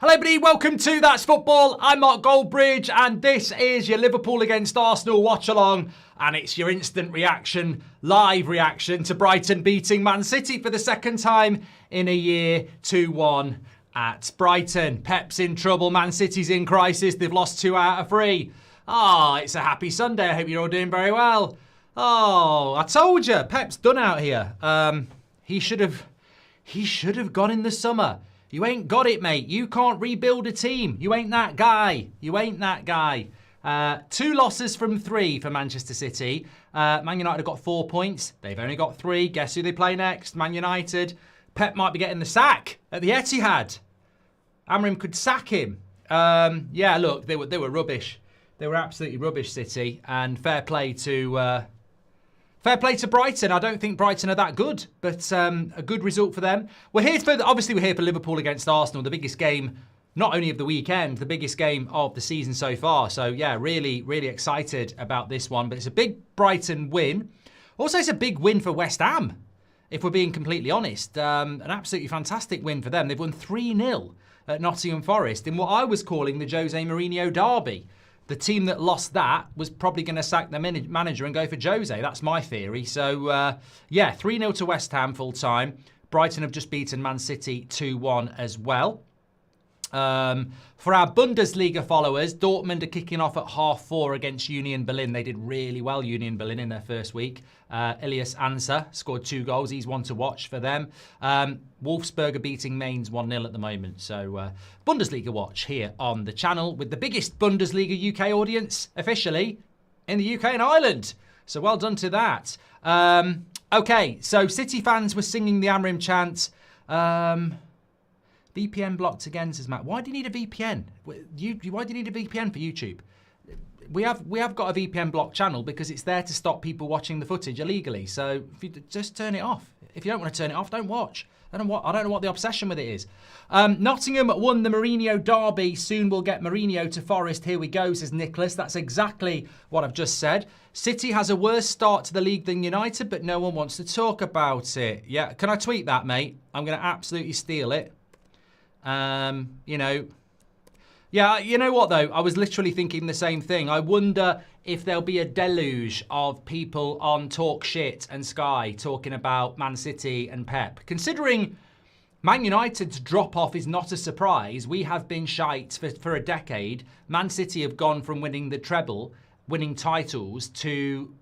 Hello everybody, welcome to That's Football. I'm Mark Goldbridge and this is your Liverpool against Arsenal watch-along, and it's your instant reaction, live reaction to Brighton beating Man City for the second time in a year, 2-1 at Brighton. Pep's in trouble, Man City's in crisis, they've lost 2 out of 3. It's a happy Sunday, I hope you're all doing very well. I told you, Pep's done out here. He should have gone in the summer. You ain't got it, mate. You can't rebuild a team. You ain't that guy. You ain't that guy. 2 losses from 3 for Manchester City. Man United have got 4 points. They've only got 3. Guess who they play next? Man United. Pep might be getting the sack at the Etihad. Amrim could sack him. Yeah, look, they were rubbish. They were absolutely rubbish, City. And fair play to Brighton. I don't think Brighton are that good, but a good result for them. Obviously we're here for Liverpool against Arsenal, the biggest game, not only of the weekend, the biggest game of the season so far. So yeah, really, really excited about this one. But it's a big Brighton win. Also, it's a big win for West Ham, if we're being completely honest. An absolutely fantastic win for them. They've won 3-0 at Nottingham Forest in what I was calling the Jose Mourinho derby. The team that lost that was probably going to sack their manager and go for Jose. That's my theory. So, yeah, 3-0 to West Ham full time. Brighton have just beaten Man City 2-1 as well. For our Bundesliga followers, Dortmund are kicking off at 4:30 against Union Berlin. They did really well, Union Berlin, in their first week. Ilias Ansa scored 2 goals. He's one to watch for them. Wolfsburg are beating Mainz 1-0 at the moment. So Bundesliga watch here on the channel with the biggest Bundesliga UK audience officially in the UK and Ireland. So well done to that. Okay, so City fans were singing the Amrim chant. VPN blocked again, says Matt. Why do you need a VPN? Why do you need a VPN for YouTube? We have got a VPN blocked channel because it's there to stop people watching the footage illegally. So if you just turn it off. If you don't want to turn it off, don't watch. I don't know what the obsession with it is. Nottingham won the Mourinho derby. Soon we'll get Mourinho to Forest. Here we go, says Nicholas. That's exactly what I've just said. City has a worse start to the league than United, but no one wants to talk about it. Yeah, can I tweet that, mate? I'm going to absolutely steal it. Yeah, you know what though? I was literally thinking the same thing. I wonder if there'll be a deluge of people on Talk Shit and Sky talking about Man City and Pep. Considering Man United's drop-off is not a surprise. We have been shite for a decade. Man City have gone from winning the treble, winning titles, to,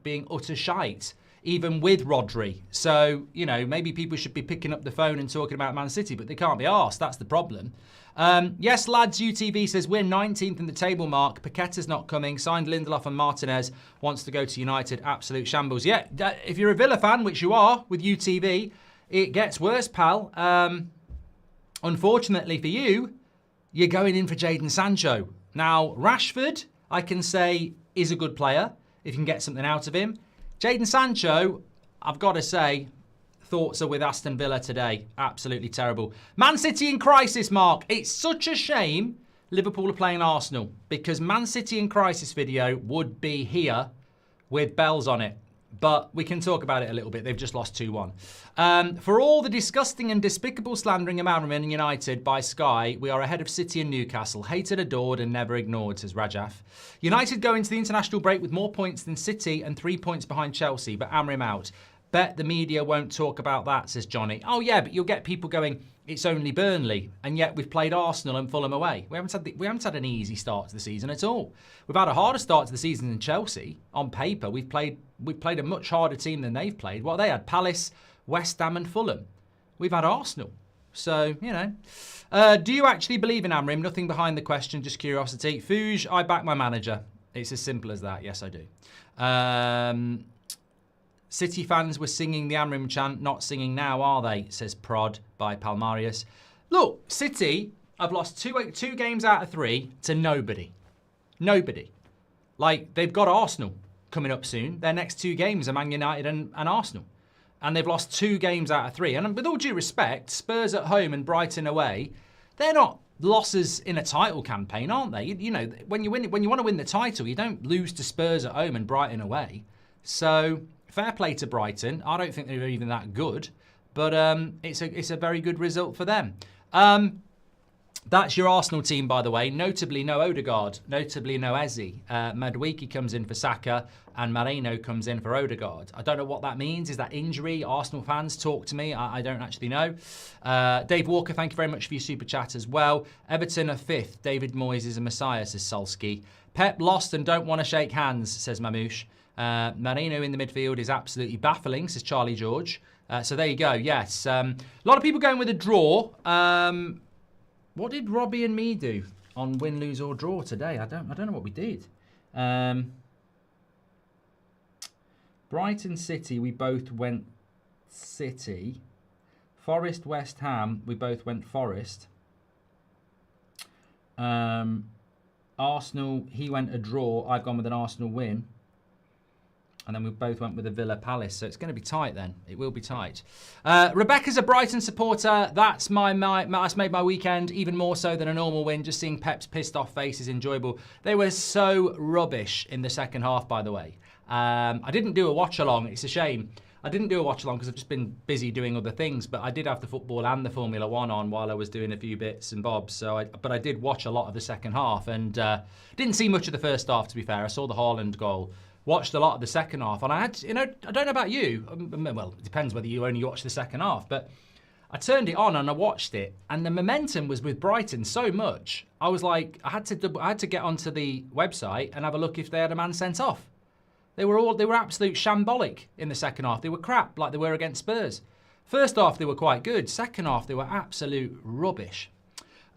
being utter shite, even with Rodri. So, maybe people should be picking up the phone and talking about Man City, but they can't be arsed. That's the problem. Yes, lads, UTV says, we're 19th in the table, Mark. Paqueta's not coming. Signed Lindelof and Martinez. Wants to go to United. Absolute shambles. Yeah, if you're a Villa fan, which you are with UTV, it gets worse, pal. Unfortunately for you, you're going in for Jadon Sancho. Now, Rashford, I can say, is a good player if you can get something out of him. Jadon Sancho, I've got to say, thoughts are with Aston Villa today. Absolutely terrible. Man City in crisis, Mark. It's such a shame Liverpool are playing Arsenal because Man City in crisis video would be here with bells on it. But we can talk about it a little bit. They've just lost 2-1. For all the disgusting and despicable slandering of Amrim and United by Sky, we are ahead of City and Newcastle. Hated, adored and never ignored, says Rajaf. United go into the international break with more points than City and 3 points behind Chelsea, but Amrim out. Bet the media won't talk about that, says Johnny. Oh yeah, but you'll get people going, it's only Burnley, and yet we've played Arsenal and Fulham away. We haven't had an easy start to the season at all. We've had a harder start to the season than Chelsea. On paper, we've played a much harder team than they've played. Well, they had Palace, West Ham and Fulham. We've had Arsenal. So, do you actually believe in Amrim? Nothing behind the question, just curiosity. Fuge, I back my manager. It's as simple as that. Yes, I do. City fans were singing the Amrim chant, not singing now, are they? Says Prod by Palmarius. Look, City have lost two games out of 3 to nobody. Nobody. Like, they've got Arsenal coming up soon. Their next 2 games are Man United and Arsenal. And they've lost 2 games out of 3. And with all due respect, Spurs at home and Brighton away, they're not losses in a title campaign, aren't they? When you want to win the title, you don't lose to Spurs at home and Brighton away. So fair play to Brighton. I don't think they're even that good, but it's a very good result for them. That's your Arsenal team, by the way. Notably no Odegaard, notably no Eze. Madueke comes in for Saka and Moreno comes in for Odegaard. I don't know what that means. Is that injury? Arsenal fans, talk to me. I don't actually know. Dave Walker, thank you very much for your super chat as well. Everton are 5th. David Moyes is a messiah, says Solski. Pep lost and don't want to shake hands, says Mamouche. Moreno in the midfield is absolutely baffling, says Charlie George. So there you go. Yes. A lot of people going with a draw. What did Robbie and me do on win, lose or draw today? I don't know what we did. Brighton City, we both went City. Forest West Ham, we both went Forest. Arsenal, he went a draw. I've gone with an Arsenal win. And then we both went with a Villa Palace. So it's going to be tight then. It will be tight. Rebecca's a Brighton supporter. That's that's made my weekend even more so than a normal win. Just seeing Pep's pissed off face is enjoyable. They were so rubbish in the second half, by the way. I didn't do a watch along. It's a shame. I didn't do a watch along because I've just been busy doing other things. But I did have the football and the Formula One on while I was doing a few bits and bobs. But I did watch a lot of the second half and didn't see much of the first half, to be fair. I saw the Haaland goal. Watched a lot of the second half, and I had, I don't know about you. Well, it depends whether you only watch the second half, but I turned it on and I watched it, and the momentum was with Brighton so much. I was like, I had to get onto the website and have a look if they had a man sent off. They were absolute shambolic in the second half. They were crap, like they were against Spurs. First half they were quite good. Second half they were absolute rubbish.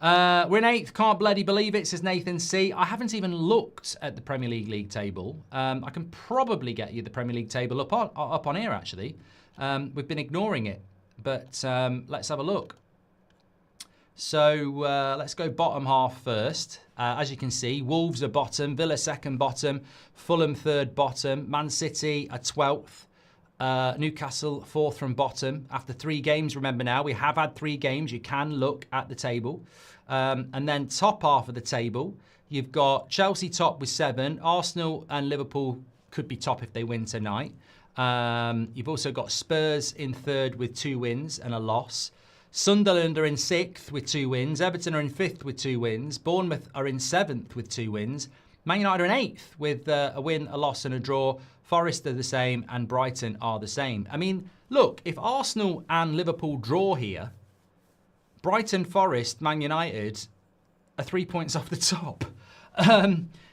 We're in 8th, can't bloody believe it, says Nathan C. I haven't even looked at the Premier League table. I can probably get you the Premier League table up on here, actually. We've been ignoring it, but let's have a look. So let's go bottom half first. As you can see, Wolves are bottom, Villa second bottom, Fulham third bottom, Man City are 12th. Newcastle 4th from bottom after 3 games. Remember now, we have had 3 games. You can look at the table. And then top half of the table, you've got Chelsea top with 7. Arsenal and Liverpool could be top if they win tonight. You've also got Spurs in 3rd with 2 wins and a loss. Sunderland are in 6th with 2 wins. Everton are in 5th with 2 wins. Bournemouth are in 7th with 2 wins. Man United are in 8th with a win, a loss and a draw. Forest are the same and Brighton are the same. I mean, look, if Arsenal and Liverpool draw here, Brighton, Forest, Man United are 3 points off the top.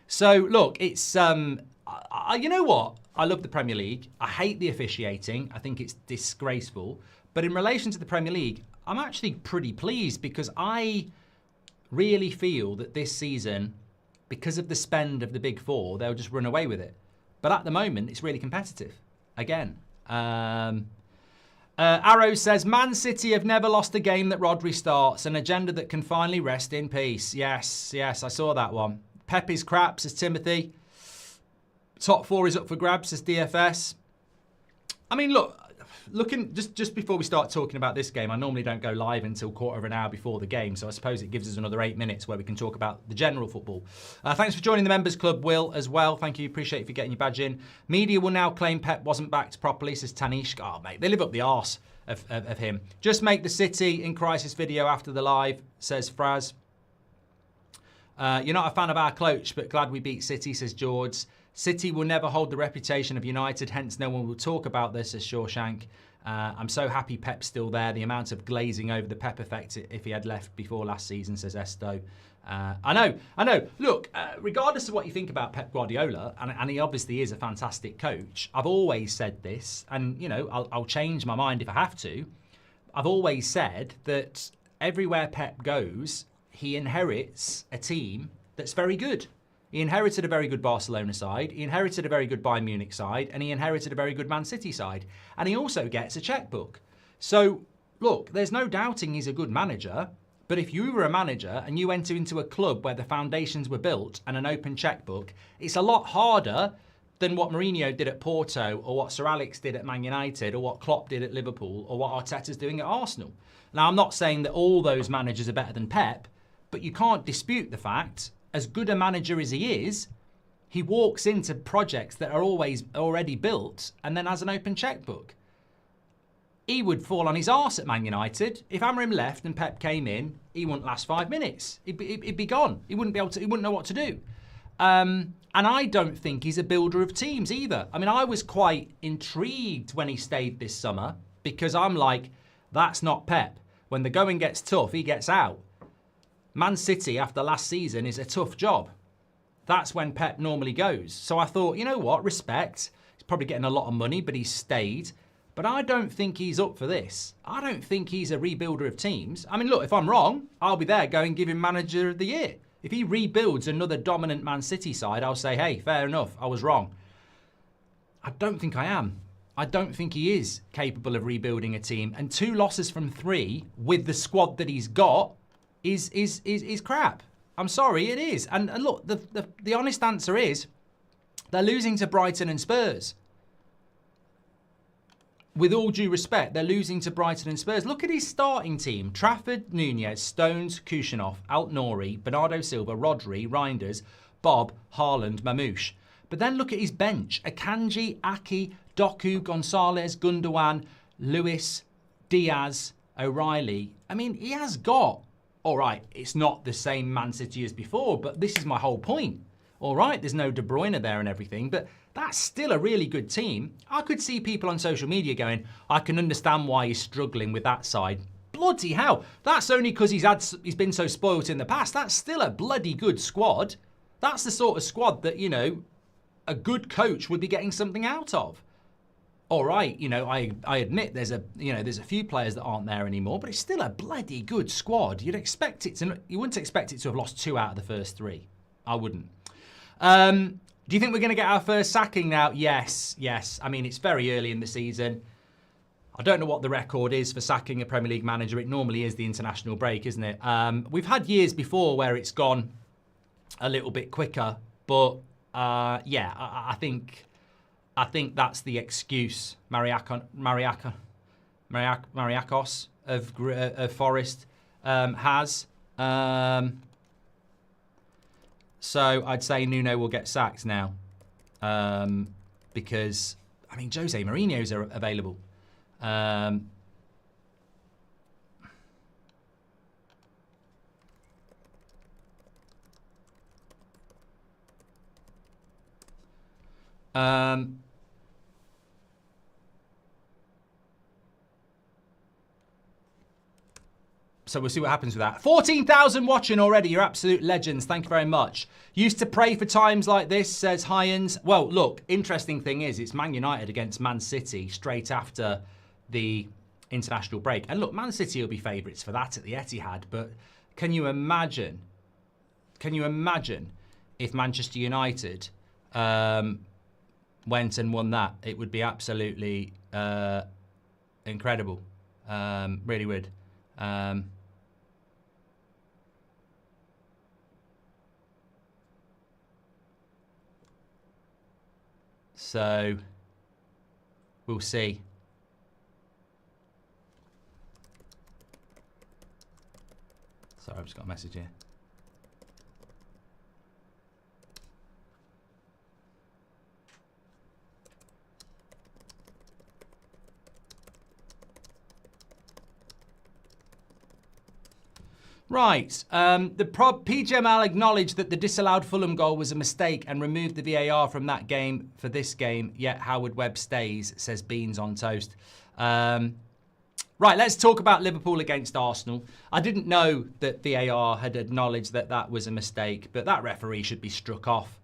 So, look, it's... you know what? I love the Premier League. I hate the officiating. I think it's disgraceful. But in relation to the Premier League, I'm actually pretty pleased because I really feel that this season, because of the spend of the Big Four, they'll just run away with it. But at the moment, it's really competitive. Again. Arrow says, Man City have never lost a game that Rodri starts. An agenda that can finally rest in peace. Yes, I saw that one. Pep is crap, says Timothy. Top 4 is up for grabs, says DFS. I mean, look, looking just before we start talking about this game, I normally don't go live until quarter of an hour before the game, so I suppose it gives us another 8 minutes where we can talk about the general football. Thanks for joining the members club, Will, as well. Thank you. Appreciate you for getting your badge in. Media will now claim Pep wasn't backed properly, says Tanishk. Oh, mate, they live up the arse of him. Just make the City in crisis video after the live, says Fraz. You're not a fan of our coach, but glad we beat City, says George. City will never hold the reputation of United, hence no one will talk about this, says Shawshank. I'm so happy Pep's still there. The amount of glazing over the Pep effect if he had left before last season, says Esto. I know. Look, regardless of what you think about Pep Guardiola, and he obviously is a fantastic coach, I've always said this, and you know, I'll change my mind if I have to. I've always said that everywhere Pep goes, he inherits a team that's very good. He inherited a very good Barcelona side, he inherited a very good Bayern Munich side, and he inherited a very good Man City side. And he also gets a checkbook. So, look, there's no doubting he's a good manager, but if you were a manager and you went into a club where the foundations were built and an open checkbook, it's a lot harder than what Mourinho did at Porto, or what Sir Alex did at Man United, or what Klopp did at Liverpool, or what Arteta's doing at Arsenal. Now, I'm not saying that all those managers are better than Pep, but you can't dispute the fact, as good a manager as he is, he walks into projects that are always already built and then has an open checkbook. he would fall on his arse at Man United. If Amorim left and Pep came in, he wouldn't last 5 minutes. He'd be gone. He wouldn't be able to. He wouldn't know what to do. And I don't think he's a builder of teams either. I mean, I was quite intrigued when he stayed this summer because I'm like, that's not Pep. When the going gets tough, he gets out. Man City after last season is a tough job. That's when Pep normally goes. So I thought, you know what, respect. He's probably getting a lot of money, but he's stayed. But I don't think he's up for this. I don't think he's a rebuilder of teams. I mean, look, if I'm wrong, I'll be there going give him manager of the year. If he rebuilds another dominant Man City side, I'll say, hey, fair enough, I was wrong. I don't think I am. I don't think he is capable of rebuilding a team. And 2 losses from 3 with the squad that he's got is crap. I'm sorry, it is. And look, the honest answer is they're losing to Brighton and Spurs. With all due respect, they're losing to Brighton and Spurs. Look at his starting team. Trafford, Nunez, Stones, Kushanoff, Alt-Nouri, Bernardo Silva, Rodri, Reinders, Bob, Haaland, Mamouche. But then look at his bench. Akanji, Aki, Doku, Gonzalez, Gundogan, Lewis, Diaz, O'Reilly. I mean, he has got, all right, it's not the same Man City as before, but this is my whole point. All right, there's no De Bruyne there and everything, but that's still a really good team. I could see people on social media going, I can understand why he's struggling with that side. Bloody hell, that's only because he's been so spoilt in the past. That's still a bloody good squad. That's the sort of squad that, you know, a good coach would be getting something out of. All right, you know, I admit there's a few players that aren't there anymore, but it's still a bloody good squad. You wouldn't expect it to have lost 2 out of the first 3. I wouldn't. Do you think we're going to get our first sacking now? Yes. I mean, it's very early in the season. I don't know what the record is for sacking a Premier League manager. It normally is the international break, isn't it? We've had years before where it's gone a little bit quicker, but yeah, I think that's the excuse Mariakos of Forest has. So I'd say Nuno will get sacked now because, I mean, Jose Mourinho's are available. So we'll see what happens with that. 14,000 watching already. You're absolute legends. Thank you very much. Used to pray for times like this, says Hyans. Well, look, interesting thing is it's Man United against Man City straight after the international break. And look, Man City will be favourites for that at the Etihad. But can you imagine if Manchester United went and won that? It would be absolutely incredible. Really would. So we'll see. Sorry, I've just got a message here. Right, PGML acknowledged that the disallowed Fulham goal was a mistake and removed the VAR from that game for this game, yet Howard Webb stays, says Beans on Toast. Right, let's talk about Liverpool against Arsenal. I didn't know that VAR had acknowledged that that was a mistake, but that referee should be struck off.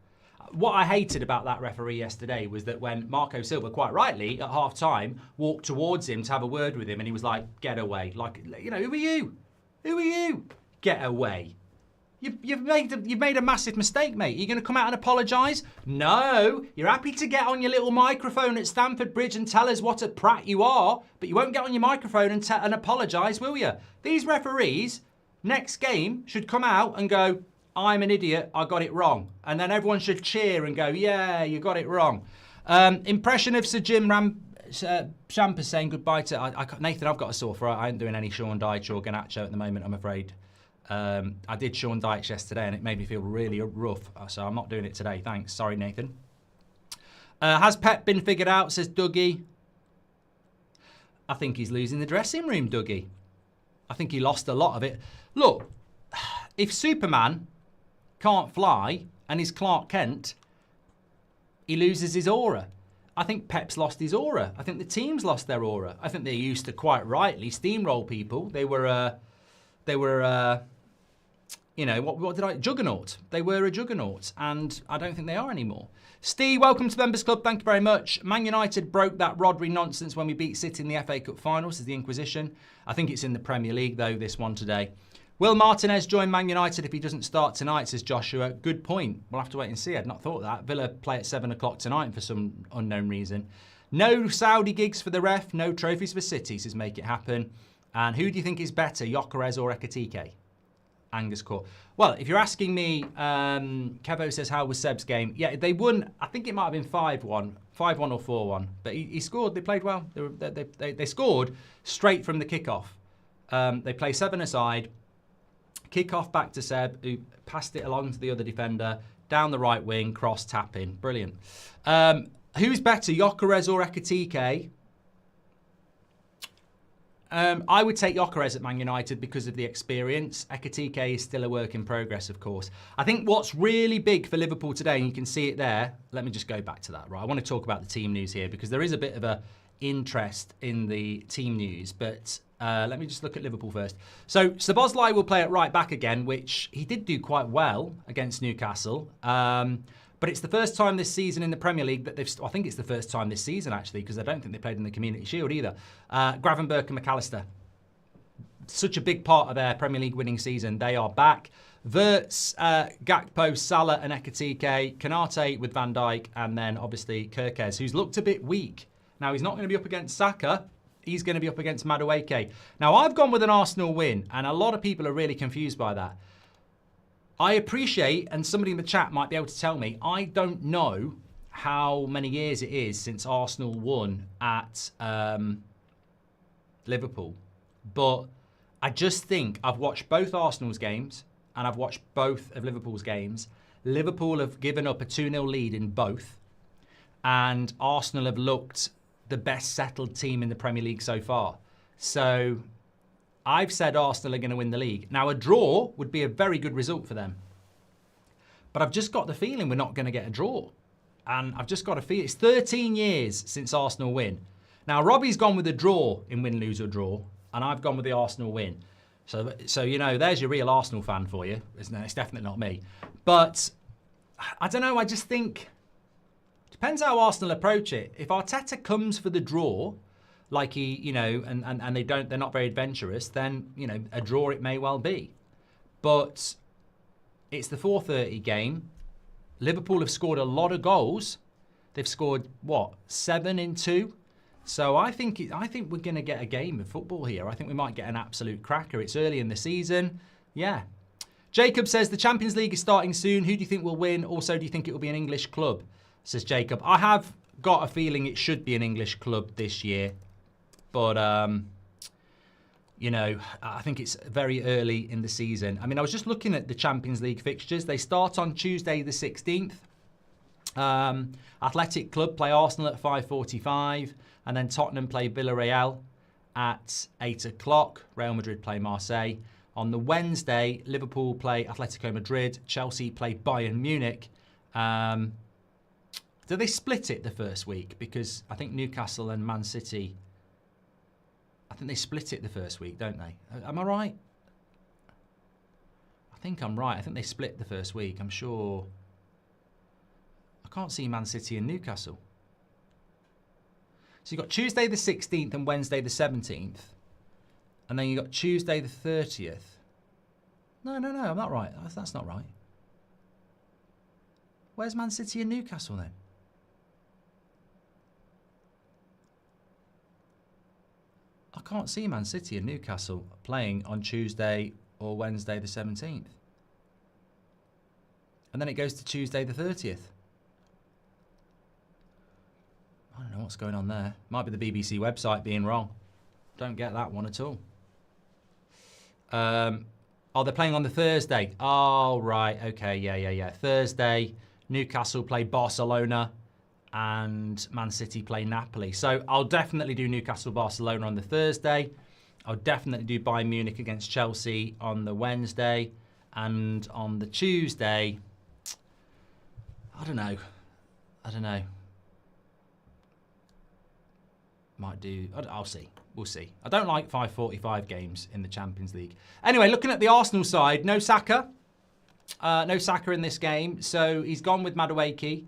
What I hated about that referee yesterday was that when Marco Silva, quite rightly, at half-time, walked towards him to have a word with him, and he was like, get away. Like, you know, who are you? Who are you? Get away. You've made a massive mistake, mate. Are you going to come out and apologise? No. You're happy to get on your little microphone at Stamford Bridge and tell us what a prat you are, but you won't get on your microphone and apologise, will you? These referees, next game, should come out and go, I'm an idiot, I got it wrong. And then everyone should cheer and go, yeah, you got it wrong. Impression of Sir Jim Champa saying goodbye to... Nathan, I've got a sore throat. I ain't doing any Sean Dyche or Garnacho at the moment, I'm afraid. I did Sean Dyche yesterday and it made me feel really rough, so I'm not doing it today. Thanks. Sorry, Nathan. Has Pep been figured out, says Dougie. I think he's losing the dressing room, Dougie. I think he lost a lot of it. Look, if Superman can't fly and he's Clark Kent, he loses his aura. I think Pep's lost his aura. I think the team's lost their aura. I think they used to quite rightly steamroll people. They were juggernaut. They were a juggernaut, and I don't think they are anymore. Steve, welcome to Members Club. Thank you very much. Man United broke that Rodri nonsense when we beat City in the FA Cup finals, says the Inquisition. I think it's in the Premier League, though, this one today. Will Martinez join Man United if he doesn't start tonight, says Joshua. Good point. We'll have to wait and see. I'd not thought of that. Villa play at 7 o'clock tonight for some unknown reason. No Saudi gigs for the ref. No trophies for City, says Make It Happen. And who do you think is better, Gyökeres or Ekitike? Angus Court. Well, if you're asking me, Kevo says, how was Seb's game? Yeah, they won. I think it might have been 5-1 or 4-1. But he scored. They played well. They scored straight from the kickoff. They play 7-a-side. Kick-off back to Seb, who passed it along to the other defender. Down the right wing, cross, tap in. Brilliant. Who's better, Gyökeres or Ekitike? I would take Gyökeres at Man United because of the experience. Ekitike is still a work in progress, of course. I think what's really big for Liverpool today, and you can see it there. Let me just go back to that. Right, I want to talk about the team news here because there is a bit of a interest in the team news. But let me just look at Liverpool first. So Szoboszlai will play at right back again, which he did do quite well against Newcastle. But it's the first time this season in the Premier League that I think it's the first time this season, actually, because I don't think they played in the Community Shield either. Gravenberch and McAllister. Such a big part of their Premier League winning season. They are back. Wirtz, Gakpo, Salah and Ekitike. Konate with Van Dijk. And then, obviously, Kerkez, who's looked a bit weak. Now, he's not going to be up against Saka. He's going to be up against Madueke. Now, I've gone with an Arsenal win, and a lot of people are really confused by that. I appreciate, and somebody in the chat might be able to tell me, I don't know how many years it is since Arsenal won at Liverpool. But I just think I've watched both Arsenal's games and I've watched both of Liverpool's games. Liverpool have given up a 2-0 lead in both. And Arsenal have looked the best settled team in the Premier League so far. So I've said Arsenal are going to win the league. Now, a draw would be a very good result for them. But I've just got the feeling we're not going to get a draw. And I've just got a feeling. It's 13 years since Arsenal win. Now, Robbie's gone with a draw in win, lose or draw. And I've gone with the Arsenal win. So you know, there's your real Arsenal fan for you. It's definitely not me. But I don't know. I just think depends how Arsenal approach it. If Arteta comes for the draw, like he, you know, and they're not very adventurous, then, you know, a draw it may well be. But it's the 4:30 game. Liverpool have scored a lot of goals. They've scored, 7 in 2? So I think we're going to get a game of football here. I think we might get an absolute cracker. It's early in the season. Yeah. Jacob says the Champions League is starting soon. Who do you think will win? Also, do you think it will be an English club? Says Jacob. I have got a feeling it should be an English club this year. But, you know, I think it's very early in the season. I mean, I was just looking at the Champions League fixtures. They start on Tuesday the 16th. Athletic Club play Arsenal at 5:45. And then Tottenham play Villarreal at 8 o'clock. Real Madrid play Marseille. On the Wednesday, Liverpool play Atletico Madrid. Chelsea play Bayern Munich. Do they split it the first week? Because I think Newcastle and Man City, I think they split it the first week, don't they? Am I right? I think I'm right. I think they split the first week. I'm sure. I can't see Man City and Newcastle. So you've got Tuesday the 16th and Wednesday the 17th. And then you've got Tuesday the 30th. No, I'm not right. That's not right. Where's Man City and Newcastle then? I can't see Man City and Newcastle playing on Tuesday or Wednesday the 17th. And then it goes to Tuesday the 30th. I don't know what's going on there. Might be the BBC website being wrong. Don't get that one at all. Oh, they're playing on the Thursday. Oh, right. Okay, yeah. Thursday, Newcastle play Barcelona. and Man City play Napoli. So I'll definitely do Newcastle-Barcelona on the Thursday. I'll definitely do Bayern Munich against Chelsea on the Wednesday. And on the Tuesday, I don't know. Might do, I'll see. We'll see. I don't like 5:45 games in the Champions League. Anyway, looking at the Arsenal side, no Saka. No Saka in this game. So he's gone with Madueke.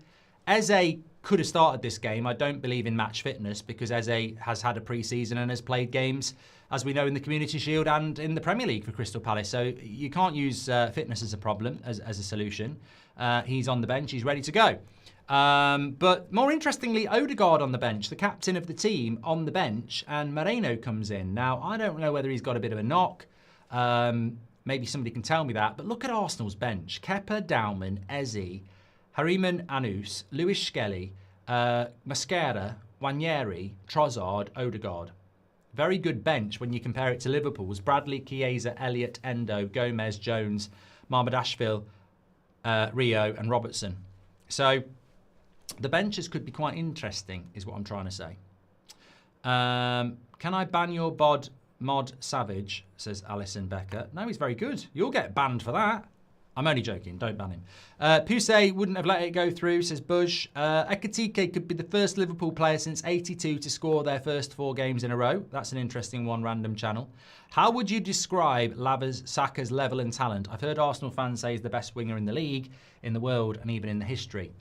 Eze could have started this game. I don't believe in match fitness because Eze has had a pre-season and has played games, as we know, in the Community Shield and in the Premier League for Crystal Palace. So you can't use fitness as a problem, as a solution. He's on the bench. He's ready to go. But more interestingly, Odegaard on the bench, the captain of the team on the bench, and Moreno comes in. Now, I don't know whether he's got a bit of a knock. Maybe somebody can tell me that. But look at Arsenal's bench. Kepa, Dauman, Eze, Hariman Anus, Luis Skelly, Mascara, Wanyeri, Trossard, Odegaard. Very good bench when you compare it to Liverpool's. Bradley, Chiesa, Elliott, Endo, Gomez, Jones, Marmadashvili, Rio and Robertson. So the benches could be quite interesting, is what I'm trying to say. Can I ban your mod Savage, says Alison Becker. No, he's very good. You'll get banned for that. I'm only joking. Don't ban him. Pusey wouldn't have let it go through, says Bush. Ekatike could be the first Liverpool player since '82 to score their first 4 games in a row. That's an interesting one, random channel. How would you describe Saka's level and talent? I've heard Arsenal fans say he's the best winger in the league, in the world, and even in the history.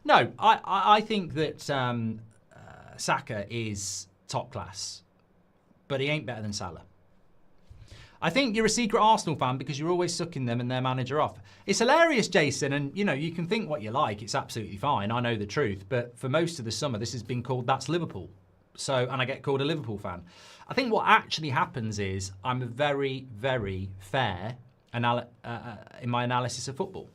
No, I think that Saka is top class, but he ain't better than Salah. I think you're a secret Arsenal fan because you're always sucking them and their manager off. It's hilarious, Jason, and you can think what you like. It's absolutely fine. I know the truth, but for most of the summer, this has been called That's Liverpool. So, and I get called a Liverpool fan. I think what actually happens is I'm a very, very fair in my analysis of football,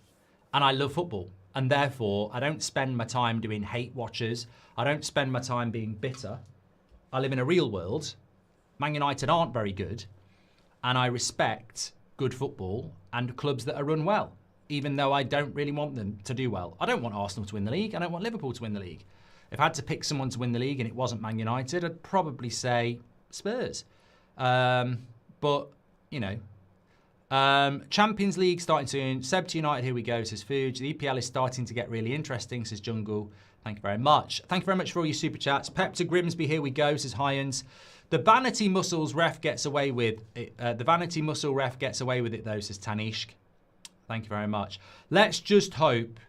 and I love football, and therefore I don't spend my time doing hate watchers. I don't spend my time being bitter. I live in a real world. Man United aren't very good. And I respect good football and clubs that are run well, even though I don't really want them to do well. I don't want Arsenal to win the league. I don't want Liverpool to win the league. If I had to pick someone to win the league and it wasn't Man United, I'd probably say Spurs. But, Champions League starting soon. Seb to United, here we go, says Fuge. The EPL is starting to get really interesting, says Jungle. Thank you very much. Thank you very much for all your super chats. Pep to Grimsby, here we go, says Hyans. The vanity muscles ref gets away with it. The vanity muscle ref gets away with it, though, says Tanishk. Thank you very much. Let's just hope,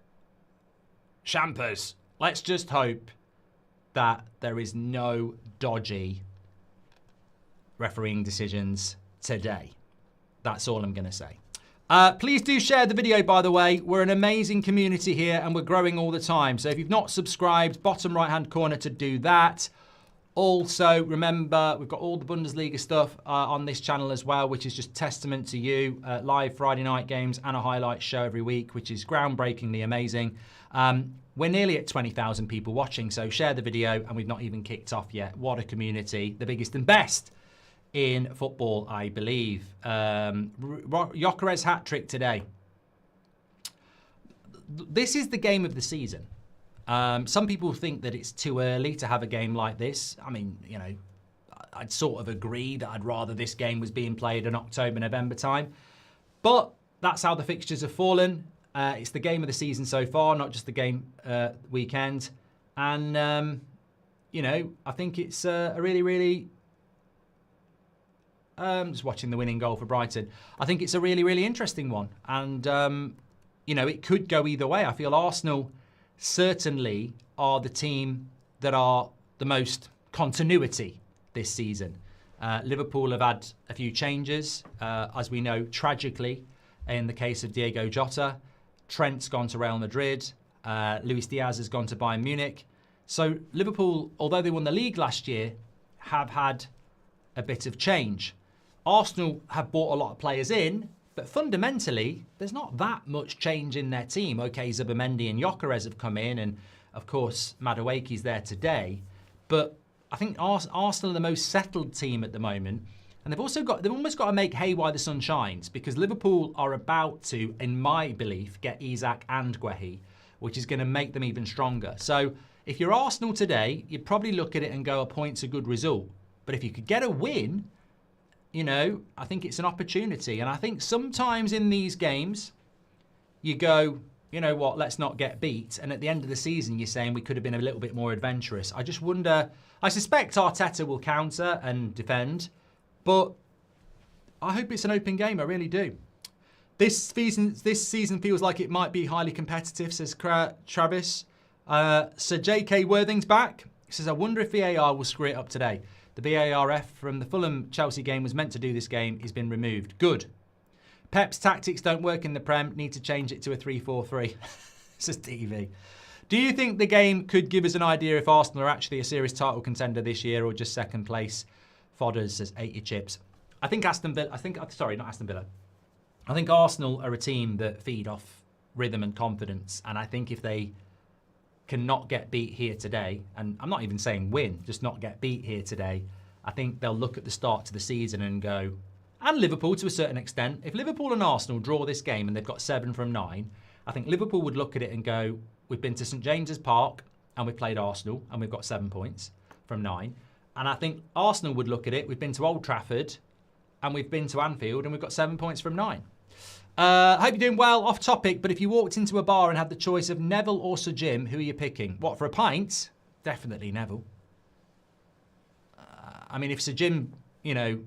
Champers, let's just hope that there is no dodgy refereeing decisions today. That's all I'm going to say. Please do share the video, by the way. We're an amazing community here and we're growing all the time. So if you've not subscribed, bottom right-hand corner to do that. Also, remember, we've got all the Bundesliga stuff on this channel as well, which is just testament to you. Live Friday night games and a highlight show every week, which is groundbreakingly amazing. We're nearly at 20,000 people watching, so share the video, and we've not even kicked off yet. What a community. The biggest and best in football, I believe. Gyökeres hat-trick today. This is the game of the season. Some people think that it's too early to have a game like this. I mean, I'd sort of agree that I'd rather this game was being played in October, November time. But that's how the fixtures have fallen. It's the game of the season so far, not just the game weekend. And, I think it's a really, really... just watching the winning goal for Brighton. I think it's a really, really interesting one. And, it could go either way. I feel Arsenal certainly are the team that are the most continuity this season. Liverpool have had a few changes, as we know, tragically, in the case of Diego Jota. Trent's gone to Real Madrid. Luis Diaz has gone to Bayern Munich. So Liverpool, although they won the league last year, have had a bit of change. Arsenal have brought a lot of players in, but fundamentally, there's not that much change in their team. Okay, Zubimendi and Gyökeres have come in, and of course, Madueke's there today. But I think Arsenal are the most settled team at the moment. And they've almost got to make hay while the sun shines, because Liverpool are about to, in my belief, get Isak and Guehi, which is going to make them even stronger. So if you're Arsenal today, you'd probably look at it and go, a point's a good result. But if you could get a win, you know, I think it's an opportunity. And I think sometimes in these games, you go, you know what, let's not get beat. And at the end of the season, you're saying we could have been a little bit more adventurous. I just wonder, I suspect Arteta will counter and defend, but I hope it's an open game, I really do. This season feels like it might be highly competitive, says Travis. Sir J.K. Worthing's back. He says, I wonder if VAR will screw it up today. The VARF from the Fulham-Chelsea game was meant to do this game. He's been removed. Good. Pep's tactics don't work in the Prem. Need to change it to a 3-4-3. Says TV. Do you think the game could give us an idea if Arsenal are actually a serious title contender this year or just second place? Fodders says, 8 your chips. I think Aston Villa, not Aston Villa. I think Arsenal are a team that feed off rhythm and confidence. And I think if they cannot get beat here today, and I'm not even saying win, just not get beat here today, I think they'll look at the start to the season and go, and Liverpool to a certain extent, if Liverpool and Arsenal draw this game and they've got 7 from 9, I think Liverpool would look at it and go, we've been to St James's Park and we've played Arsenal and we've got 7 points from 9. And I think Arsenal would look at it, we've been to Old Trafford and we've been to Anfield and we've got 7 points from 9. Hope you're doing well. Off topic, but if you walked into a bar and had the choice of Neville or Sir Jim, who are you picking? What, for a pint? Definitely Neville. I mean, if Sir Jim, you know,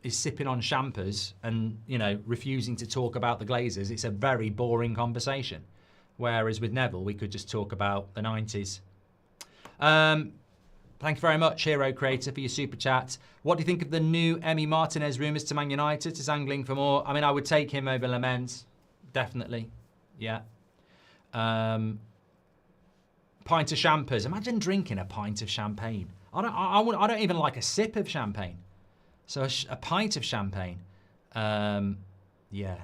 is sipping on champers and, you know, refusing to talk about the Glazers, it's a very boring conversation. Whereas with Neville, we could just talk about the 90s. Thank you very much, Hero Creator, for your super chat. What do you think of the new Emi Martinez rumours to Man United? Is angling for more? I mean, I would take him over Lamens. Definitely. Yeah. Pint of champers. Imagine drinking a pint of champagne. I don't even like a sip of champagne. So a pint of champagne. Yeah.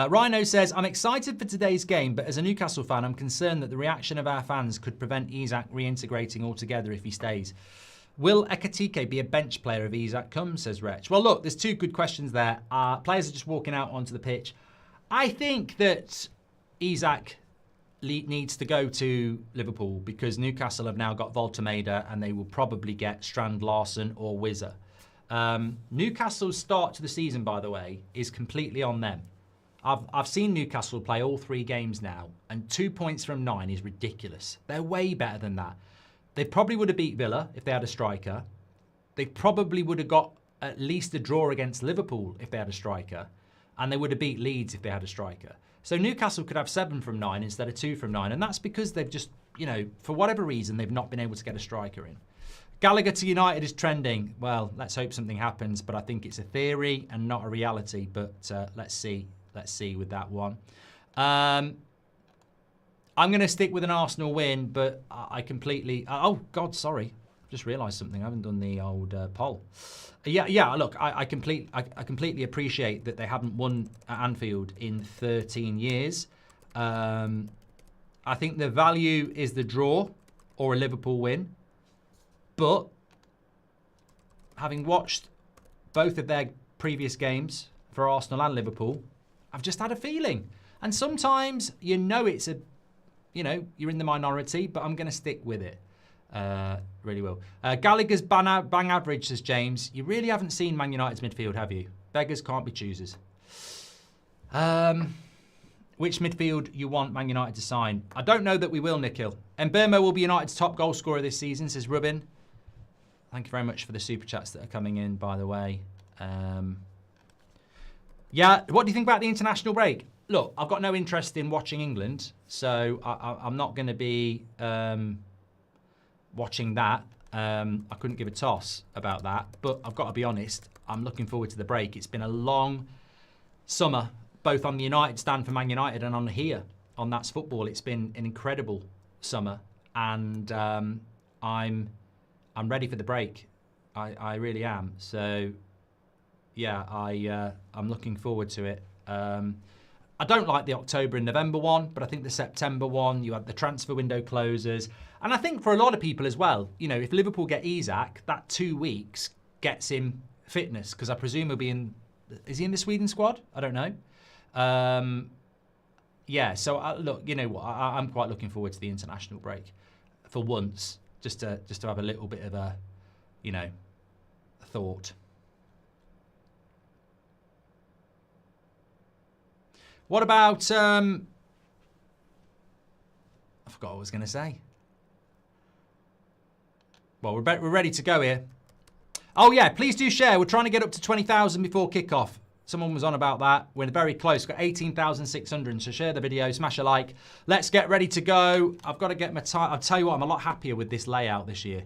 Rhino says, I'm excited for today's game, but as a Newcastle fan, I'm concerned that the reaction of our fans could prevent Isak reintegrating altogether if he stays. Will Ekatike be a bench player if Isak comes, says Wretch? Well, look, there's 2 good questions there. Players are just walking out onto the pitch. I think that Isak needs to go to Liverpool because Newcastle have now got Voltemeda and they will probably get Strand Larsen or Wizzer. Newcastle's start to the season, by the way, is completely on them. I've seen Newcastle play all 3 games now, and 2 points from 9 is ridiculous. They're way better than that. They probably would have beat Villa if they had a striker. They probably would have got at least a draw against Liverpool if they had a striker. And they would have beat Leeds if they had a striker. So Newcastle could have 7 from 9 instead of 2 from 9. And that's because they've just, you know, for whatever reason, they've not been able to get a striker in. Gallagher to United is trending. Well, let's hope something happens. But I think it's a theory and not a reality. But let's see. Let's see with that one. I'm going to stick with an Arsenal win, but I completely... oh, God, sorry. Just realised something. I haven't done the old poll. Yeah. Look, I completely appreciate that they haven't won at Anfield in 13 years. I think the value is the draw or a Liverpool win. But having watched both of their previous games for Arsenal and Liverpool, I've just had a feeling. And sometimes you know it's a, you know, you're in the minority, but I'm going to stick with it. Really will. Gallagher's bang average, says James. You really haven't seen Man United's midfield, have you? Beggars can't be choosers. Which midfield you want Man United to sign? I don't know that we will, Nikhil. Mbeumo will be United's top goal scorer this season, says Rubin. Thank you very much for the super chats that are coming in, by the way. Yeah, what do you think about the international break? Look, I've got no interest in watching England, so I'm not going to be watching that. I couldn't give a toss about that, but I've got to be honest, I'm looking forward to the break. It's been a long summer, both on the United stand for Man United and on here, on That's Football. It's been an incredible summer, and I'm ready for the break. I really am. So, yeah, I'm looking forward to it. I I don't like the October and November one, but I think the September one, you had the transfer window closes. And I think for a lot of people as well, you know, if Liverpool get Isak, that 2 weeks gets him fitness, because I presume he'll be in, is he in the Sweden squad? I don't know. Yeah, so look, you know what, I'm quite looking forward to the international break for once, just to have a little bit of a, you know, thought. What about, I forgot what I was going to say. Well, we're ready to go here. Oh yeah, please do share. We're trying to get up to 20,000 before kickoff. Someone was on about that. We're very close. We've got 18,600. So share the video, smash a like. Let's get ready to go. I've got to get my time. I'll tell you what, I'm a lot happier with this layout this year.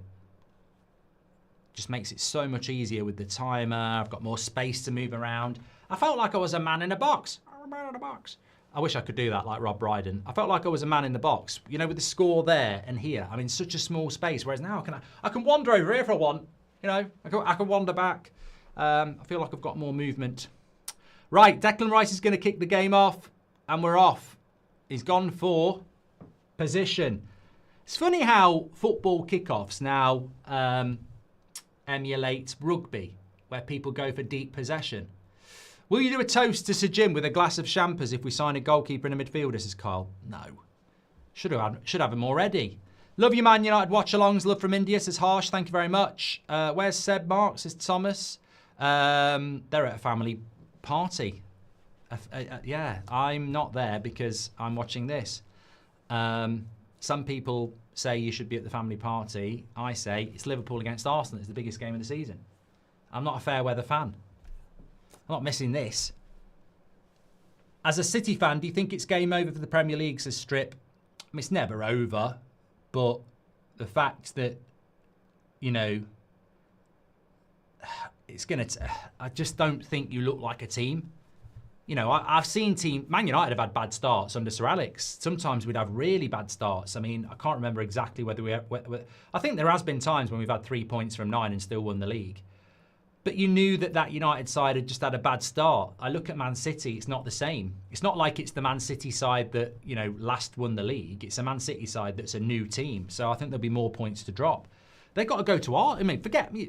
Just makes it so much easier with the timer. I've got more space to move around. I felt like I was a man in a box. I'm a man in a box. I wish I could do that like Rob Brydon. I felt like I was a man in the box. You know, with the score there and here. I'm in such a small space. Whereas now I can wander over here if I want. You know, I can wander back. I feel like I've got more movement. Right, Declan Rice is going to kick the game off. And we're off. He's gone for position. It's funny how football kickoffs now emulate rugby, where people go for deep possession. Will you do a toast to Sir Jim with a glass of champers if we sign a goalkeeper and a midfielder, says Kyle? No. Should have him already. Love you, Man United watch-alongs. Love from India, says Harsh. Thank you very much. Where's Seb Mark, says Thomas. They're at a family party. Yeah, I'm not there because I'm watching this. Some people say you should be at the family party. I say it's Liverpool against Arsenal. It's the biggest game of the season. I'm not a fair weather fan. I'm not missing this. As a City fan, do you think it's game over for the Premier League, says Strip? I mean, it's never over. But the fact that, you know, it's going to... I just don't think you look like a team. You know, I've seen Man United have had bad starts under Sir Alex. Sometimes we'd have really bad starts. I mean, I can't remember exactly whether I think there has been times when we've had 3 points from 9 and still won the league. But you knew that United side had just had a bad start. I look at Man City, it's not the same. It's not like it's the Man City side that, you know, last won the league. It's a Man City side that's a new team. So I think there'll be more points to drop. They've got to go to I mean,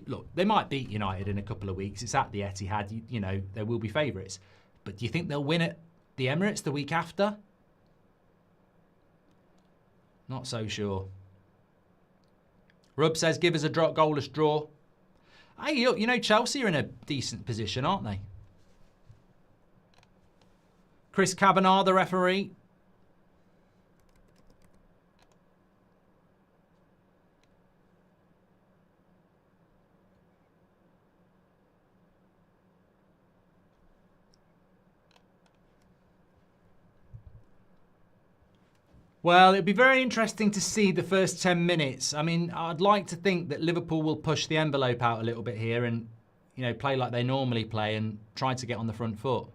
look, they might beat United in a couple of weeks. It's at the Etihad, you know, there will be favourites. But do you think they'll win at the Emirates the week after? Not so sure. Rub says, give us a goalless draw. Hey, you know, Chelsea are in a decent position, aren't they? Chris Kavanagh, the referee. Well, it'd be very interesting to see the first 10 minutes. I mean, I'd like to think that Liverpool will push the envelope out a little bit here and, you know, play like they normally play and try to get on the front foot.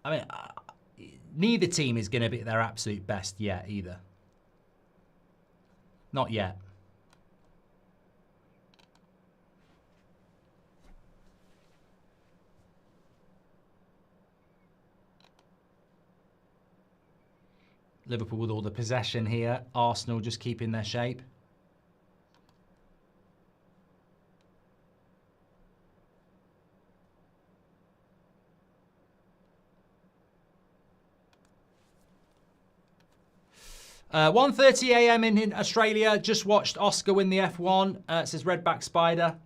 I mean, neither team is going to be at their absolute best yet either. Not yet. Liverpool with all the possession here. Arsenal just keeping their shape. 1:30 a.m. in Australia. Just watched Oscar win the F1. It says Redback Spider.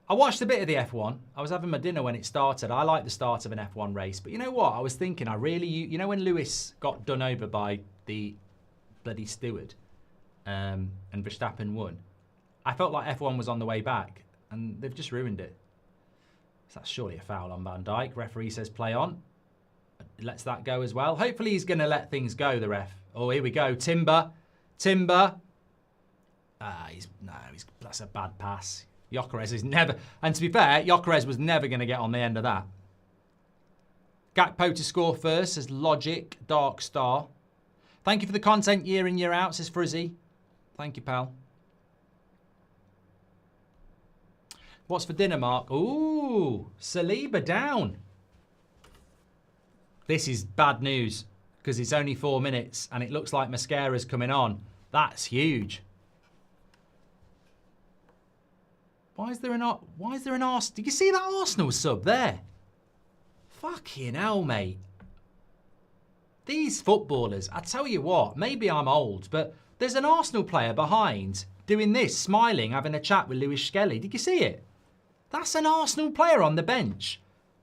I watched a bit of the F1. I was having my dinner when it started. I like the start of an F1 race. But you know what? I was thinking, you know when Lewis got done over by the bloody steward and Verstappen won? I felt like F1 was on the way back and they've just ruined it. So that's surely a foul on Van Dijk. Referee says play on. Lets that go as well. Hopefully he's going to let things go, the ref. Oh, here we go. Timber. That's a bad pass. Gyökeres is never... And to be fair, Gyökeres was never going to get on the end of that. Gakpo to score first, says Logic Dark Star. Thank you for the content year in, year out, says Frizzy. Thank you, pal. What's for dinner, Mark? Ooh, Saliba down. This is bad news because it's only 4 minutes and it looks like Mascara's coming on. That's huge. Why is there an Arsenal? Did you see that Arsenal sub there? Fucking hell, mate. These footballers, I tell you what, maybe I'm old, but there's an Arsenal player behind doing this, smiling, having a chat with Lewis Skelly. Did you see it? That's an Arsenal player on the bench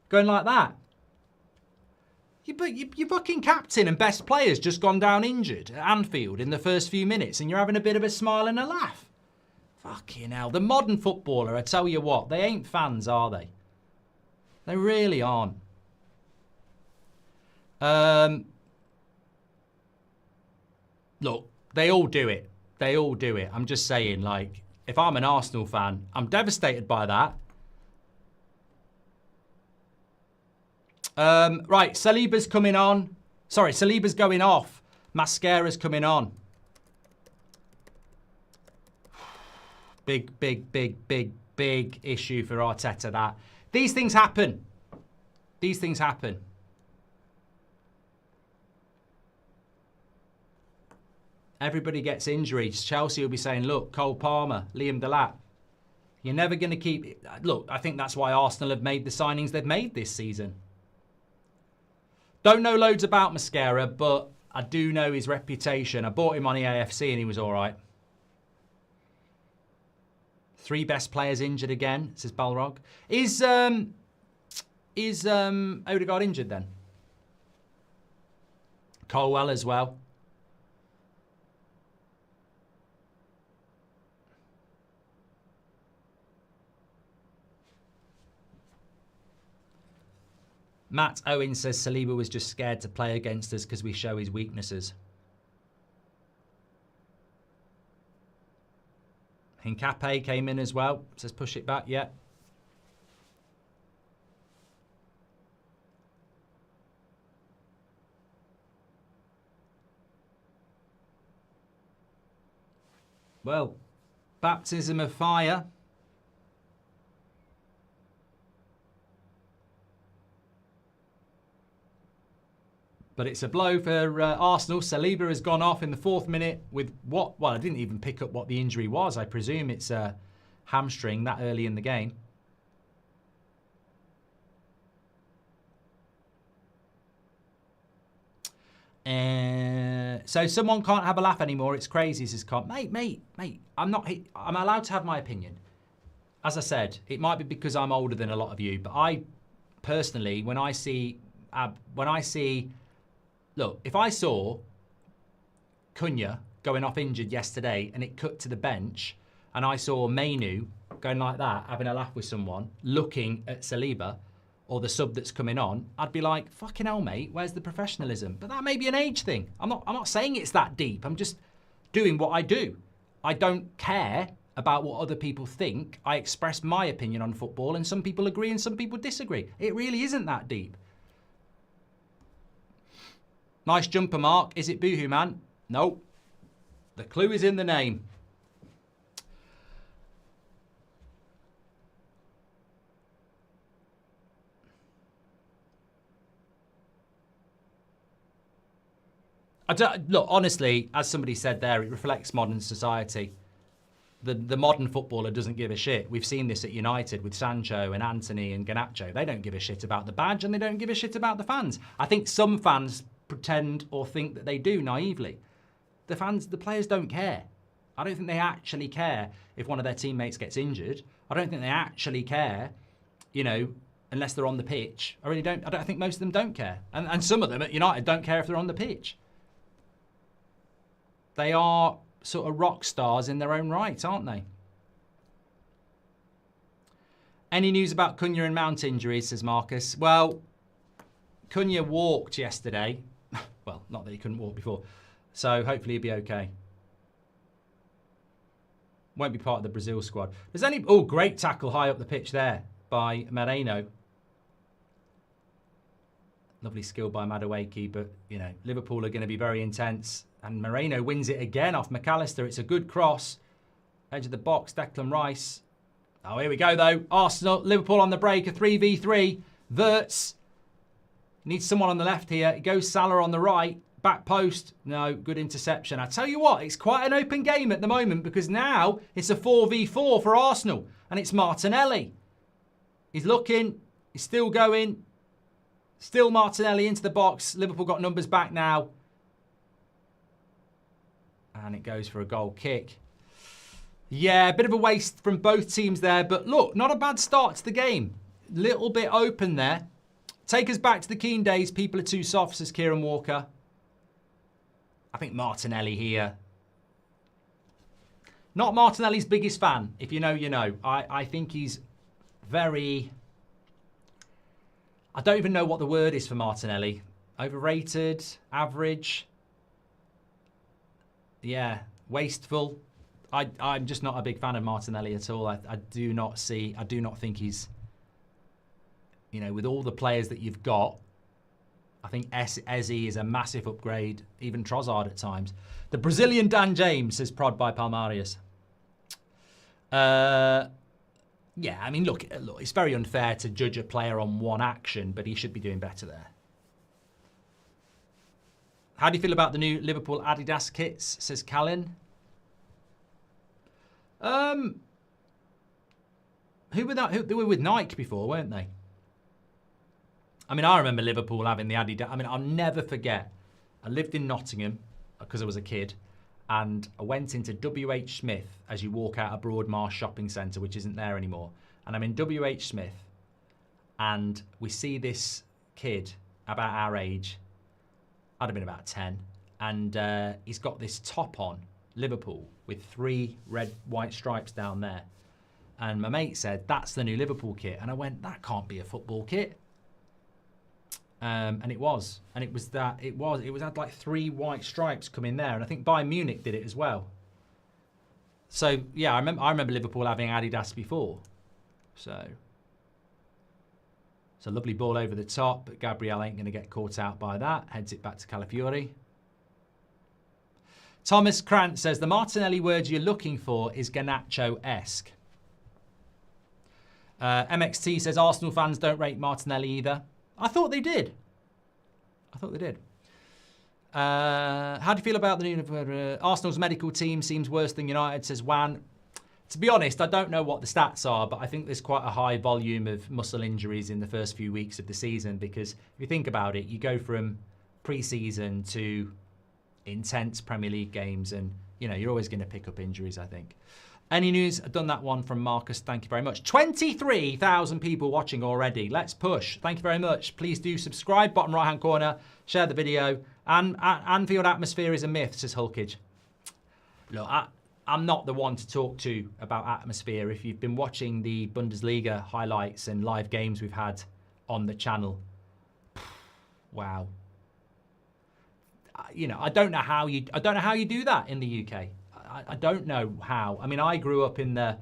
going like that. Your fucking captain and best player's just gone down injured at Anfield in the first few minutes and you're having a bit of a smile and a laugh. Fucking hell. The modern footballer, I tell you what, they ain't fans, are they? They really aren't. Look, they all do it. They all do it. I'm just saying, like, if I'm an Arsenal fan, I'm devastated by that. Right, Saliba's coming on. Sorry, Saliba's going off. Mascara's coming on. Big issue for Arteta, that. These things happen. These things happen. Everybody gets injuries. Chelsea will be saying, look, Cole Palmer, Liam Delap. You're never going to keep... Look, I think that's why Arsenal have made the signings they've made this season. Don't know loads about Mascara, but I do know his reputation. I bought him on the AFC and he was all right. 3 best players injured again, says Balrog. Is Odegaard injured then? Colwell as well. Matt Owen says Saliba was just scared to play against us because we show his weaknesses. Hincape came in as well. Says push it back, yeah. Well, baptism of fire. But it's a blow for Arsenal. Saliba has gone off in the 4th minute with what? Well, I didn't even pick up what the injury was. I presume it's a hamstring that early in the game. So someone can't have a laugh anymore. It's crazy, says Con. Mate. I'm allowed to have my opinion. As I said, it might be because I'm older than a lot of you, but I personally, when I see, look, if I saw Cunha going off injured yesterday and it cut to the bench and I saw Mainu going like that, having a laugh with someone, looking at Saliba or the sub that's coming on, I'd be like, fucking hell, mate, where's the professionalism? But that may be an age thing. I'm not saying it's that deep. I'm just doing what I do. I don't care about what other people think. I express my opinion on football and some people agree and some people disagree. It really isn't that deep. Nice jumper, Mark. Is it Boohoo Man? Nope. The clue is in the name. Look, honestly, as somebody said there, it reflects modern society. The modern footballer doesn't give a shit. We've seen this at United with Sancho and Anthony and Garnacho. They don't give a shit about the badge and they don't give a shit about the fans. I think some fans pretend or think that they do naively. The players don't care. I don't think they actually care if one of their teammates gets injured. I don't think they actually care, you know, unless they're on the pitch. I really don't. I think most of them don't care. And some of them at United don't care if they're on the pitch. They are sort of rock stars in their own right, aren't they? Any news about Cunha and Mount injuries, says Marcus? Well, Cunha walked yesterday. Well, not that he couldn't walk before. So hopefully he'll be okay. Won't be part of the Brazil squad. There's any... Oh, great tackle high up the pitch there by Moreno. Lovely skill by Madueke, but, you know, Liverpool are going to be very intense. And Moreno wins it again off McAllister. It's a good cross. Edge of the box, Declan Rice. Oh, here we go, though. Arsenal, Liverpool on the break, a 3v3. Wirtz needs someone on the left here. It goes Salah on the right. Back post. No, good interception. I tell you what, it's quite an open game at the moment because now it's a 4v4 for Arsenal. And it's Martinelli. He's looking. He's still going. Still Martinelli into the box. Liverpool got numbers back now. And it goes for a goal kick. Yeah, a bit of a waste from both teams there. But look, not a bad start to the game. Little bit open there. Take us back to the Keane days. People are too soft, says Kieran Walker. I think Martinelli here. Not Martinelli's biggest fan. If you know, you know. I think he's very... I don't even know what the word is for Martinelli. Overrated, average. Yeah, wasteful. I'm just not a big fan of Martinelli at all. I do not think he's, you know, with all the players that you've got, I think Eze is a massive upgrade, even Trossard at times. The Brazilian Dan James says prod by Palmarius. Yeah, I mean, look, it's very unfair to judge a player on one action, but he should be doing better there. How do you feel about the new Liverpool Adidas kits, says Callan? Who were that? They were with Nike before, weren't they? I mean, I remember Liverpool having the Adidas. I mean, I'll never forget. I lived in Nottingham because I was a kid. And I went into W.H. Smith as you walk out of Broadmarsh Shopping Centre, which isn't there anymore. And I'm in W.H. Smith. And we see this kid about our age. I'd have been about 10. And he's got this top on, Liverpool, with 3 red, white stripes down there. And my mate said, that's the new Liverpool kit. And I went, that can't be a football kit. And it was. And it was that, it had like 3 white stripes coming there. And I think Bayern Munich did it as well. So, yeah, I remember Liverpool having Adidas before. So, it's a lovely ball over the top, but Gabriel ain't going to get caught out by that. Heads it back to Calafiori. Thomas Krantz says, the Martinelli word you're looking for is Garnacho-esque. MXT says, Arsenal fans don't rate Martinelli either. I thought they did. How do you feel about the new Arsenal's medical team seems worse than United, says Wan. To be honest, I don't know what the stats are, but I think there's quite a high volume of muscle injuries in the first few weeks of the season because if you think about it, you go from pre-season to intense Premier League games and, you know, you're always going to pick up injuries, I think. Any news? I've done that one from Marcus. Thank you very much. 23,000 people watching already. Let's push. Thank you very much. Please do subscribe. Bottom right-hand corner. Share the video. And Anfield atmosphere is a myth, says Hulkage. Look, I'm not the one to talk to about atmosphere. If you've been watching the Bundesliga highlights and live games we've had on the channel, wow. You know, I don't know how you do that in the UK. I don't know how. I mean, I grew up in the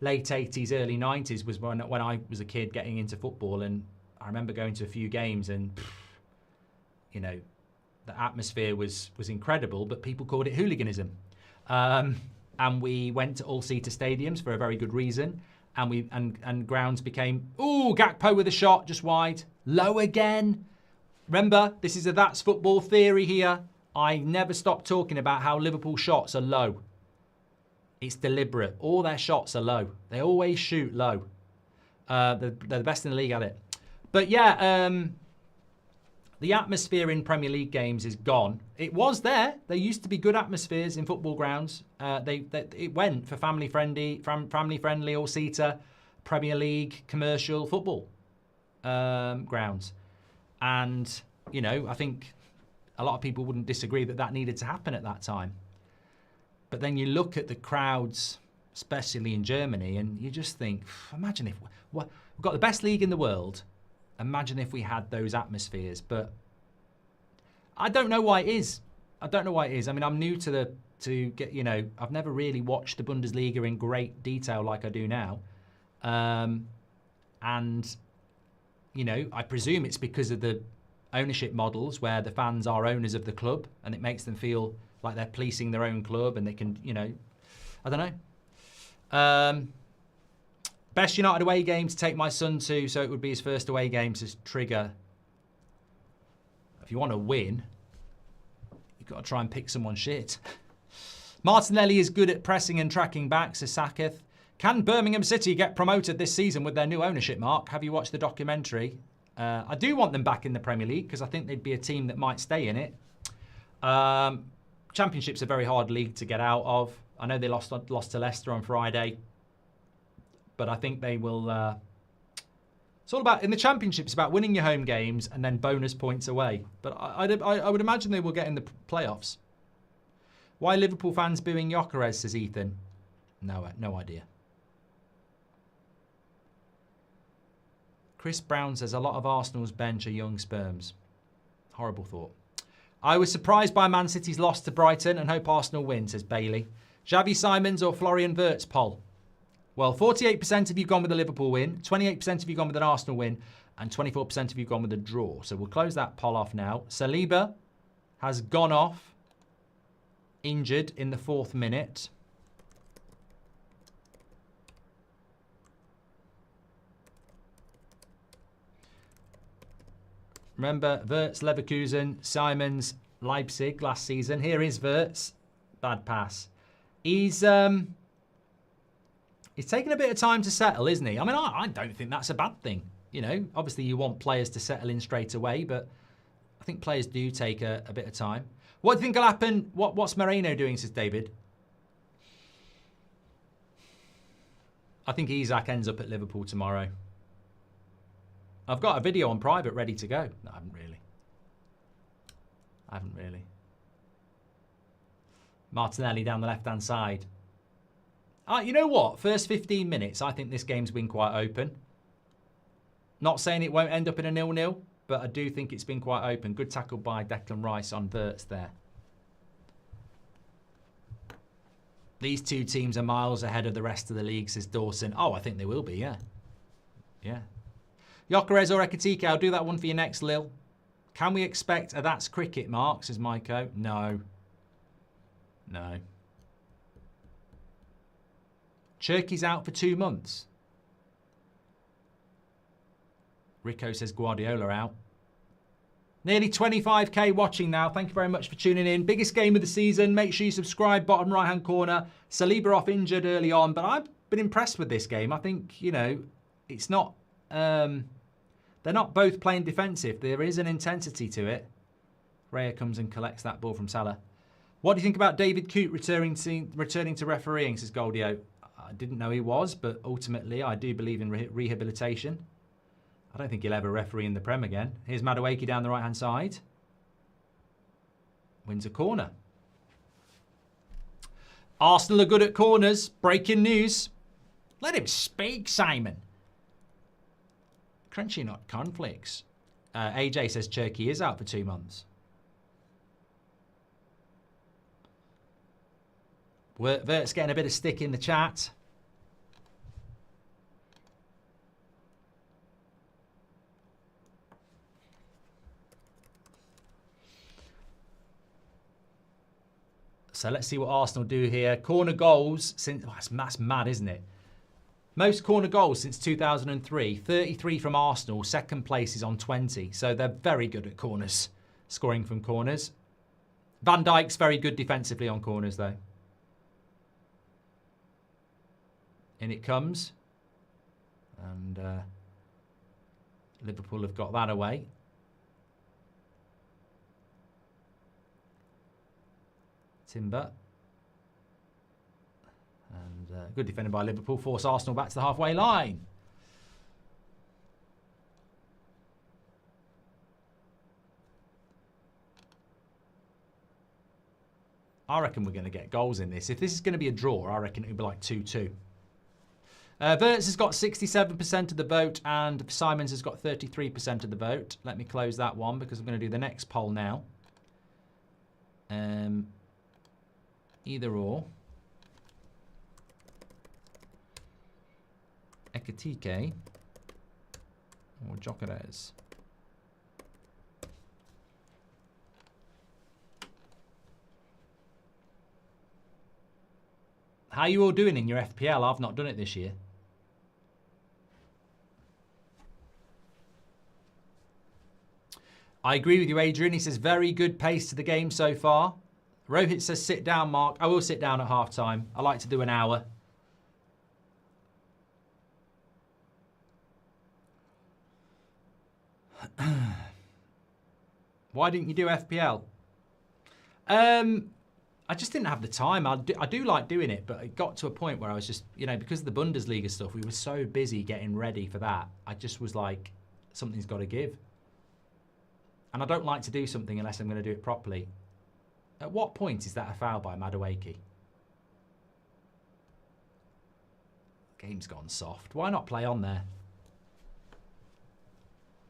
late 80s, early 90s was when I was a kid getting into football, and I remember going to a few games and, you know, the atmosphere was incredible, but people called it hooliganism. And we went to all-seater stadiums for a very good reason, and grounds became, ooh, Gakpo with a shot, just wide. Low again. Remember, this is a That's Football theory here. I never stop talking about how Liverpool shots are low. It's deliberate. All their shots are low. They always shoot low. They're the best in the league at it. But yeah, the atmosphere in Premier League games is gone. It was there. There used to be good atmospheres in football grounds. It went for family-friendly, all-seater, Premier League, commercial football grounds. And, you know, I think a lot of people wouldn't disagree that needed to happen at that time. But then you look at the crowds, especially in Germany, and you just think, imagine if we've got the best league in the world. Imagine if we had those atmospheres. But I don't know why it is. I mean, I'm new to the to get, you know, I've never really watched the Bundesliga in great detail like I do now. And, you know, I presume it's because of the ownership models where the fans are owners of the club and it makes them feel like they're policing their own club and they can, you know, I don't know. Best United away game to take my son to, so it would be his first away game to trigger. If you want to win, you've got to try and pick someone shit. Martinelli is good at pressing and tracking back, says Saketh. Can Birmingham City get promoted this season with their new ownership, Mark? Have you watched the documentary? I do want them back in the Premier League because I think they'd be a team that might stay in it. Championship's a very hard league to get out of. I know they lost to Leicester on Friday, but I think they will... it's all about, in the Championship, it's about winning your home games and then bonus points away. But I would imagine they will get in the playoffs. Why Liverpool fans booing Gyökeres, says Ethan. No idea. Chris Brown says a lot of Arsenal's bench are young sperms. Horrible thought. I was surprised by Man City's loss to Brighton and hope Arsenal win, says Bailey. Xavi Simons or Florian Wirtz, poll. Well, 48% of you gone with a Liverpool win, 28% of you gone with an Arsenal win, and 24% of you gone with a draw. So we'll close that poll off now. Saliba has gone off, injured in the 4th minute. Remember, Wirtz, Leverkusen, Simons, Leipzig last season. Here is Wirtz. Bad pass. He's taking a bit of time to settle, isn't he? I mean, I don't think that's a bad thing. You know, obviously you want players to settle in straight away, but I think players do take a bit of time. What do you think will happen? What's Moreno doing, says David? I think Isak ends up at Liverpool tomorrow. I've got a video on private ready to go. No, I haven't really. Martinelli down the left-hand side. You know what? First 15 minutes, I think this game's been quite open. Not saying it won't end up in a 0-0, but I do think it's been quite open. Good tackle by Declan Rice on Wirtz there. These two teams are miles ahead of the rest of the league, says Dawson. Oh, I think they will be, yeah. Yeah. Gyökeres or Ekitike, I'll do that one for you next, Lil. Can we expect a That's Cricket, Mark, says Maiko? No. No. Cherky's out for 2 months. Rico says Guardiola out. Nearly 25k watching now. Thank you very much for tuning in. Biggest game of the season. Make sure you subscribe, bottom right-hand corner. Saliba off injured early on, but I've been impressed with this game. I think, you know, it's not... they're not both playing defensive. There is an intensity to it. Raya comes and collects that ball from Salah. What do you think about David Coote returning to refereeing, says Goldio? I didn't know he was, but ultimately I do believe in rehabilitation. I don't think he'll ever referee in the Prem again. Here's Madueke down the right-hand side. Wins a corner. Arsenal are good at corners. Breaking news. Let him speak, Simon. Crunchy nut cornflakes. AJ says Cherky is out for 2 months. Wirtz getting a bit of stick in the chat. So let's see what Arsenal do here. Corner goals since... Oh, that's mad, isn't it? Most corner goals since 2003. 33 from Arsenal. Second place is on 20. So they're very good at corners. Scoring from corners. Van Dijk's very good defensively on corners, though. In it comes. And Liverpool have got that away. Timber. And good defending by Liverpool. Force Arsenal back to the halfway line. I reckon we're going to get goals in this. If this is going to be a draw, I reckon it'll be like 2-2. Wirtz has got 67% of the vote and Simons has got 33% of the vote. Let me close that one because I'm going to do the next poll now. Either or. Ekitike or Gyökeres. How are you all doing in your FPL? I've not done it this year. I agree with you, Adrian. He says, very good pace to the game so far. Rohit says, sit down, Mark. I will sit down at half time. I like to do an hour. Why didn't you do FPL? I just didn't have the time. I do like doing it, but it got to a point where I was just, you know, because of the Bundesliga stuff, we were so busy getting ready for that. I just was like, something's got to give. And I don't like to do something unless I'm going to do it properly. At what point is that a foul by Madueke? Game's gone soft. Why not play on there?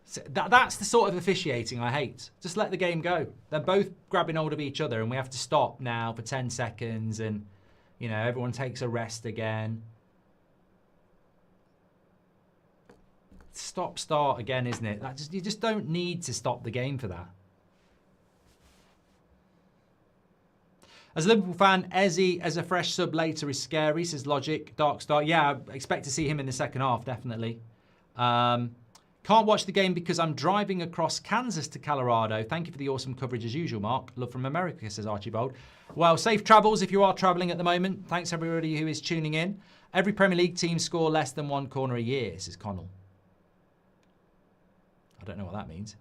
So that's the sort of officiating I hate. Just let the game go. They're both grabbing hold of each other and we have to stop now for 10 seconds and, you know, everyone takes a rest again. Stop, start again, isn't it? You just don't need to stop the game for that. As a Liverpool fan, Eze as a fresh sub later is scary, says Logic. Dark start. Yeah, I expect to see him in the second half, definitely. Can't watch the game because I'm driving across Kansas to Colorado. Thank you for the awesome coverage as usual, Mark. Love from America, says Archibald. Well, safe travels if you are travelling at the moment. Thanks everybody who is tuning in. Every Premier League team score less than one corner a year, says Connell. I don't know what that means.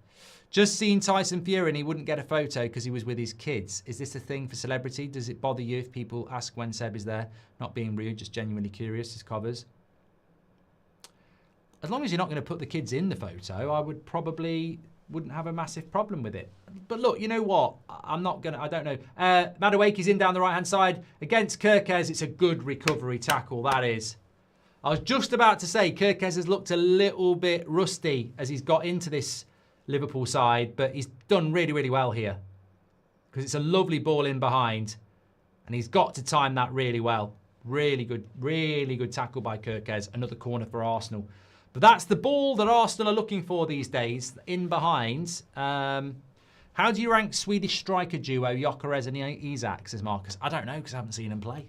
Just seen Tyson Fury and he wouldn't get a photo because he was with his kids. Is this a thing for celebrity? Does it bother you if people ask when Seb is there? Not being rude, just genuinely curious, says Covers. As long as you're not going to put the kids in the photo, I wouldn't have a massive problem with it. But look, you know what? I'm not going to, I don't know. Madueke's in down the right-hand side. Against Kirkez, it's a good recovery tackle, that is. I was just about to say Kirkez has looked a little bit rusty as he's got into this Liverpool side, but he's done really, really well here. Because it's a lovely ball in behind. And he's got to time that really well. Really good tackle by Kirkez. Another corner for Arsenal. But that's the ball that Arsenal are looking for these days, in behind. How do you rank Swedish striker duo, Gyökeres and Isak, says Marcus? I don't know, because I haven't seen him play.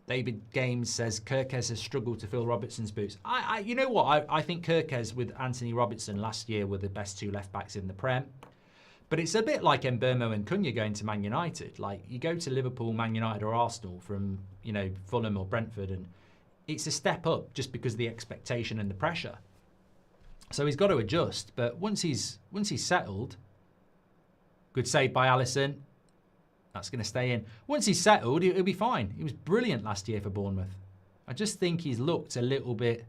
David Games says, Kirkez has struggled to fill Robertson's boots. You know what? I think Kirkez with Anthony Robertson last year were the best two left-backs in the Prem. But it's a bit like Mbeumo and Cunha going to Man United. Like, you go to Liverpool, Man United or Arsenal from, you know, Fulham or Brentford, and it's a step up just because of the expectation and the pressure. So he's got to adjust. But once he's settled, good save by Alisson. That's going to stay in. Once he's settled, he'll be fine. He was brilliant last year for Bournemouth. I just think he's looked a little bit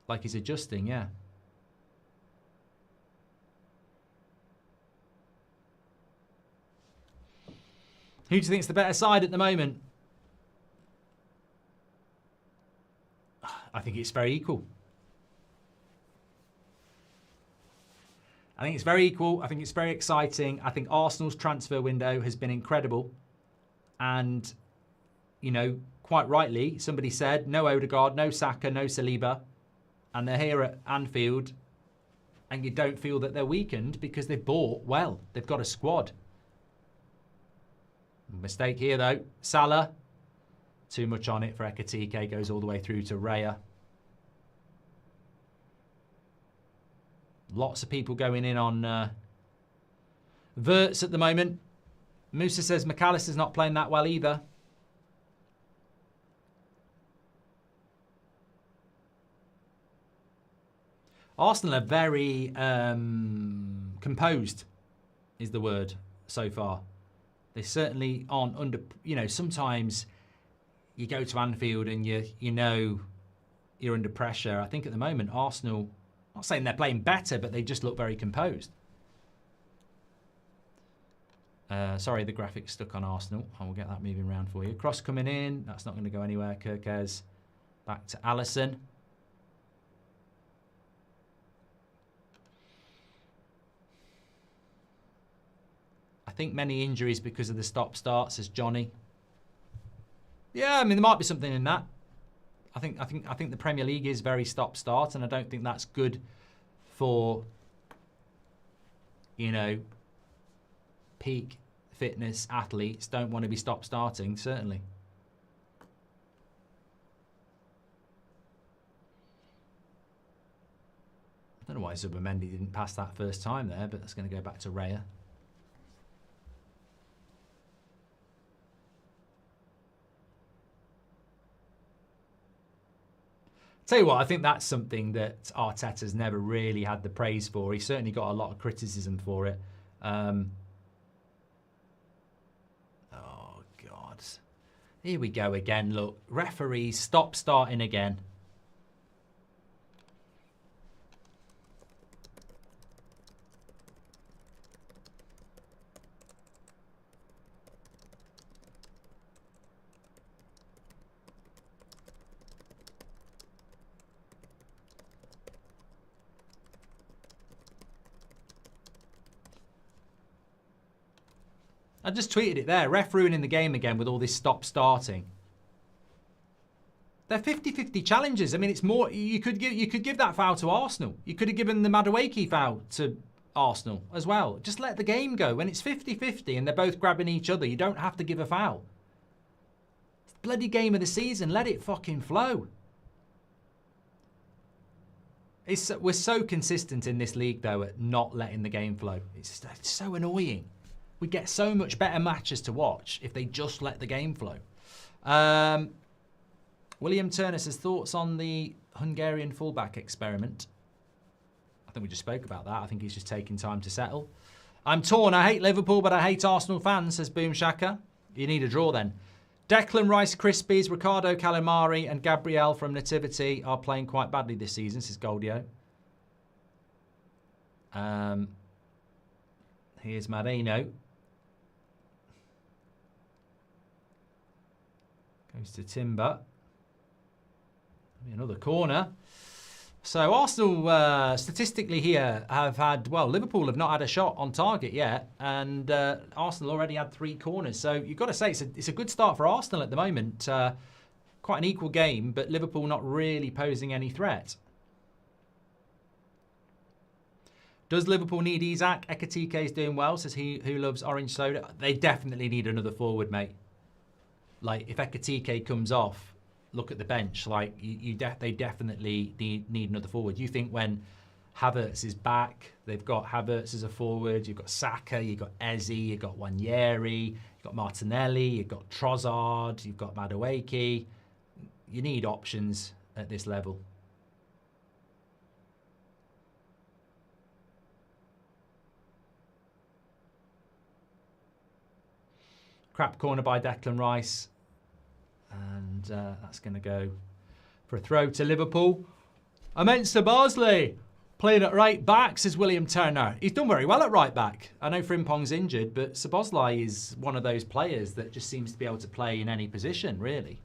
like he's adjusting, yeah. Who do you think's the better side at the moment? I think it's very equal. I think it's very equal. I think it's very exciting. I think Arsenal's transfer window has been incredible. And, you know, quite rightly, somebody said, no Odegaard, no Saka, no Saliba. And they're here at Anfield. And you don't feel that they're weakened because they've bought well. They've got a squad. Mistake here, though. Salah. Too much on it for Ekitike. Goes all the way through to Raya. Lots of people going in on Verts at the moment. Musa says McAllister's not playing that well either. Arsenal are very composed, is the word so far. They certainly aren't under, you know, sometimes you go to Anfield and you know you're under pressure. I think at the moment, Arsenal, I'm not saying they're playing better, but they just look very composed. Sorry, the graphics stuck on Arsenal. I will get that moving around for you. Cross coming in. That's not going to go anywhere. Kirkez back to Alisson. I think many injuries because of the stop-start, says Johnny. Yeah, I mean, there might be something in that. I think the Premier League is very stop-start, and I don't think that's good for, you know, peak fitness athletes. Don't want to be stop-starting, certainly. I don't know why Zubimendi didn't pass that first time there, but that's going to go back to Raya. Tell you what, I think that's something that Arteta's never really had the praise for. He certainly got a lot of criticism for it. Oh, God. Here we go again. Look, referees, stop starting again. I just tweeted it there. Ref ruining the game again with all this stop starting. They're 50-50 challenges. I mean, it's more. You could give that foul to Arsenal. You could have given the Madueke foul to Arsenal as well. Just let the game go. When it's 50-50 and they're both grabbing each other, you don't have to give a foul. It's the bloody game of the season. Let it fucking flow. We're so consistent in this league, though, at not letting the game flow. It's so annoying. We get so much better matches to watch if they just let the game flow. William Turner says, thoughts on the Hungarian fullback experiment? I think we just spoke about that. I think he's just taking time to settle. I'm torn. I hate Liverpool, but I hate Arsenal fans, says Boom Shaka. You need a draw then. Declan Rice Krispies, Ricardo Calamari and Gabriel from Nativity are playing quite badly this season, says Goldio. Here's Marino. Goes to Timber. Another corner. So Arsenal, statistically here, have had, well, Liverpool have not had a shot on target yet, and Arsenal already had 3 corners. So you've got to say it's a good start for Arsenal at the moment. Quite an equal game, but Liverpool not really posing any threat. Does Liverpool need Isak? Ekatike is doing well, says he who loves orange soda. They definitely need another forward, mate. Like, if Ekatike comes off, look at the bench. Like, they definitely need another forward. You think when Havertz is back, they've got Havertz as a forward, you've got Saka, you've got Eze, you've got Wanyeri, you've got Martinelli, you've got Trossard, you've got Madueke. You need options at this level. Crap corner by Declan Rice. And that's going to go for a throw to Liverpool. Amensa Barsley playing at right back, says William Turner. He's done very well at right back. I know Frimpong's injured, but Szoboszlai is one of those players that just seems to be able to play in any position, really.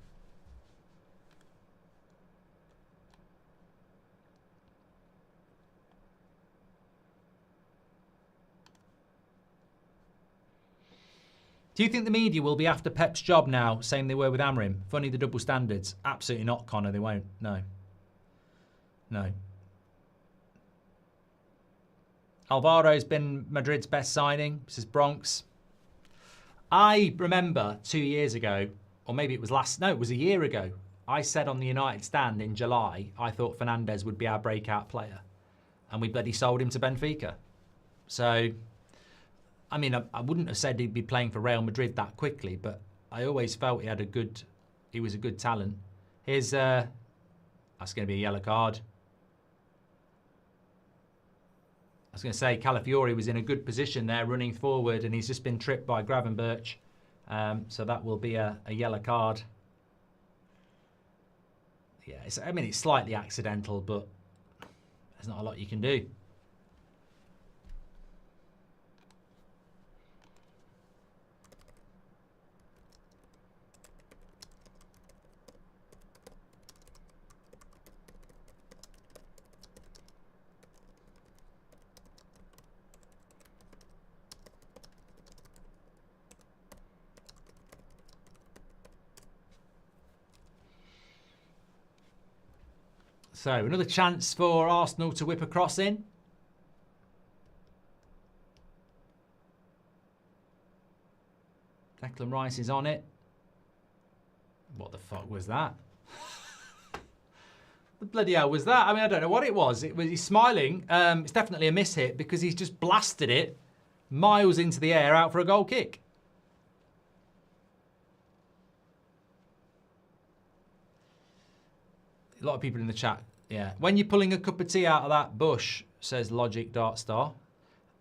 Do you think the media will be after Pep's job now, same they were with Amorim? Funny the double standards. Absolutely not, Connor. They won't. No. No. Alvaro's been Madrid's best signing, says Bronx. I remember 2 years ago, or maybe it was it was a year ago, I said on the United stand in July, I thought Fernandes would be our breakout player. And we bloody sold him to Benfica. So, I mean, I wouldn't have said he'd be playing for Real Madrid that quickly, but I always felt he was a good talent. Here's, that's going to be a yellow card. I was going to say, Calafiori was in a good position there, running forward, and he's just been tripped by Gravenberch. So that will be a yellow card. Yeah, it's slightly accidental, but there's not a lot you can do. So another chance for Arsenal to whip a cross in. Declan Rice is on it. What the fuck was that? The bloody hell was that? I mean, I don't know what it was. He's smiling. It's definitely a miss hit because he's just blasted it miles into the air out for a goal kick. A lot of people in the chat. Yeah. When you're pulling a cup of tea out of that bush, says Logic Dart Star.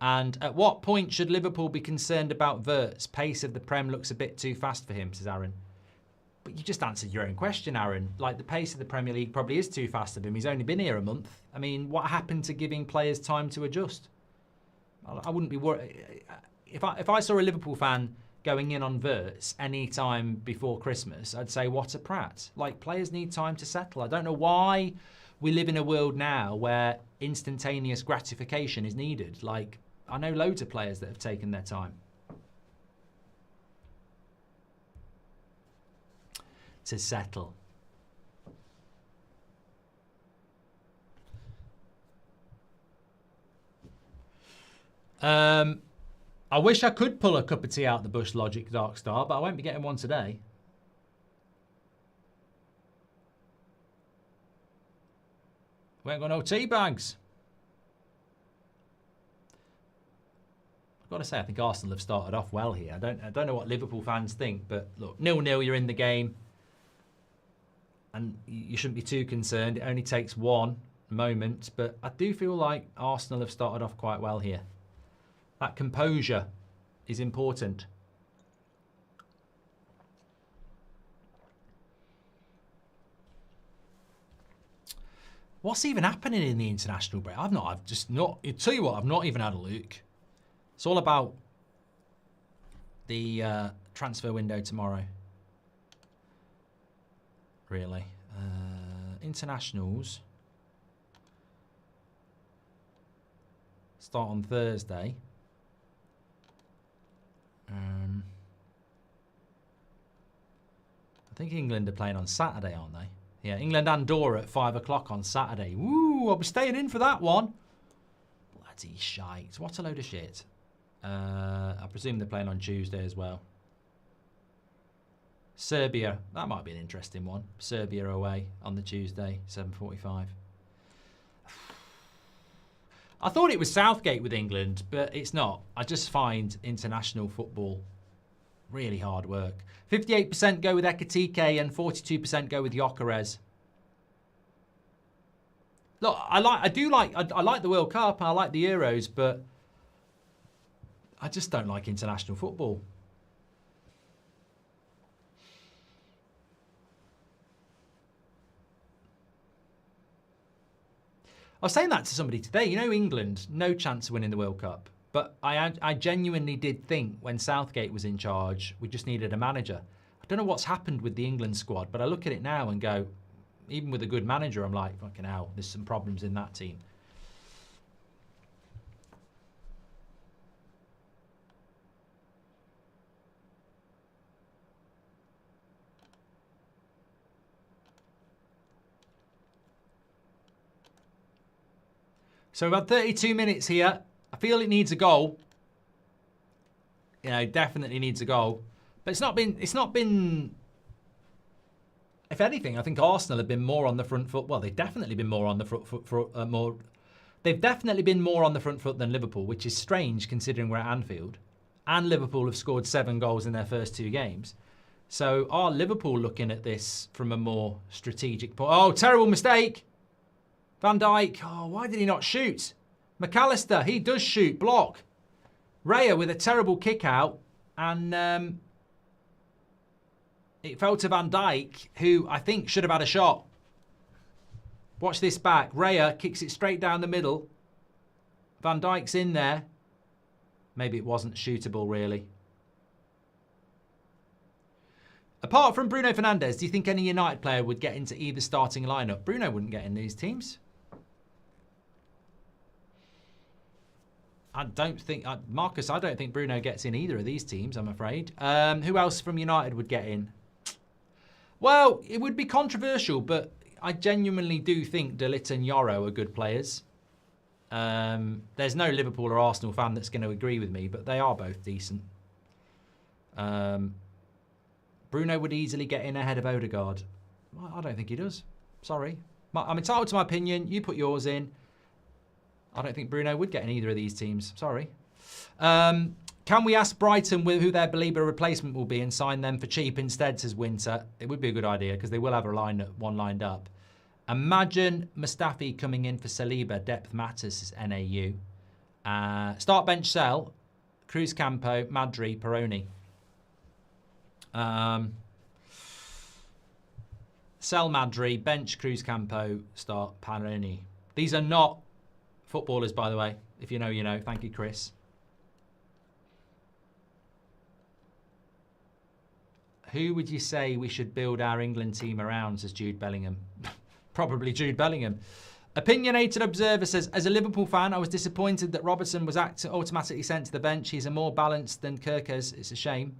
And at what point should Liverpool be concerned about Vert's pace of the Prem looks a bit too fast for him, says Aaron. But you just answered your own question, Aaron. Like, the pace of the Premier League probably is too fast for him. He's only been here a month. I mean, what happened to giving players time to adjust? I wouldn't be worried. If I saw a Liverpool fan going in on Verts any time before Christmas, I'd say, what a prat. Like, players need time to settle. I don't know why we live in a world now where instantaneous gratification is needed. Like, I know loads of players that have taken their time. To settle. I wish I could pull a cup of tea out the bush, Logic Dark Star, but I won't be getting one today. We ain't got no tea bags. I've got to say, I think Arsenal have started off well here. I don't know what Liverpool fans think, but look, 0-0, you're in the game. And you shouldn't be too concerned. It only takes one moment. But I do feel like Arsenal have started off quite well here. That composure is important. What's even happening in the international break? I'll tell you what, I've not even had a look. It's all about the transfer window tomorrow. Really. Internationals start on Thursday. I think England are playing on Saturday, aren't they? Yeah, England Andorra at 5 o'clock on Saturday. Woo, I'll be staying in for that one. Bloody shite. What a load of shit. I presume they're playing on Tuesday as well. Serbia, that might be an interesting one. Serbia away on the Tuesday, 7:45. I thought it was Southgate with England, but it's not. I just find international football really hard work. 58% go with Ekitike and 42% go with Gyökeres. Look, I like the World Cup and I like the Euros, but I just don't like international football. I was saying that to somebody today. You know, England, no chance of winning the World Cup. But I genuinely did think when Southgate was in charge, we just needed a manager. I don't know what's happened with the England squad, but I look at it now and go, even with a good manager, I'm like, fucking hell, there's some problems in that team. So about 32 minutes here. I feel it needs a goal. You know, definitely needs a goal. But it's not been. If anything, I think Arsenal have been more on the front foot. Well, they've definitely been more on the front foot. They've definitely been more on the front foot than Liverpool, which is strange considering we're at Anfield. And Liverpool have scored 7 goals in their first 2 games. So are Liverpool looking at this from a more strategic point? Oh, terrible mistake. Van Dijk, oh, why did he not shoot? McAllister, he does shoot, block. Raya with a terrible kick out, and it fell to Van Dijk, who I think should have had a shot. Watch this back. Raya kicks it straight down the middle. Van Dijk's in there. Maybe it wasn't shootable, really. Apart from Bruno Fernandes, do you think any United player would get into either starting lineup? Bruno wouldn't get in these teams. I don't think, Marcus, I don't think Bruno gets in either of these teams, I'm afraid. Who else from United would get in? Well, it would be controversial, but I genuinely do think De Ligt and Yoro are good players. There's no Liverpool or Arsenal fan that's going to agree with me, but they are both decent. Bruno would easily get in ahead of Odegaard. Well, I don't think he does. Sorry. I'm entitled to my opinion. You put yours in. I don't think Bruno would get in either of these teams. Sorry. Can we ask Brighton who their Saliba replacement will be and sign them for cheap instead, says Winter? It would be a good idea because they will have one lined up. Imagine Mustafi coming in for Saliba. Depth matters, says NAU. Start bench sell. Cruz Campo, Madri, Peroni. Sell Madri, bench Cruz Campo, start Peroni. These are not footballers, by the way. If you know, you know. Thank you, Chris. Who would you say we should build our England team around, says Jude Bellingham? Probably Jude Bellingham. Opinionated Observer says, as a Liverpool fan, I was disappointed that Robertson was automatically sent to the bench. He's a more balanced than Kirkes. It's a shame.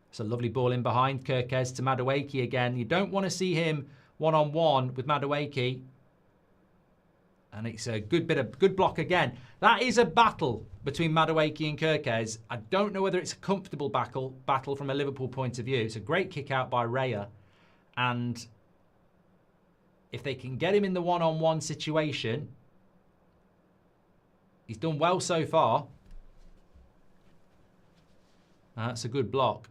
It's a lovely ball in behind Kirkes to Madueke again. You don't want to see him one-on-one with Madueke. And it's a good block again. That is a battle between Madueke and Kirkes. I don't know whether it's a comfortable battle from a Liverpool point of view. It's a great kick out by Raya. And if they can get him in the one-on-one situation, he's done well so far. That's a good block.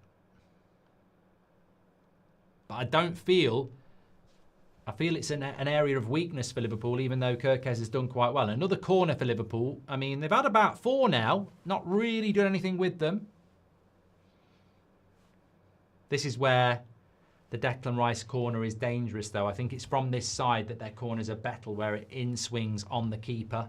But I don't feel... I feel it's an area of weakness for Liverpool, even though Kirkes has done quite well. Another corner for Liverpool. I mean, they've had about 4 now. Not really doing anything with them. This is where the Declan Rice corner is dangerous, though. I think it's from this side that their corners are better, where it in-swings on the keeper.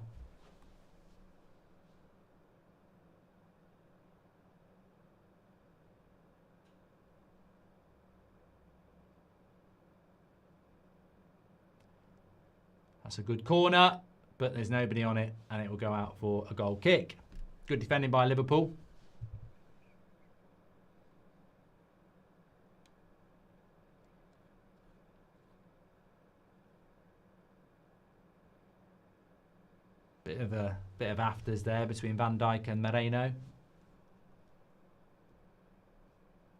That's a good corner, but there's nobody on it, and it will go out for a goal kick. Good defending by Liverpool. Bit of afters there between Van Dijk and Moreno.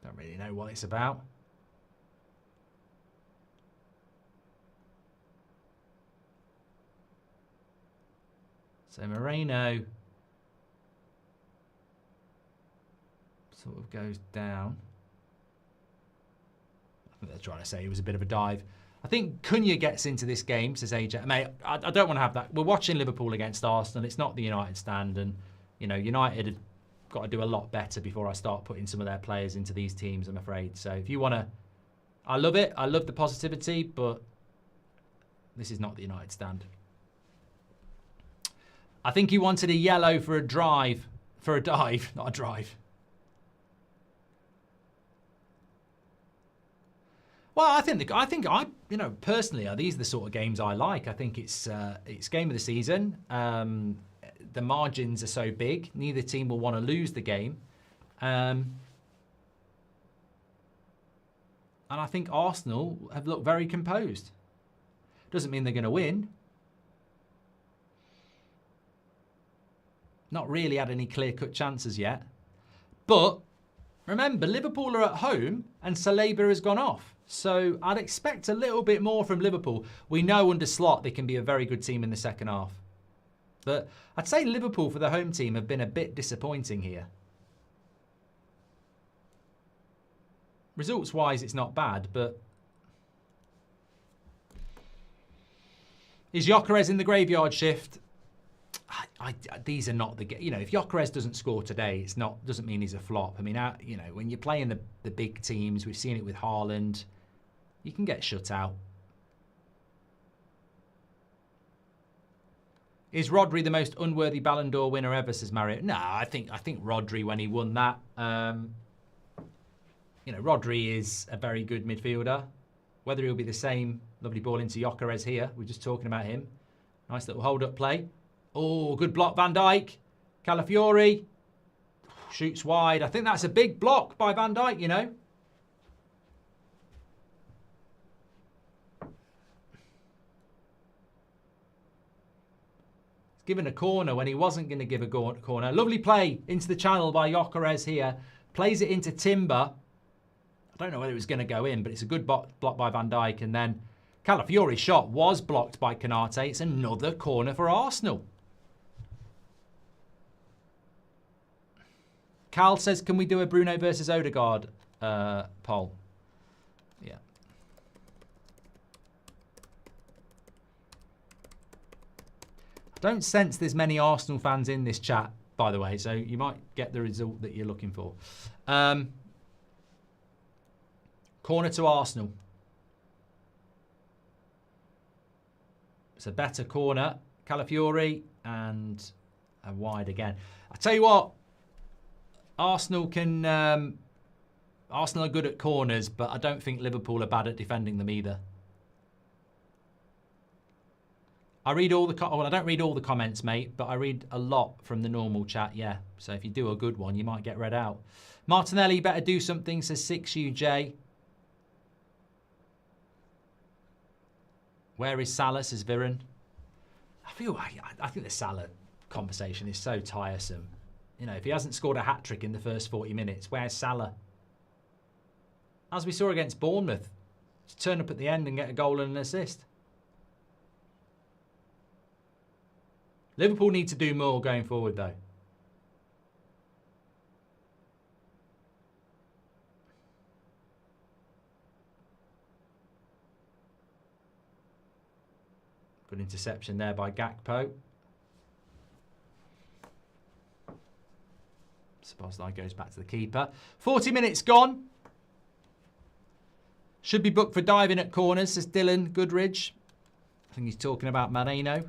Don't really know what it's about. So Moreno sort of goes down. I think they're trying to say it was a bit of a dive. I think Cunha gets into this game, says AJ. Mate, I don't want to have that. We're watching Liverpool against Arsenal. It's not the United stand. And, you know, United have got to do a lot better before I start putting some of their players into these teams, I'm afraid. So if you want to... I love it. I love the positivity, but this is not the United stand. I think he wanted a yellow for a dive, not a drive. Well, I think you know, personally, these are the sort of games I like. I think it's game of the season. The margins are so big, neither team will want to lose the game. And I think Arsenal have looked very composed. Doesn't mean they're going to win. Not really had any clear-cut chances yet. But remember, Liverpool are at home and Saliba has gone off. So I'd expect a little bit more from Liverpool. We know under Slot they can be a very good team in the second half. But I'd say Liverpool for the home team have been a bit disappointing here. Results-wise, it's not bad, but... Is Gyökeres in the graveyard shift? These are not the... You know, if Gyökeres doesn't score today, doesn't mean he's a flop. I mean, you know, when you're playing the big teams, we've seen it with Haaland, you can get shut out. Is Rodri the most unworthy Ballon d'Or winner ever, says Mario? No, I think Rodri, when he won that... you know, Rodri is a very good midfielder. Whether he'll be the same... Lovely ball into Gyökeres here. We're just talking about him. Nice little hold-up play. Oh, good block, Van Dijk. Calafiori shoots wide. I think that's a big block by Van Dijk, you know. given a corner when he wasn't going to give a corner. Lovely play into the channel by Gyökeres here. Plays it into Timber. I don't know whether it was going to go in, but it's a good block by Van Dijk. And then Calafiori's shot was blocked by Konate. It's another corner for Arsenal. Cal says, can we do a Bruno versus Odegaard poll? Yeah. I don't sense there's many Arsenal fans in this chat, by the way, so you might get the result that you're looking for. Corner to Arsenal. It's a better corner. Calafiori and a wide again. I tell you what, Arsenal are good at corners, but I don't think Liverpool are bad at defending them either. I read all the I don't read all the comments, mate, but I read a lot from the normal chat, yeah. So if you do a good one, you might get read out. Martinelli better do something, says 6UJ. Where is Salah, says Viren. I think the Salah conversation is so tiresome. You know, if he hasn't scored a hat-trick in the first 40 minutes, where's Salah? As we saw against Bournemouth, just turn up at the end and get a goal and an assist. Liverpool need to do more going forward, though. Good interception there by Gakpo. Suppose that goes back to the keeper. 40 minutes gone. Should be booked for diving at corners, says Dylan Goodridge. I think he's talking about Moreno.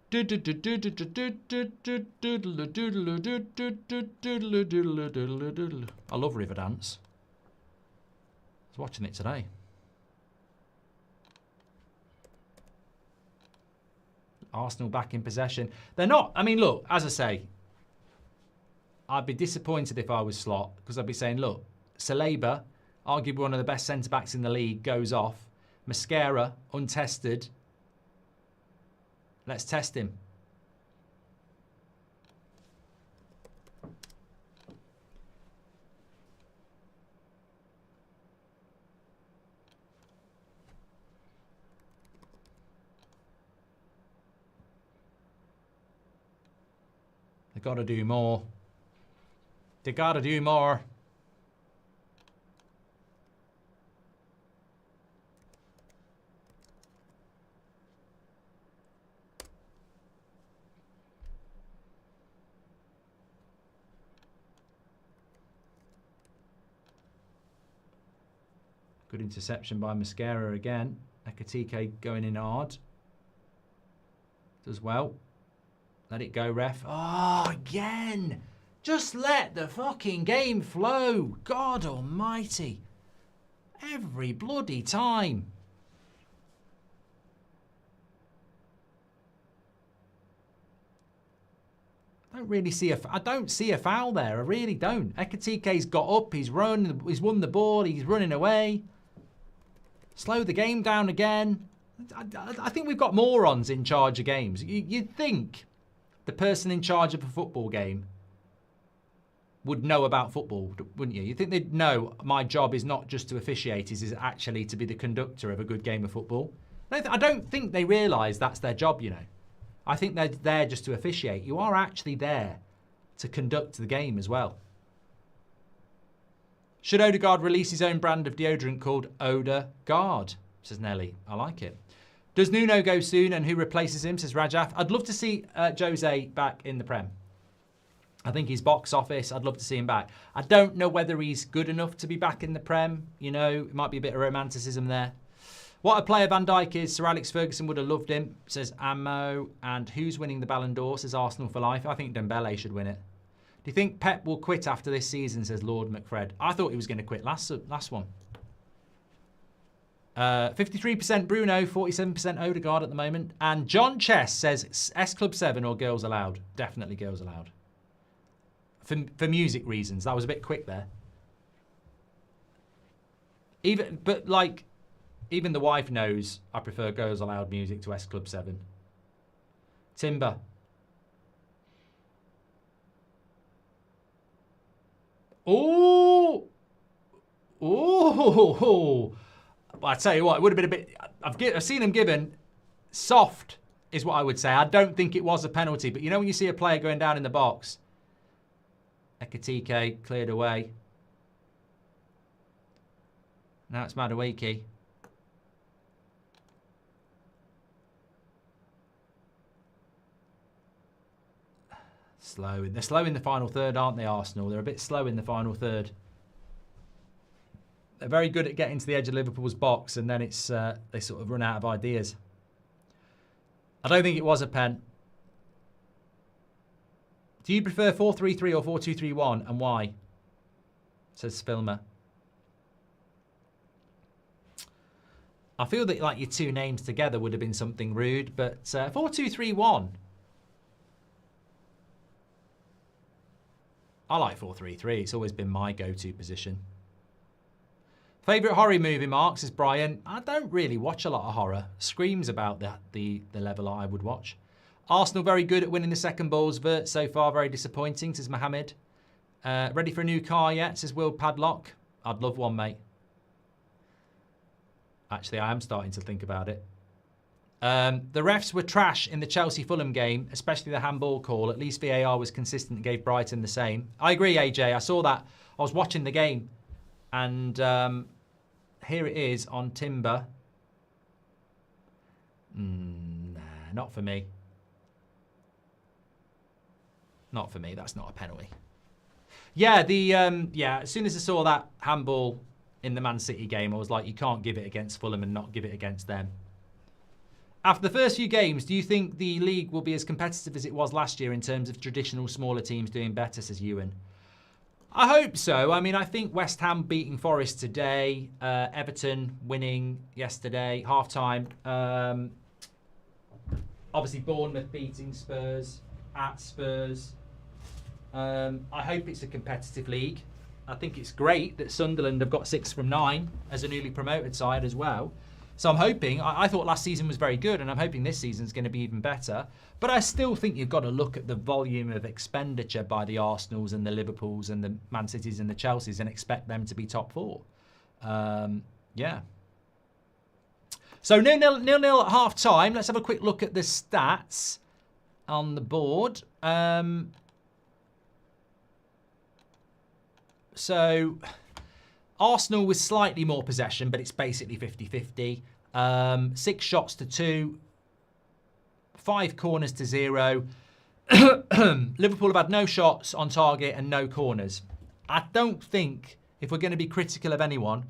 I love Riverdance. I was watching it today. Arsenal back in possession. They're not. I mean, look, as I say, I'd be disappointed if I was Slot, because I'd be saying, look, Saliba, arguably one of the best centre-backs in the league, goes off. Mascara, untested. Let's test him. They've got to do more. They got to do more. Good interception by Mascara again. Ekatike going in hard. Does well. Let it go, ref. Oh, again. Just let the fucking game flow. God almighty. Every bloody time. I don't see a foul there. I really don't. Ekatike's got up. He's run. He's won the ball. He's running away. Slow the game down again. I think we've got morons in charge of games. You'd think the person in charge of a football game would know about football, wouldn't you? You'd think they'd know my job is not just to officiate, is actually to be the conductor of a good game of football. I don't think they realise that's their job, you know. I think they're there just to officiate. You are actually there to conduct the game as well. Should Odegaard release his own brand of deodorant called Odegaard? Says Nelly. I like it. Does Nuno go soon, and who replaces him? Says Rajaf. I'd love to see Jose back in the Prem. I think he's box office. I'd love to see him back. I don't know whether he's good enough to be back in the Prem. You know, it might be a bit of romanticism there. What a player Van Dijk is. Sir Alex Ferguson would have loved him, says Ammo. And who's winning the Ballon d'Or, says Arsenal for life. I think Dembele should win it. Do you think Pep will quit after this season, says Lord McFred? I thought he was going to quit last one. 53% Bruno, 47% Odegaard at the moment. And John Chess says S Club 7 or Girls Aloud. Definitely Girls Aloud. For music reasons. That was a bit quick there. But like, Even the wife knows I prefer Goes Aloud music to S Club 7. Timber. Oh! Oh! I tell you what, it would have been a bit... I've seen him given. Soft is what I would say. I don't think it was a penalty, but you know when you see a player going down in the box? Ekatike cleared away. Now it's Madueke. Slow. They're slow in the final third, aren't they, Arsenal? They're a bit slow in the final third. They're very good at getting to the edge of Liverpool's box, and then it's they sort of run out of ideas. I don't think it was a pen. Do you prefer 4-3-3 or 4-2-3-1, and why? Says Filmer. I feel that like your two names together would have been something rude, but 4-2-3-1. I like 4-3-3. It's always been my go-to position. Favourite horror movie, Mark, says Brian. I don't really watch a lot of horror. Scream's about the level I would watch. Arsenal very good at winning the second balls. Vert so far very disappointing, says Mohammed. Ready for a new car yet, says Will Padlock. I'd love one, mate. Actually, I am starting to think about it. The refs were trash in the Chelsea-Fulham game, especially the handball call. At least VAR was consistent and gave Brighton the same. I agree, AJ. I saw that. I was watching the game. And here it is on Timber. Nah, not for me. Not for me. That's not a penalty. Yeah, as soon as I saw that handball in the Man City game, I was like, you can't give it against Fulham and not give it against them. After the first few games, do you think the league will be as competitive as it was last year in terms of traditional smaller teams doing better, says Ewan? I hope so. I mean, I think West Ham beating Forest today, Everton winning yesterday, half-time. Obviously, Bournemouth beating Spurs at Spurs. I hope it's a competitive league. I think it's great that Sunderland have got 6 from 9 as a newly promoted side as well. So I'm hoping, I thought last season was very good, and I'm hoping this season's going to be even better. But I still think you've got to look at the volume of expenditure by the Arsenals and the Liverpools and the Man Cities and the Chelseas and expect them to be top 4. Yeah. So 0-0 at half time. Let's have a quick look at the stats on the board. So Arsenal with slightly more possession, but it's basically 50-50. 6 shots to 2. 5 corners to 0. Liverpool have had no shots on target and no corners. I don't think, if we're going to be critical of anyone,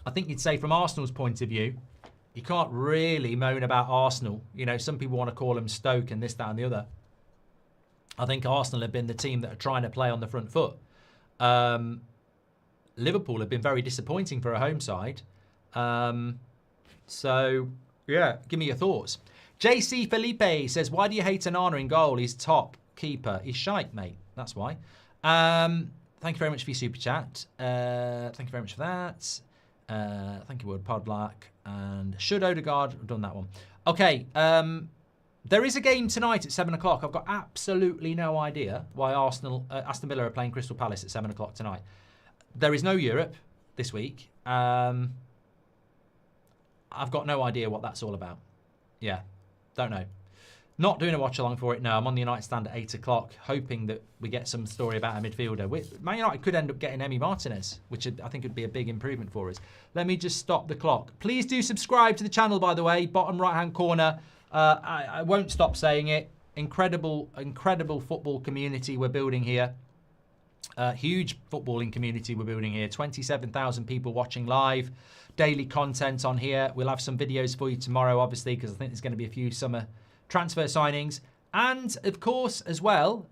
I think you'd say from Arsenal's point of view, you can't really moan about Arsenal. You know, some people want to call them Stoke and this, that and the other. I think Arsenal have been the team that are trying to play on the front foot. Liverpool have been very disappointing for a home side. So, yeah, give me your thoughts. JC Felipe says, why do you hate Onana in goal? He's top keeper. He's shite, mate. That's why. Thank you very much for your super chat. Thank you very much for that. Thank you, Word Podlark. And should Odegaard have done that one? Okay. There is a game tonight at 7 o'clock. I've got absolutely no idea why Aston Villa are playing Crystal Palace at 7 o'clock tonight. There is no Europe this week. I've got no idea what that's all about. Yeah, don't know. Not doing a watch-along for it, no. I'm on the United stand at 8 o'clock, hoping that we get some story about a midfielder. Man United could end up getting Emi Martinez, which I think would be a big improvement for us. Let me just stop the clock. Please do subscribe to the channel, by the way. Bottom right-hand corner. I won't stop saying it. Incredible football community we're building here. Huge footballing community we're building here. 27,000 people watching live. Daily content on here. We'll have some videos for you tomorrow, obviously, because I think there's going to be a few summer transfer signings. And, of course, as well,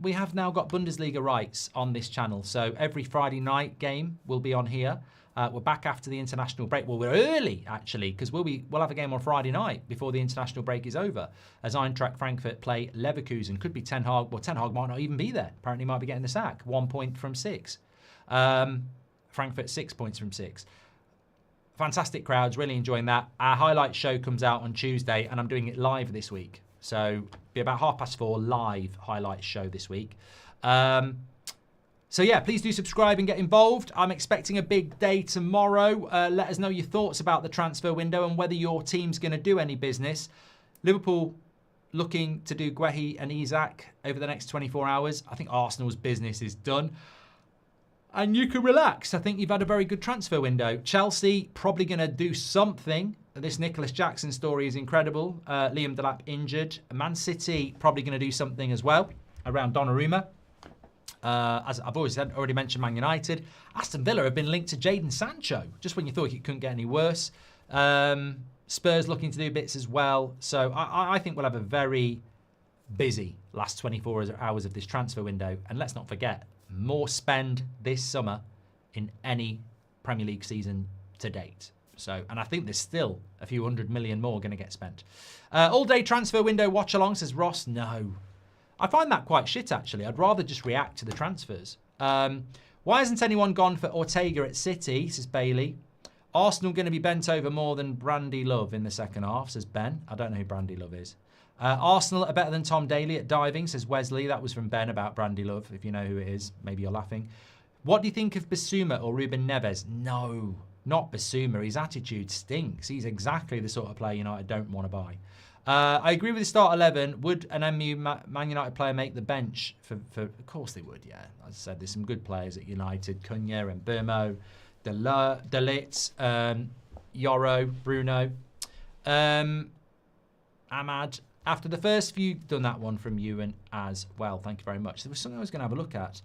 we have now got Bundesliga rights on this channel. So every Friday night game will be on here. We're back after the international break. Well, we're early, actually, because we'll have a game on Friday night before the international break is over, as Eintracht Frankfurt play Leverkusen. Could be Ten Hag. Well, Ten Hag might not even be there. Apparently, he might be getting the sack. 1 point from 6. Frankfurt 6 points from 6. fantastic crowds, really enjoying that. Our highlight show comes out on Tuesday, and I'm doing it live this week. So be about 4:30 live highlight show this week. So yeah, please do subscribe and get involved. I'm expecting a big day tomorrow. Let us know your thoughts about the transfer window and whether your team's going to do any business. Liverpool looking to do Guehi and Isak over the next 24 hours. I think Arsenal's business is done. And you can relax. I think you've had a very good transfer window. Chelsea probably going to do something. This Nicholas Jackson story is incredible. Liam Delap injured. Man City probably going to do something as well around Donnarumma. As I've already mentioned Man United. Aston Villa have been linked to Jadon Sancho, just when you thought it couldn't get any worse. Spurs looking to do bits as well. So I think we'll have a very busy last 24 hours of this transfer window. And let's not forget, more spend this summer in any Premier League season to date. So, and I think there's still a few 100 million more going to get spent. All day transfer window watch along, says Ross. No. I find that quite shit, actually. I'd rather just react to the transfers. Why hasn't anyone gone for Ortega at City, says Bailey. Arsenal going to be bent over more than Brandy Love in the second half, says Ben. I don't know who Brandy Love is. Arsenal are better than Tom Daly at diving, says Wesley. That was from Ben about Brandy Love. If you know who it is, maybe you're laughing. What do you think of Basuma or Ruben Neves? No, not Basuma. His attitude stinks. He's exactly the sort of player United don't want to buy. I agree with the start 11. Would an MU Man United player make the bench? Of course they would, yeah. As I said, there's some good players at United. Cunha and Burmo, De Ligt, Yoro, Bruno. Ahmad. After the first few, done that one from Ewan as well. Thank you very much. There was something I was going to have a look at.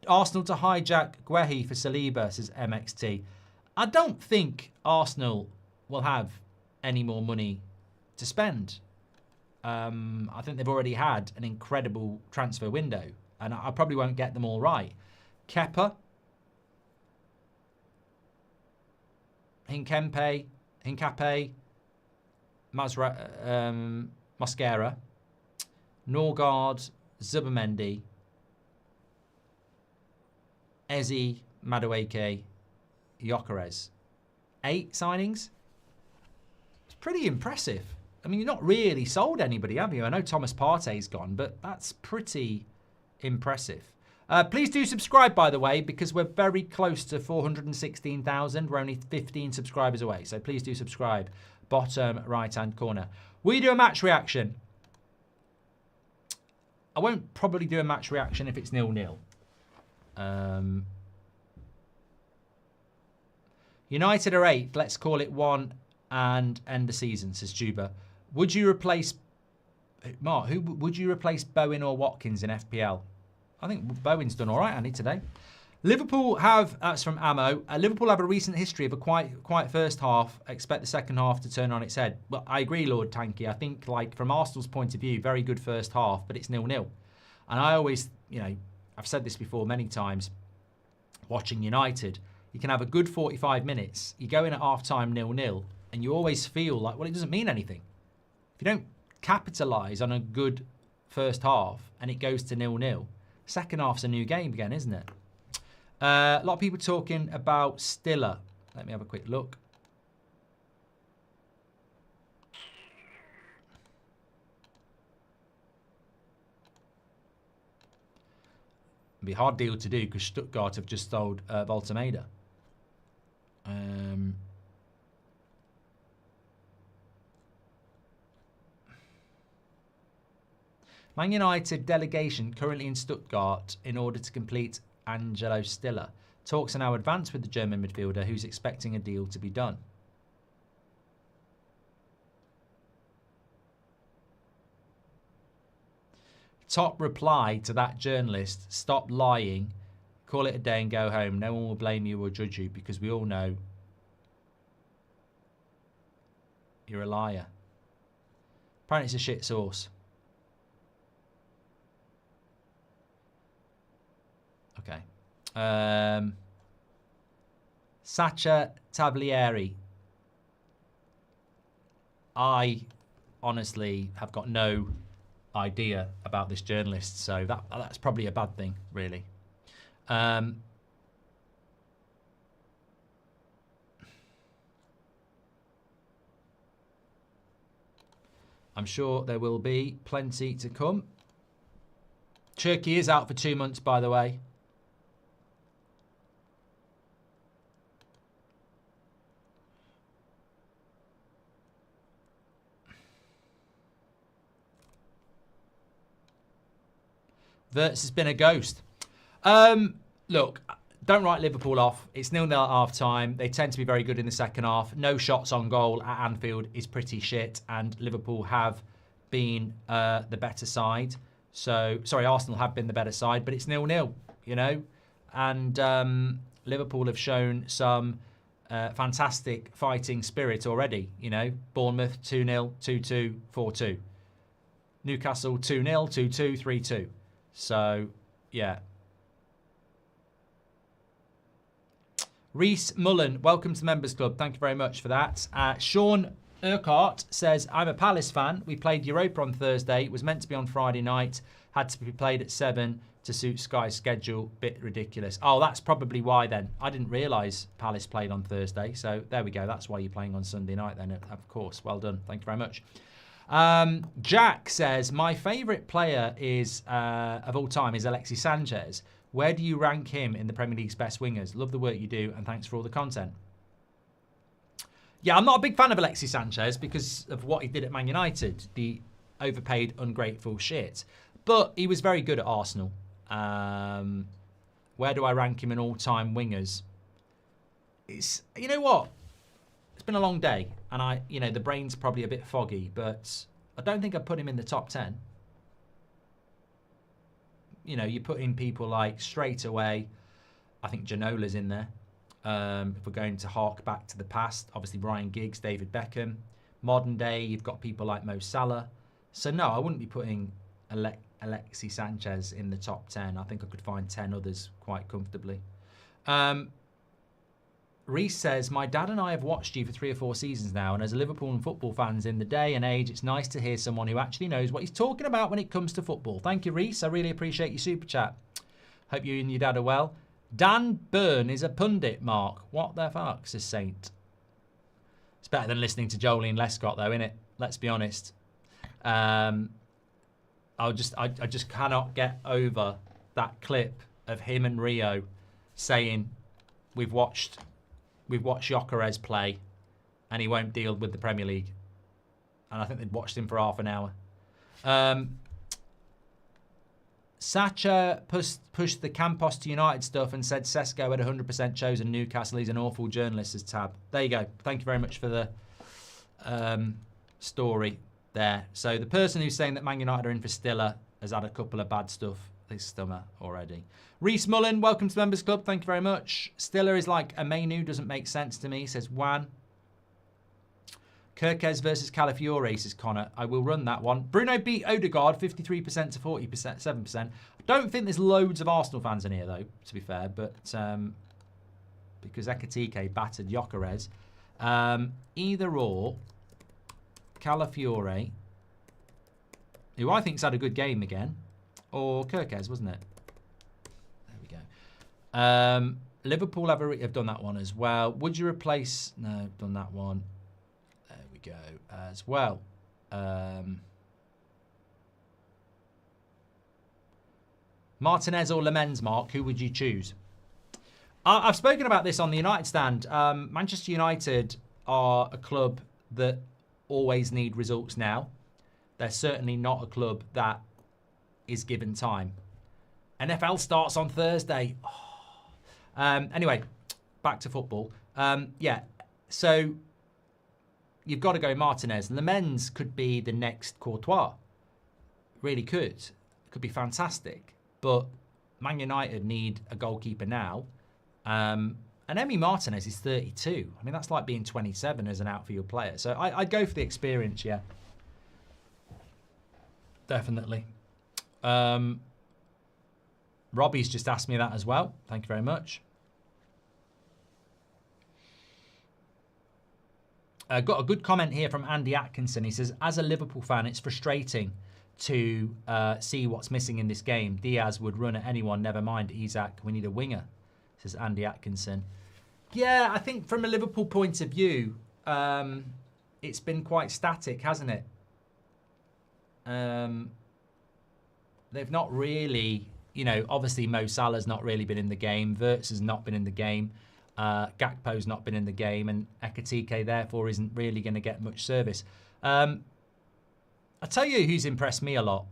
Arsenal to hijack Guehi for Saliba, says MXT. I don't think Arsenal will have any more money to spend. I think they've already had an incredible transfer window, and I probably won't get them all right. Kepa, Hincapié, Mosquera, Norgard, Zubamendi, Eze, Madueke, Gyökeres. 8 signings. It's pretty impressive. I mean, you've not really sold anybody, have you? I know Thomas Partey's gone, but that's pretty impressive. Please do subscribe, by the way, because we're very close to 416,000. We're only 15 subscribers away, so please do subscribe. Bottom right-hand corner. We do a match reaction. I won't probably do a match reaction if it's 0-0. United are 8. Let's call it 1 and end the season, says Juba. Would you replace... Mark, who would you replace Bowen or Watkins in FPL? I think Bowen's done all right, Andy, today. Liverpool have... That's from Ammo. Liverpool have a recent history of a quiet first half. Expect the second half to turn on its head. Well, I agree, Lord Tanky. I think, like, from Arsenal's point of view, very good first half, but it's 0-0. And I always, you know, I've said this before many times, watching United, you can have a good 45 minutes. You go in at half-time 0-0, and you always feel like, well, it doesn't mean anything. If you don't capitalise on a good first half and it goes to 0-0, second half's a new game again, isn't it? A lot of people talking about Stiller. Let me have a quick look. It'd be a hard deal to do because Stuttgart have just sold Voltemeda. Man United delegation currently in Stuttgart in order to complete Angelo Stiller. Talks are now advanced with the German midfielder who's expecting a deal to be done. Top reply to that journalist, stop lying, call it a day and go home. No one will blame you or judge you because we all know you're a liar. Apparently it's a shit source. Okay. Sacha Tablieri. I honestly have got no idea about this journalist, so that's probably a bad thing, really. I'm sure there will be plenty to come. Cherky is out for 2 months, by the way. Verts has been a ghost. Look, don't write Liverpool off. It's 0-0 at half-time. They tend to be very good in the second half. No shots on goal at Anfield is pretty shit, and Liverpool have been the better side. So, sorry, Arsenal have been the better side, but it's 0-0, you know. And Liverpool have shown some fantastic fighting spirit already, you know. Bournemouth 2-0, 2-2, 4-2. Newcastle 2-0, 2-2, 3-2. So, yeah. Reese Mullen, welcome to the Members Club. Thank you very much for that. Sean Urquhart says, I'm a Palace fan. We played Europa on Thursday. It was meant to be on Friday night. Had to be played at 7 to suit Sky's schedule. Bit ridiculous. Oh, that's probably why then. I didn't realise Palace played on Thursday. So there we go. That's why you're playing on Sunday night then, of course. Well done. Thank you very much. Jack says, my favourite player is of all time is Alexis Sanchez. Where do you rank him in the Premier League's best wingers? Love the work you do and thanks for all the content. Yeah, I'm not a big fan of Alexis Sanchez because of what he did at Man United, the overpaid, ungrateful shit. But he was very good at Arsenal. Where do I rank him in all-time wingers? You know what? It's been a long day, and the brain's probably a bit foggy, but I don't think I'd put him in the top 10. You know, you put in people like straight away, I think Janola's in there. If we're going to hark back to the past, obviously Ryan Giggs, David Beckham. Modern day, you've got people like Mo Salah. So no, I wouldn't be putting Alexis Sanchez in the top 10. I think I could find 10 others quite comfortably. Reese says, my dad and I have watched you for 3 or 4 seasons now, and as a Liverpool and football fans in the day and age, it's nice to hear someone who actually knows what he's talking about when it comes to football. Thank you, Reese. I really appreciate your super chat. Hope you and your dad are well. Dan Byrne is a pundit, Mark. What the fuck, says Saint. It's better than listening to Jolene Lescott, though, innit? Let's be honest. I just cannot get over that clip of him and Rio saying, we've watched Gyökeres play and he won't deal with the Premier League. And I think they'd watched him for half an hour. Sacha pushed the Campos to United stuff and said Sesko had 100% chosen Newcastle. He's an awful journalist, as Tab. There you go. Thank you very much for the story there. So the person who's saying that Man United are in for Stiller has had a couple of bad stuff this summer already. Reese Mullen, welcome to the Members Club. Thank you very much. Stiller is like a menu, doesn't make sense to me, says Juan. Kirkes versus Calafiore, says Connor. I will run that one. Bruno beat Odegaard 53% to 7%. I don't think there's loads of Arsenal fans in here, though, to be fair, but because Ekatike battered Gyökeres. Either or, Calafiore, who I think's had a good game again, or Kirkes, wasn't it? There we go. Liverpool have done that one as well. Would you replace... No, done that one. There we go as well. Martinez or Lemens, Mark, who would you choose? I've spoken about this on the United stand. Manchester United are a club that always need results now. They're certainly not a club that is given time. NFL starts on Thursday. Anyway, back to football. Yeah, so you've got to go Martinez. Lemens could be the next Courtois. Really could. Could be fantastic. But Man United need a goalkeeper now. And Emi Martinez is 32. I mean, that's like being 27 as an outfield player. So I'd go for the experience, yeah. Definitely. Robbie's just asked me that as well. Thank you very much. Got a good comment here from Andy Atkinson. He says, as a Liverpool fan, it's frustrating to see what's missing in this game. Diaz would run at anyone, never mind Isak. We need a winger, says Andy Atkinson. Yeah, I think from a Liverpool point of view, it's been quite static, hasn't it? They've not really, obviously Mo Salah's not really been in the game. Wirtz has not been in the game. Gakpo's not been in the game. And Ekitike, therefore, isn't really going to get much service. I'll tell you who's impressed me a lot.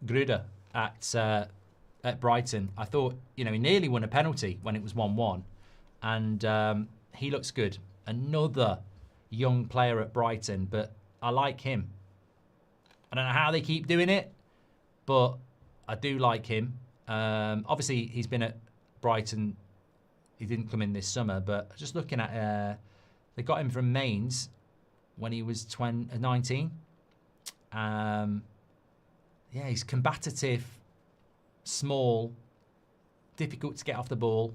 Gruder at Brighton. I thought, he nearly won a penalty when it was 1-1. And he looks good. Another young player at Brighton, but I like him. I don't know how they keep doing it, but I do like him. Obviously, he's been at Brighton. He didn't come in this summer, but just looking at... they got him from Mainz when he was 19. Yeah, he's combative, small, difficult to get off the ball,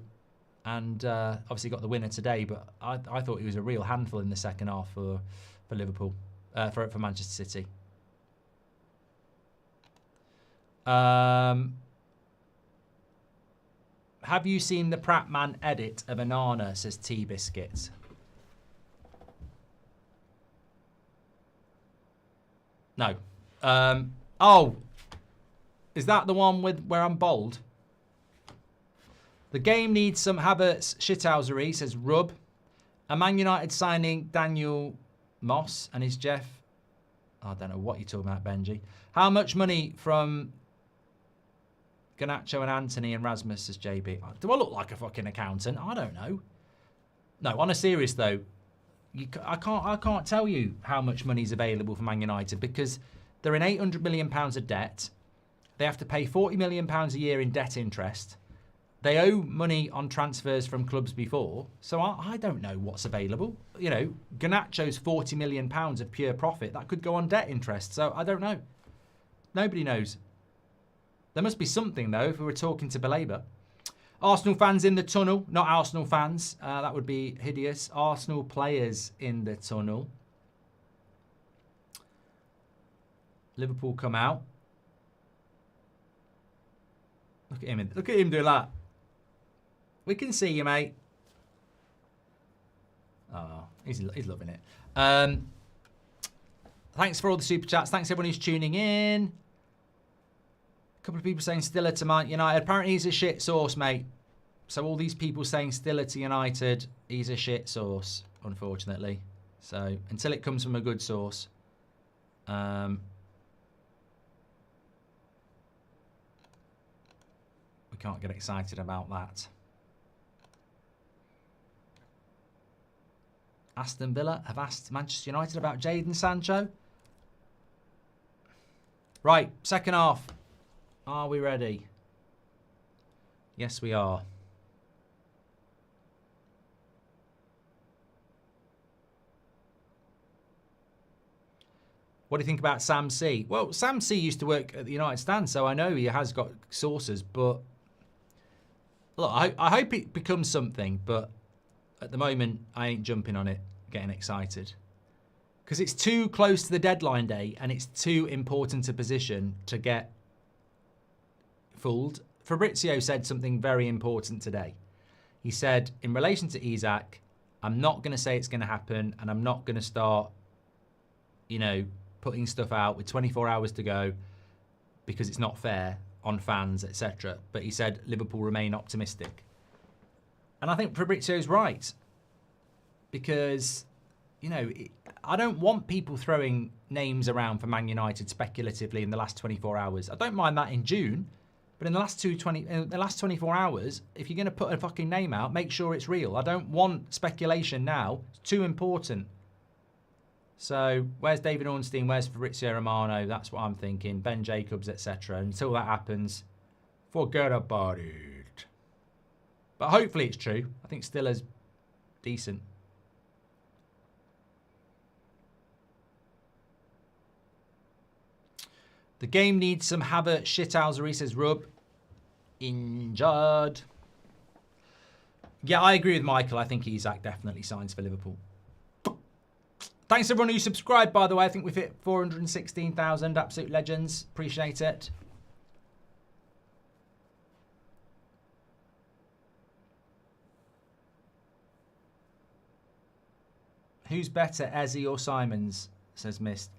and obviously got the winner today. But I thought he was a real handful in the second half for Liverpool, for Manchester City. Have you seen the Prattman edit of Anana, says T-Biscuit? No. Oh, is that the one where I'm bold? The game needs some Havertz shithousery, says Rub. A Man United signing Daniel Moss and his Jeff. I don't know what you're talking about, Benji. How much money from Garnacho and Anthony and Rasmus, says JB? Do I look like a fucking accountant? I don't know. No, on a serious though, I can't tell you how much money is available for Man United because they're in £800 million of debt. They have to pay £40 million a year in debt interest. They owe money on transfers from clubs before. So I don't know what's available. Garnacho's £40 million of pure profit. That could go on debt interest. So I don't know. Nobody knows. There must be something, though, if we were talking to Belabor. Arsenal fans in the tunnel. Not Arsenal fans. That would be hideous. Arsenal players in the tunnel. Liverpool come out. Look at him. Look at him do that. We can see you, mate. Oh, he's loving it. Thanks for all the super chats. Thanks everyone who's tuning in. A couple of people saying Stiller to Man United. Apparently he's a shit sauce, mate. So all these people saying Stiller to United, he's a shit sauce, unfortunately. So until it comes from a good source. We can't get excited about that. Aston Villa have asked Manchester United about Jadon Sancho. Right, second half. Are we ready? Yes, we are. What do you think about Sam C? Well, Sam C used to work at the United Stand, so I know he has got sources, but look, I hope it becomes something, but at the moment, I ain't jumping on it, getting excited. Because it's too close to the deadline day and it's too important a position to get fooled. Fabrizio said something very important today. He said, in relation to Isak, I'm not going to say it's going to happen and I'm not going to start, putting stuff out with 24 hours to go because it's not fair on fans, etc. But he said Liverpool remain optimistic. And I think Fabrizio's right. Because, I don't want people throwing names around for Man United speculatively in the last 24 hours. I don't mind that in June. But in the last 24 hours, if you're going to put a fucking name out, make sure it's real. I don't want speculation now. It's too important. So, where's David Ornstein? Where's Fabrizio Romano? That's what I'm thinking. Ben Jacobs, etc. Until that happens, forget about it. But hopefully it's true. I think Stiller's decent. The game needs some Havertz shithousery, says Rub. Injured. Yeah, I agree with Michael. I think Isak definitely signs for Liverpool. Thanks everyone who subscribed, by the way. I think we've hit 416,000. Absolute legends. Appreciate it. Who's better, Ezzy or Simons? Says Mist.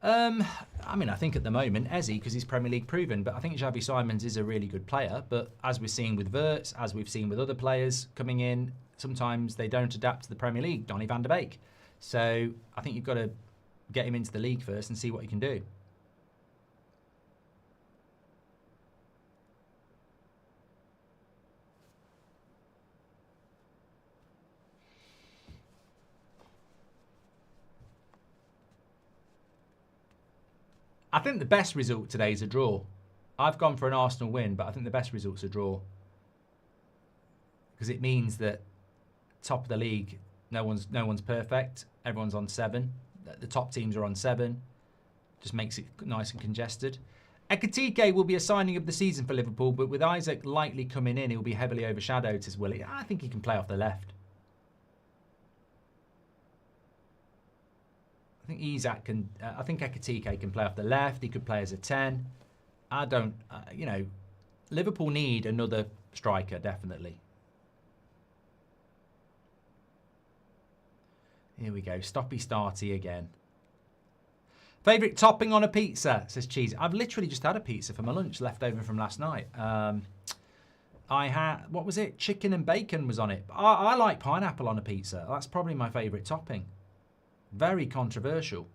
I mean, I think at the moment, Eze, because he's Premier League proven, but I think Xavi Simons is a really good player. But as we've seen with Wirtz, as we've seen with other players coming in, sometimes they don't adapt to the Premier League. Donny van der Beek. So I think you've got to get him into the league first and see what he can do. I think the best result today is a draw. I've gone for an Arsenal win, but I think the best result's a draw. Because it means that top of the league, no one's perfect. Everyone's on 7. The top teams are on 7. Just makes it nice and congested. Ekitike will be a signing of the season for Liverpool, but with Isaac likely coming in, he'll be heavily overshadowed as Willie. I think he can play off the left. I think Isaac can. I think Ekitike can play off the left. He could play as a 10. I don't. You know, Liverpool need another striker definitely. Here we go. Stoppy starty again. Favourite topping on a pizza, says Cheese. I've literally just had a pizza for my lunch, left over from last night. I had, what was it? Chicken and bacon was on it. I like pineapple on a pizza. That's probably my favourite topping. Very controversial.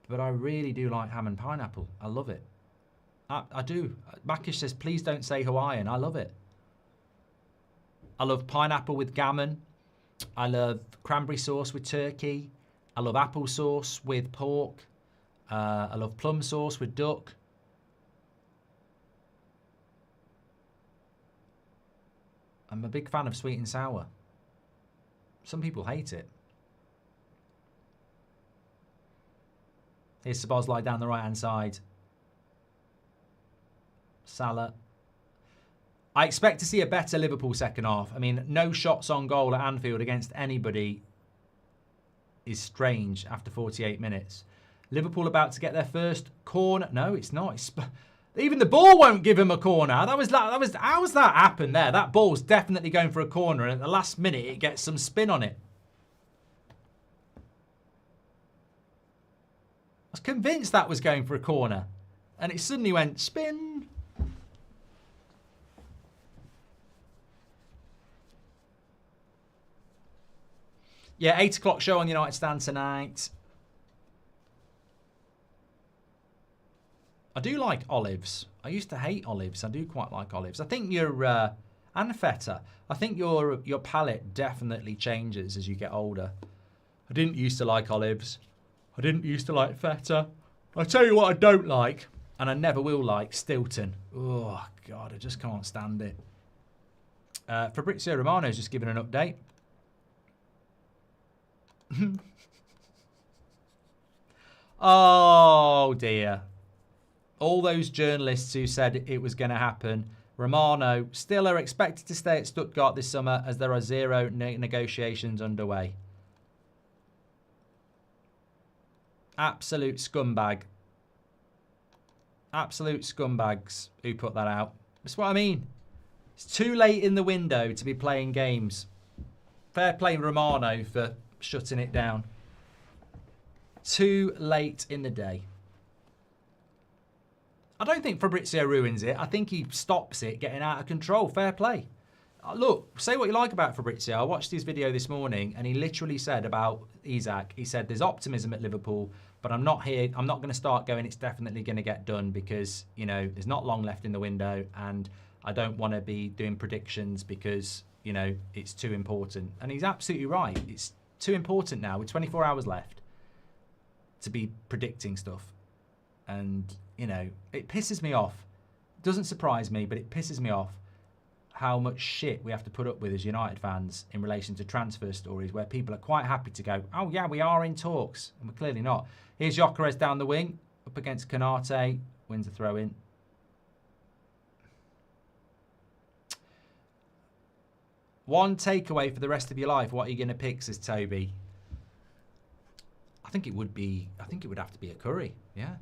But I really do like ham and pineapple. I love it. I do. Makish says, please don't say Hawaiian. I love it. I love pineapple with gammon. I love cranberry sauce with turkey. I love apple sauce with pork. I love plum sauce with duck. I'm a big fan of sweet and sour. Some people hate it. Here's Sabozlai down the right-hand side. Salah. I expect to see a better Liverpool second half. I mean, no shots on goal at Anfield against anybody is strange after 48 minutes. Liverpool about to get their first corner. No, it's not. Even the ball won't give him a corner. How's that happened there? That ball's definitely going for a corner, and at the last minute it gets some spin on it. I was convinced that was going for a corner, and it suddenly went spin. Yeah, 8 o'clock show on United Stand tonight. I do like olives. I used to hate olives. I do quite like olives. I think and feta. I think your palate definitely changes as you get older. I didn't used to like olives. I didn't used to like feta. I'll tell you what I don't like, and I never will like, Stilton. Oh, God, I just can't stand it. Fabrizio Romano's just given an update. Oh, dear. All those journalists who said it was going to happen. Romano still are expected to stay at Stuttgart this summer as there are 0 negotiations underway. Absolute scumbag. Absolute scumbags who put that out. That's what I mean. It's too late in the window to be playing games. Fair play Romano for shutting it down. Too late in the day. I don't think Fabrizio ruins it. I think he stops it getting out of control. Fair play. Look, say what you like about Fabrizio. I watched his video this morning and he literally said about Isaac, he said there's optimism at Liverpool, but I'm not here. I'm not going to start going, it's definitely going to get done because, you know, there's not long left in the window and I don't want to be doing predictions because, you know, it's too important. And he's absolutely right. It's too important now with 24 hours left to be predicting stuff. And, you know, it pisses me off. It doesn't surprise me, but it pisses me off how much shit we have to put up with as United fans in relation to transfer stories where people are quite happy to go, oh, yeah, we are in talks. And we're clearly not. Here's Gyökeres down the wing, up against Konate, wins a throw-in. One takeaway for the rest of your life, what are you going to pick, says Toby? I think it would have to be a curry, yeah.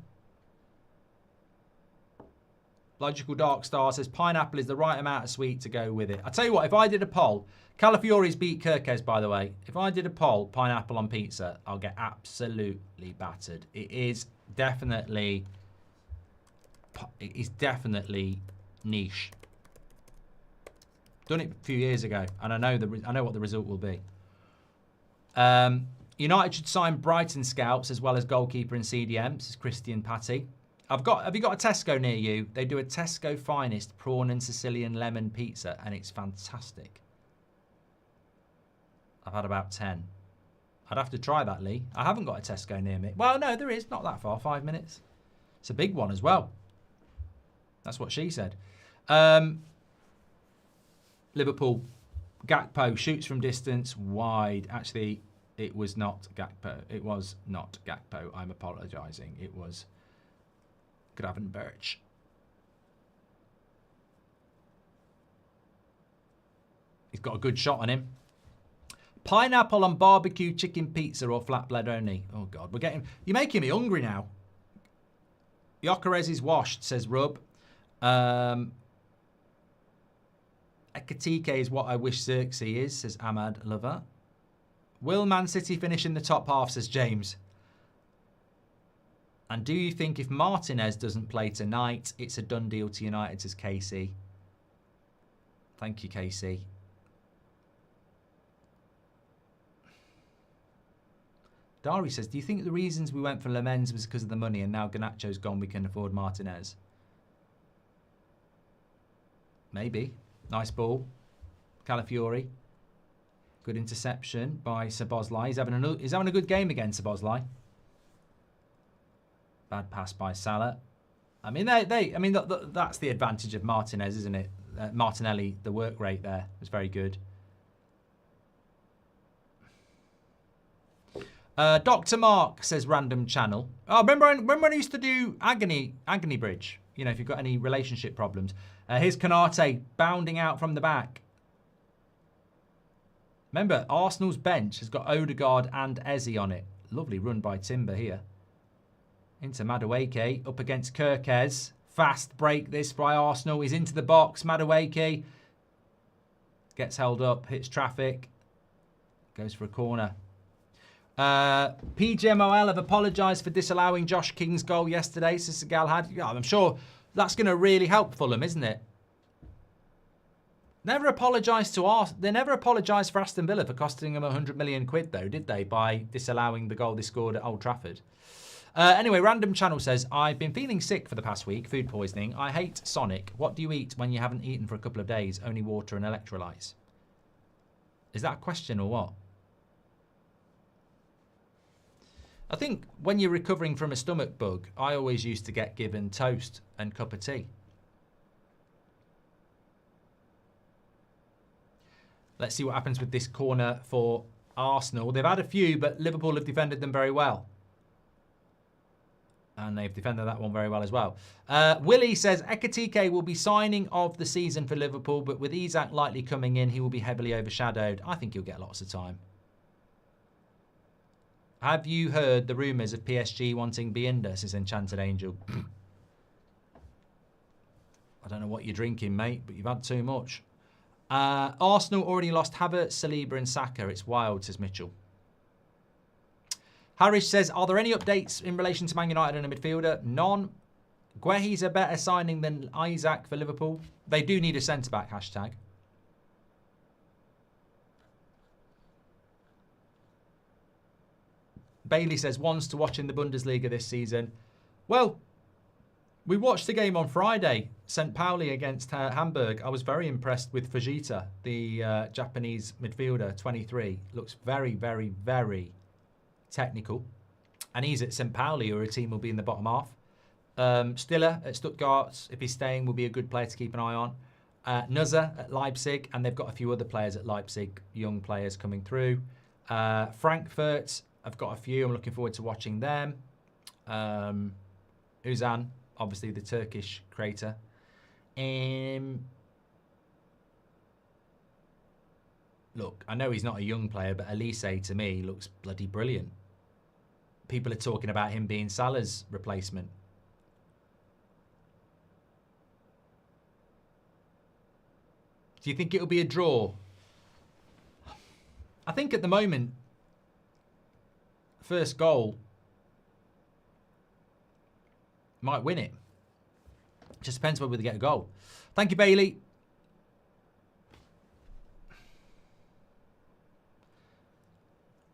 Logical Dark Star says pineapple is the right amount of sweet to go with it. I tell you what, if I did a poll, Calafiori's beat Kirkes, by the way. If I did a poll, pineapple on pizza, I'll get absolutely battered. It is definitely niche. Done it a few years ago, and I know what the result will be. United should sign Brighton scouts as well as goalkeeper and CDM. This is Christian Patty. Have you got a Tesco near you? They do a Tesco Finest prawn and Sicilian lemon pizza, and it's fantastic. I've had about 10. I'd have to try that, Lee. I haven't got a Tesco near me. Well, no, there is. Not that far. 5 minutes. It's a big one as well. That's what she said. Liverpool. Gakpo shoots from distance. Wide. Actually, it was not Gakpo. It was not Gakpo. I'm apologising. It was Gravenberch. He's got a good shot on him. Pineapple on barbecue chicken pizza or flatbread only. Oh, God. You're making me hungry now. Yokerez is washed, says Rub. Ekatike is what I wish Xerxes is, says Ahmad Lover. Will Man City finish in the top half, says James. And do you think if Martinez doesn't play tonight, it's a done deal to United, says Casey. Thank you, Casey. Dari says, do you think the reasons we went for Lamens was because of the money and now Garnacho's gone, we can afford Martinez? Maybe. Nice ball. Calafiori. Good interception by Szoboszlai. He's having a good game again, Szoboszlai. Bad pass by Salah. I mean, that's the advantage of Martinez, isn't it? Martinelli, the work rate there was very good. Dr. Mark says random channel. Oh, remember when I used to do agony bridge? You know, if you've got any relationship problems. Here's Konate bounding out from the back. Remember, Arsenal's bench has got Odegaard and Eze on it. Lovely run by Timber here. Into Madueke, up against Kirkes. Fast break this by Arsenal. He's into the box. Madueke gets held up, hits traffic, goes for a corner. PGMOL have apologised for disallowing Josh King's goal yesterday, says Galhad. Yeah, I'm sure that's going to really help Fulham, isn't it? Never apologised to us. They never apologised for Aston Villa for costing them 100 million quid, though, did they? By disallowing the goal they scored at Old Trafford. Anyway, Random Channel says, I've been feeling sick for the past week, food poisoning. I hate Sonic. What do you eat when you haven't eaten for a couple of days? Only water and electrolytes. Is that a question or what? I think when you're recovering from a stomach bug, I always used to get given toast and cup of tea. Let's see what happens with this corner for Arsenal. They've had a few, but Liverpool have defended them very well. And they've defended that one very well as well. Willie says, Ekatike will be signing of the season for Liverpool, but with Isak likely coming in, he will be heavily overshadowed. I think he'll get lots of time. Have you heard the rumours of PSG wanting Bienda, says Enchanted Angel? I don't know what you're drinking, mate, but you've had too much. Arsenal already lost Havertz, Saliba and Saka. It's wild, says Mitchell. Harish says, are there any updates in relation to Man United and a midfielder? None. Guehi's a better signing than Isak for Liverpool. They do need a centre-back, hashtag. Bailey says, wants to watch in the Bundesliga this season. Well, we watched the game on Friday, St. Pauli against Hamburg. I was very impressed with Fujita, the Japanese midfielder, 23. Looks very, very, very technical. And he's at St. Pauli, who are a team will be in the bottom half. Stiller at Stuttgart, if he's staying, will be a good player to keep an eye on. Nuzza at Leipzig, and they've got a few other players at Leipzig, young players coming through. Frankfurt, I've got a few. I'm looking forward to watching them. Uzan, obviously the Turkish creator. Look, I know he's not a young player, but Elise to me looks bloody brilliant. People are talking about him being Salah's replacement. Do you think it'll be a draw? I think at the moment, first goal might win it. Just depends whether they get a goal. Thank you, Bailey.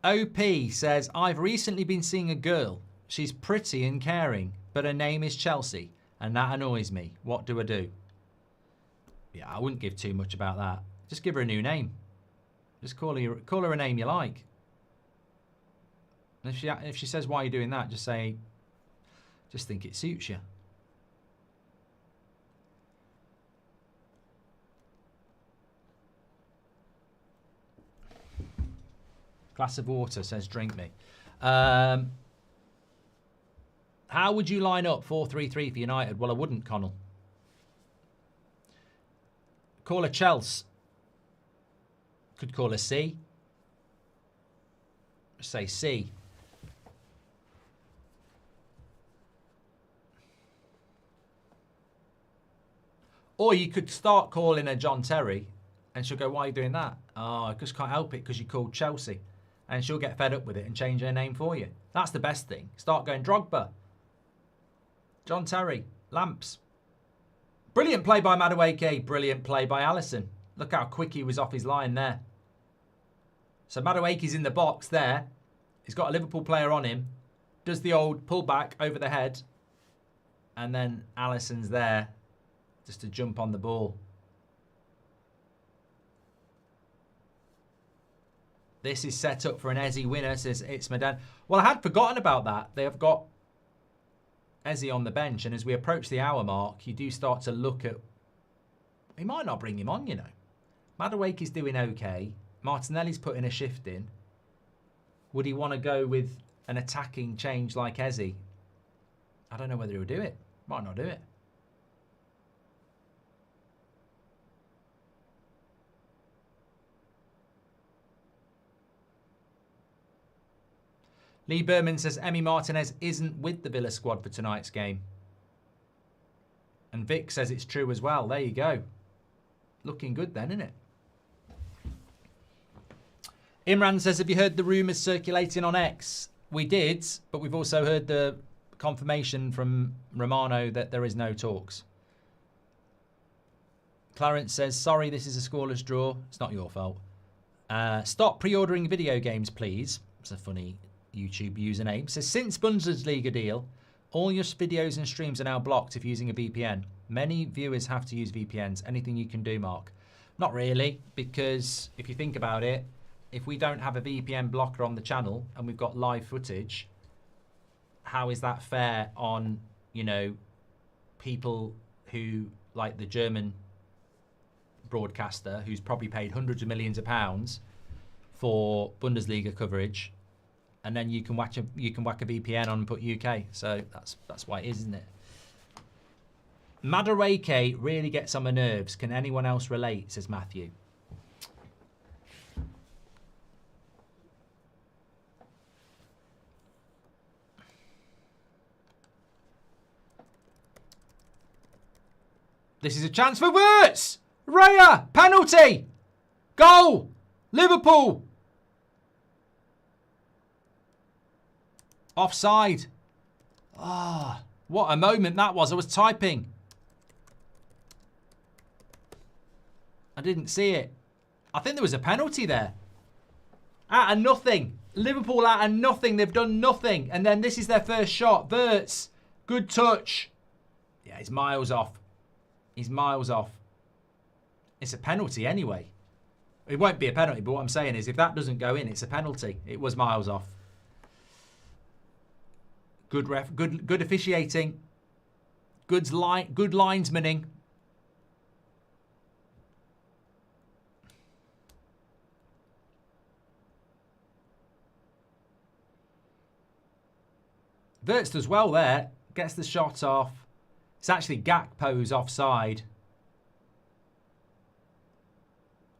OP says, I've recently been seeing a girl. She's pretty and caring, but her name is Chelsea, and that annoys me. What do I do? Yeah, I wouldn't give too much about that. Just give her a new name. Just call her a name you like. And if she says, why are you doing that? Just say, just think it suits you. Glass of water, says drink me. How would you line up 4-3-3 for United? Well, I wouldn't, Connell. Call her Chelsea. Could call her C. Say C. Or you could start calling her John Terry, and she'll go, why are you doing that? Oh, I just can't help it because you're called Chelsea. And she'll get fed up with it and change her name for you. That's the best thing. Start going Drogba, John Terry, Lamps. Brilliant play by Madueke. Brilliant play by Alisson. Look how quick he was off his line there. So Madueke's in the box there. He's got a Liverpool player on him. Does the old pull back over the head. And then Alisson's there just to jump on the ball. This is set up for an Eze winner, says It's Madan. Well, I had forgotten about that. They have got Eze on the bench, and as we approach the hour mark, you do start to look at... He might not bring him on, you know. Madueke's doing okay. Martinelli's putting a shift in. Would he want to go with an attacking change like Eze? I don't know whether he'll do it. Might not do it. Lee Berman says Emi Martinez isn't with the Villa squad for tonight's game. And Vic says it's true as well. There you go. Looking good then, isn't it? Imran says, have you heard the rumours circulating on X? We did, but we've also heard the confirmation from Romano that there is no talks. Clarence says, sorry, this is a scoreless draw. It's not your fault. Stop pre-ordering video games, please. It's a funny YouTube username. Says, since Bundesliga deal, all your videos and streams are now blocked if using a VPN. Many viewers have to use VPNs. Anything you can do, Mark? Not really, because if you think about it, if we don't have a VPN blocker on the channel and we've got live footage, how is that fair on, you know, people who, like the German broadcaster, who's probably paid hundreds of millions of pounds for Bundesliga coverage, and then you can whack a VPN on and put UK. So that's why it is, isn't it? Madueke really gets on my nerves. Can anyone else relate? Says Matthew. This is a chance for Wirtz. Raya, penalty, goal, Liverpool. Offside. Ah, what a moment that was. I was typing. I didn't see it. I think there was a penalty there. Out of nothing. Liverpool out of nothing. They've done nothing. And then this is their first shot. Wirtz. Good touch. Yeah, he's miles off. He's miles off. It's a penalty anyway. It won't be a penalty, but what I'm saying is if that doesn't go in, it's a penalty. It was miles off. Good ref, good officiating. Good linesmaning. Wirtz does well there. Gets the shot off. It's actually Gakpo's offside.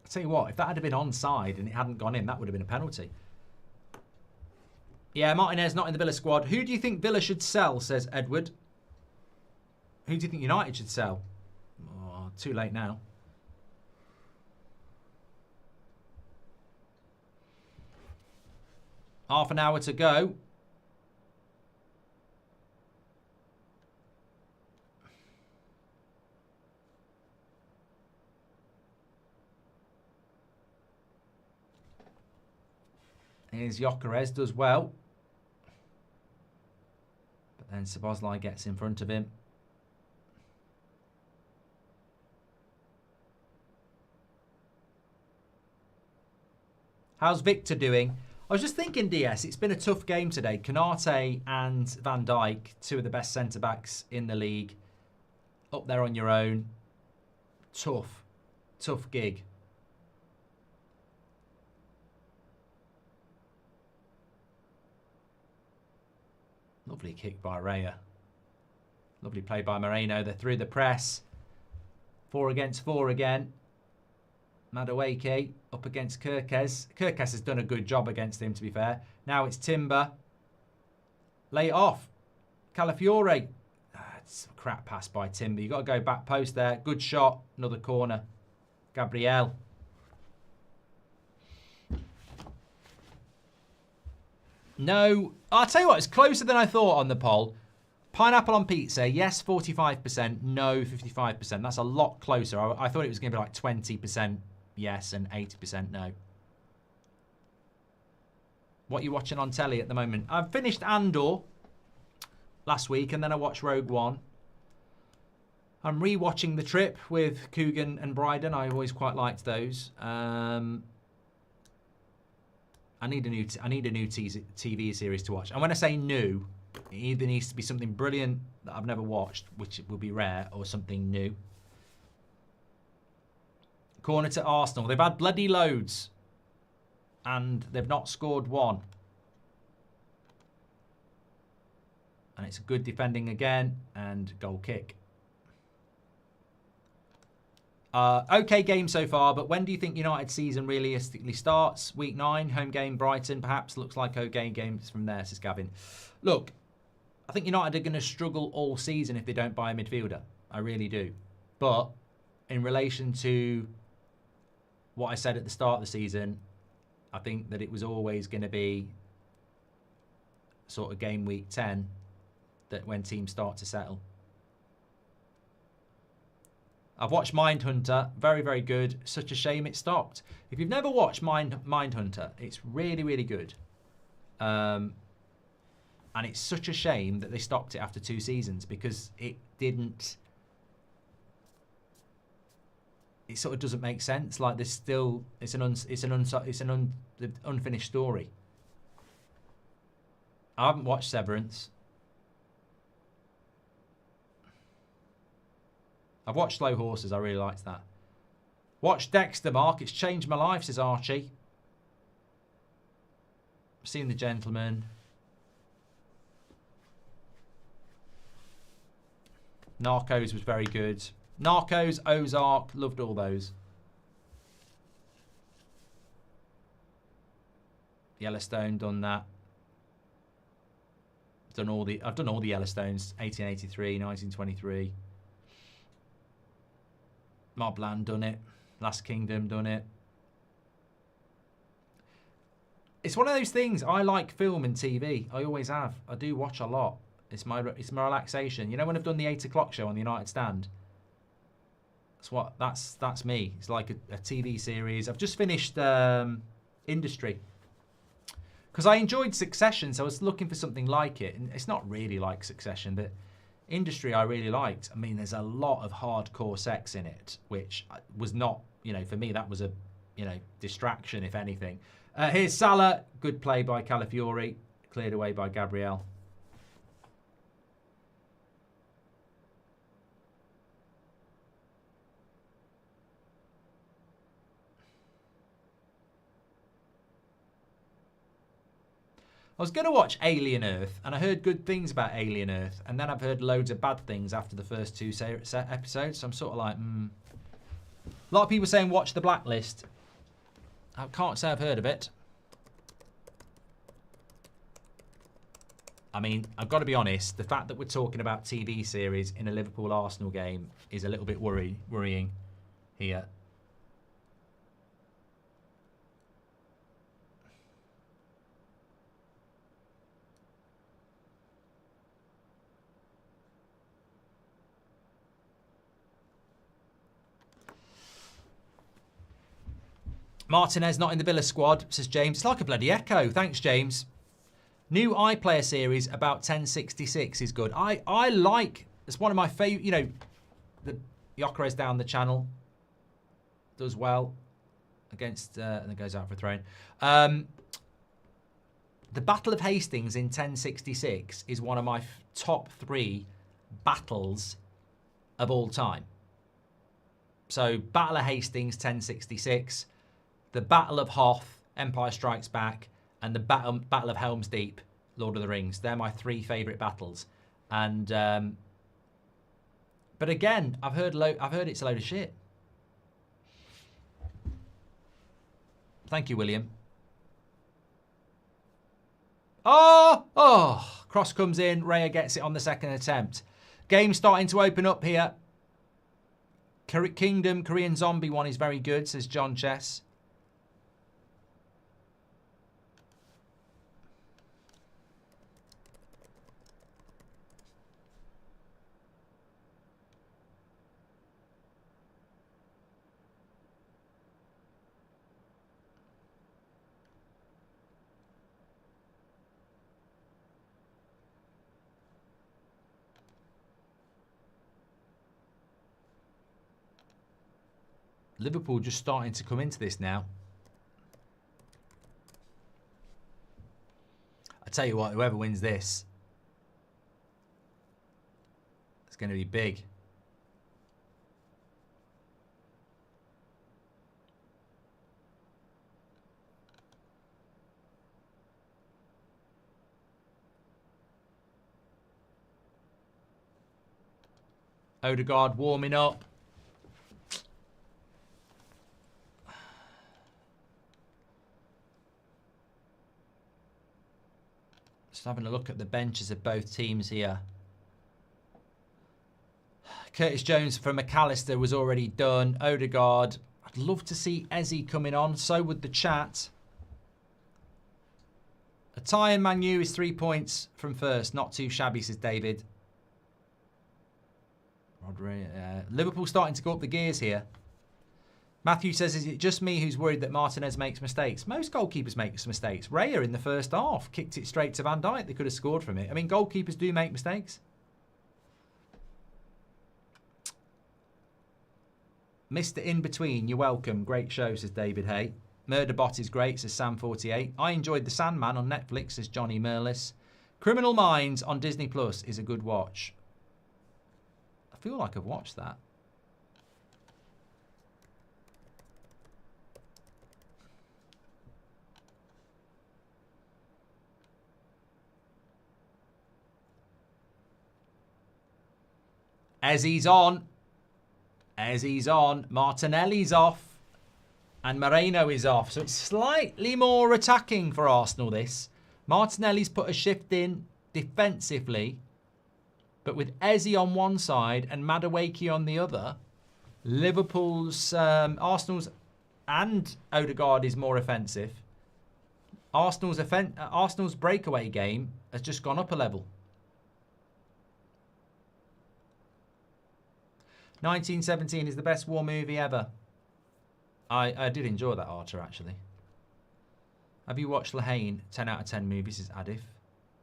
I'll tell you what, if that had been onside and it hadn't gone in, that would have been a penalty. Yeah, Martinez not in the Villa squad. Who do you think Villa should sell, says Edward? Who do you think United should sell? Oh, too late now. Half an hour to go. Here's Gyökeres, does well. But then Szoboszlai gets in front of him. How's Victor doing? I was just thinking, DS, it's been a tough game today. Konate and Van Dijk, two of the best centre-backs in the league. Up there on your own. Tough. Tough gig. Lovely kick by Raya. Lovely play by Moreno. They're through the press. 4 against 4 again. Madueke up against Kirkes. Kirkes has done a good job against him, to be fair. Now it's Timber. Lay it off. Calafiore. It's a crap pass by Timber. You've got to go back post there. Good shot. Another corner. Gabriel. No. I'll tell you what, it's closer than I thought on the poll. Pineapple on pizza, yes, 45%, no, 55%. That's a lot closer. I thought it was going to be like 20% yes and 80% no. What are you watching on telly at the moment? I've finished Andor last week and then I watched Rogue One. I'm re-watching The Trip with Coogan and Bryden. I always quite liked those. I need a new TV series to watch. And when I say new, it either needs to be something brilliant that I've never watched, which will be rare, or something new. Corner to Arsenal. They've had bloody loads. And they've not scored one. And it's a good defending again. And goal kick. Okay game so far, but when do you think United's season realistically starts? Week 9, home game, Brighton, perhaps. Looks like okay games from there, says Gavin. Look, I think United are going to struggle all season if they don't buy a midfielder. I really do. But in relation to what I said at the start of the season, I think that it was always going to be sort of game week 10 that when teams start to settle. I've watched Mindhunter. Very, very good. Such a shame it stopped. If you've never watched Mindhunter, it's really, really good. And it's such a shame that they stopped it after 2 seasons because it didn't... It sort of doesn't make sense. Like there's still... It's an unfinished story. I haven't watched Severance. I've watched Slow Horses. I really liked that. Watch Dexter, Mark. It's changed my life, says Archie. Seen The Gentleman. Narcos was very good. Narcos, Ozark. Loved all those. Yellowstone, done that. I've done all the Yellowstones. 1883, 1923. Mobland, done it. Last Kingdom, done it. It's one of those things. I like film and TV. I always have. I do watch a lot. It's my relaxation. You know when I've done the 8 o'clock show on the United Stand? That's me. It's like a TV series. I've just finished Industry. Because I enjoyed Succession, so I was looking for something like it. And it's not really like Succession, but Industry I really liked. I mean, there's a lot of hardcore sex in it, which was not, for me, that was a, distraction, if anything. Here's Salah. Good play by Calafiore. Cleared away by Gabriel. I was going to watch Alien Earth, and I heard good things about Alien Earth, and then I've heard loads of bad things after the first 2 episodes, so I'm sort of like, A lot of people saying watch The Blacklist. I can't say I've heard of it. I mean, I've got to be honest, the fact that we're talking about TV series in a Liverpool-Arsenal game is a little bit worrying here. Martinez not in the Villa squad, says James. It's like a bloody echo. Thanks, James. New iPlayer series about 1066 is good. I like, it's one of my favourite, you know, the Gyökeres down the channel. Does well against, and then goes out for a throw-in. The Battle of Hastings in 1066 is one of my top 3 battles of all time. So, Battle of Hastings, 1066. The Battle of Hoth, Empire Strikes Back, and the Battle of Helm's Deep, Lord of the Rings. They're my 3 favourite battles. And but again, I've heard it's a load of shit. Thank you, William. Oh! Cross comes in. Raya gets it on the second attempt. Game starting to open up here. Kingdom Korean Zombie one is very good, says John Chess. Liverpool just starting to come into this now. I tell you what, whoever wins this, it's going to be big. Odegaard warming up. Having a look at the benches of both teams here. Curtis Jones for McAllister was already done. Odegaard. I'd love to see Eze coming on. So would the chat. A tie in Man U is 3 points from first. Not too shabby, says David. Liverpool starting to go up the gears here. Matthew says, is it just me who's worried that Martinez makes mistakes? Most goalkeepers make mistakes. Raya in the first half kicked it straight to Van Dijk. They could have scored from it. I mean, goalkeepers do make mistakes. Mr. In-Between, you're welcome. Great show, says David Hay. Murderbot is great, says Sam48. I enjoyed The Sandman on Netflix, says Johnny Merlis. Criminal Minds on Disney Plus is a good watch. I feel like I've watched that. Eze's on. Eze's on. Martinelli's off. And Moreno is off. So it's slightly more attacking for Arsenal, this. Martinelli's put a shift in defensively. But with Eze on one side and Madueke on the other, Liverpool's, Arsenal's and Odegaard is more offensive. Arsenal's breakaway game has just gone up a level. 1917 is the best war movie ever. I did enjoy that, Archer, actually. Have you watched Lahane? 10 out of 10 movies, is Adif.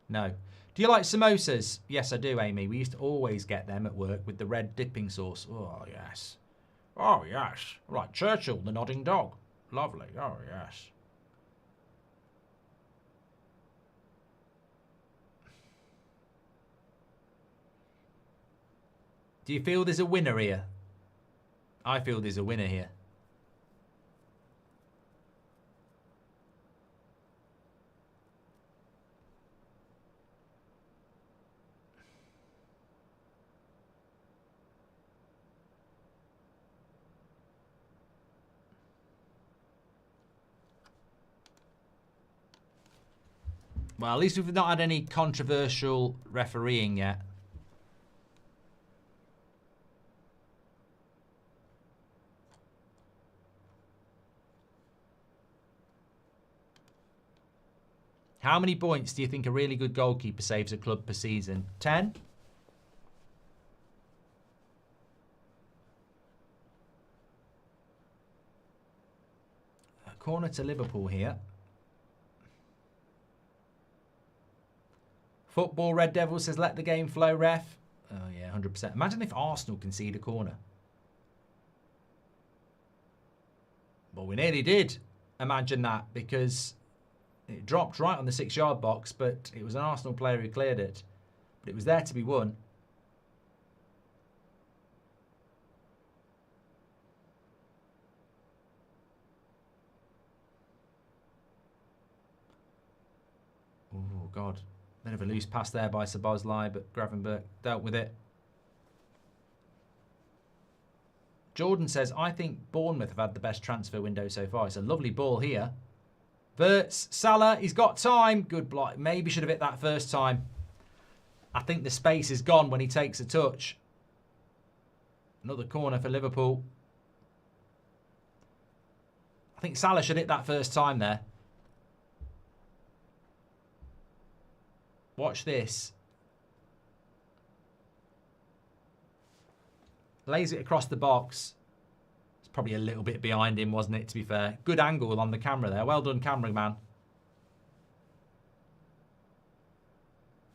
No. Do you like samosas? Yes, I do, Amy. We used to always get them at work with the red dipping sauce. Oh, yes. Oh, yes. Right, Churchill, the nodding dog. Lovely. Oh, yes. Do you feel there's a winner here? I feel there's a winner here. Well, at least we've not had any controversial refereeing yet. How many points do you think a really good goalkeeper saves a club per season? 10? Corner to Liverpool here. Football Red Devil says, let the game flow, ref. Oh, yeah, 100%. Imagine if Arsenal concede a corner. Well, we nearly did imagine that because it dropped right on the 6-yard box, but it was an Arsenal player who cleared it. But it was there to be won. Oh, God. Bit of a loose pass there by Szoboszlai, but Gravenberch dealt with it. Jordan says, I think Bournemouth have had the best transfer window so far. It's a lovely ball here. Verts, Salah, he's got time. Good block. Maybe should have hit that first time. I think the space is gone when he takes a touch. Another corner for Liverpool. I think Salah should hit that first time there. Watch this. Lays it across the box. It's probably a little bit behind him, wasn't it, to be fair? Good angle on the camera there. Well done, cameraman.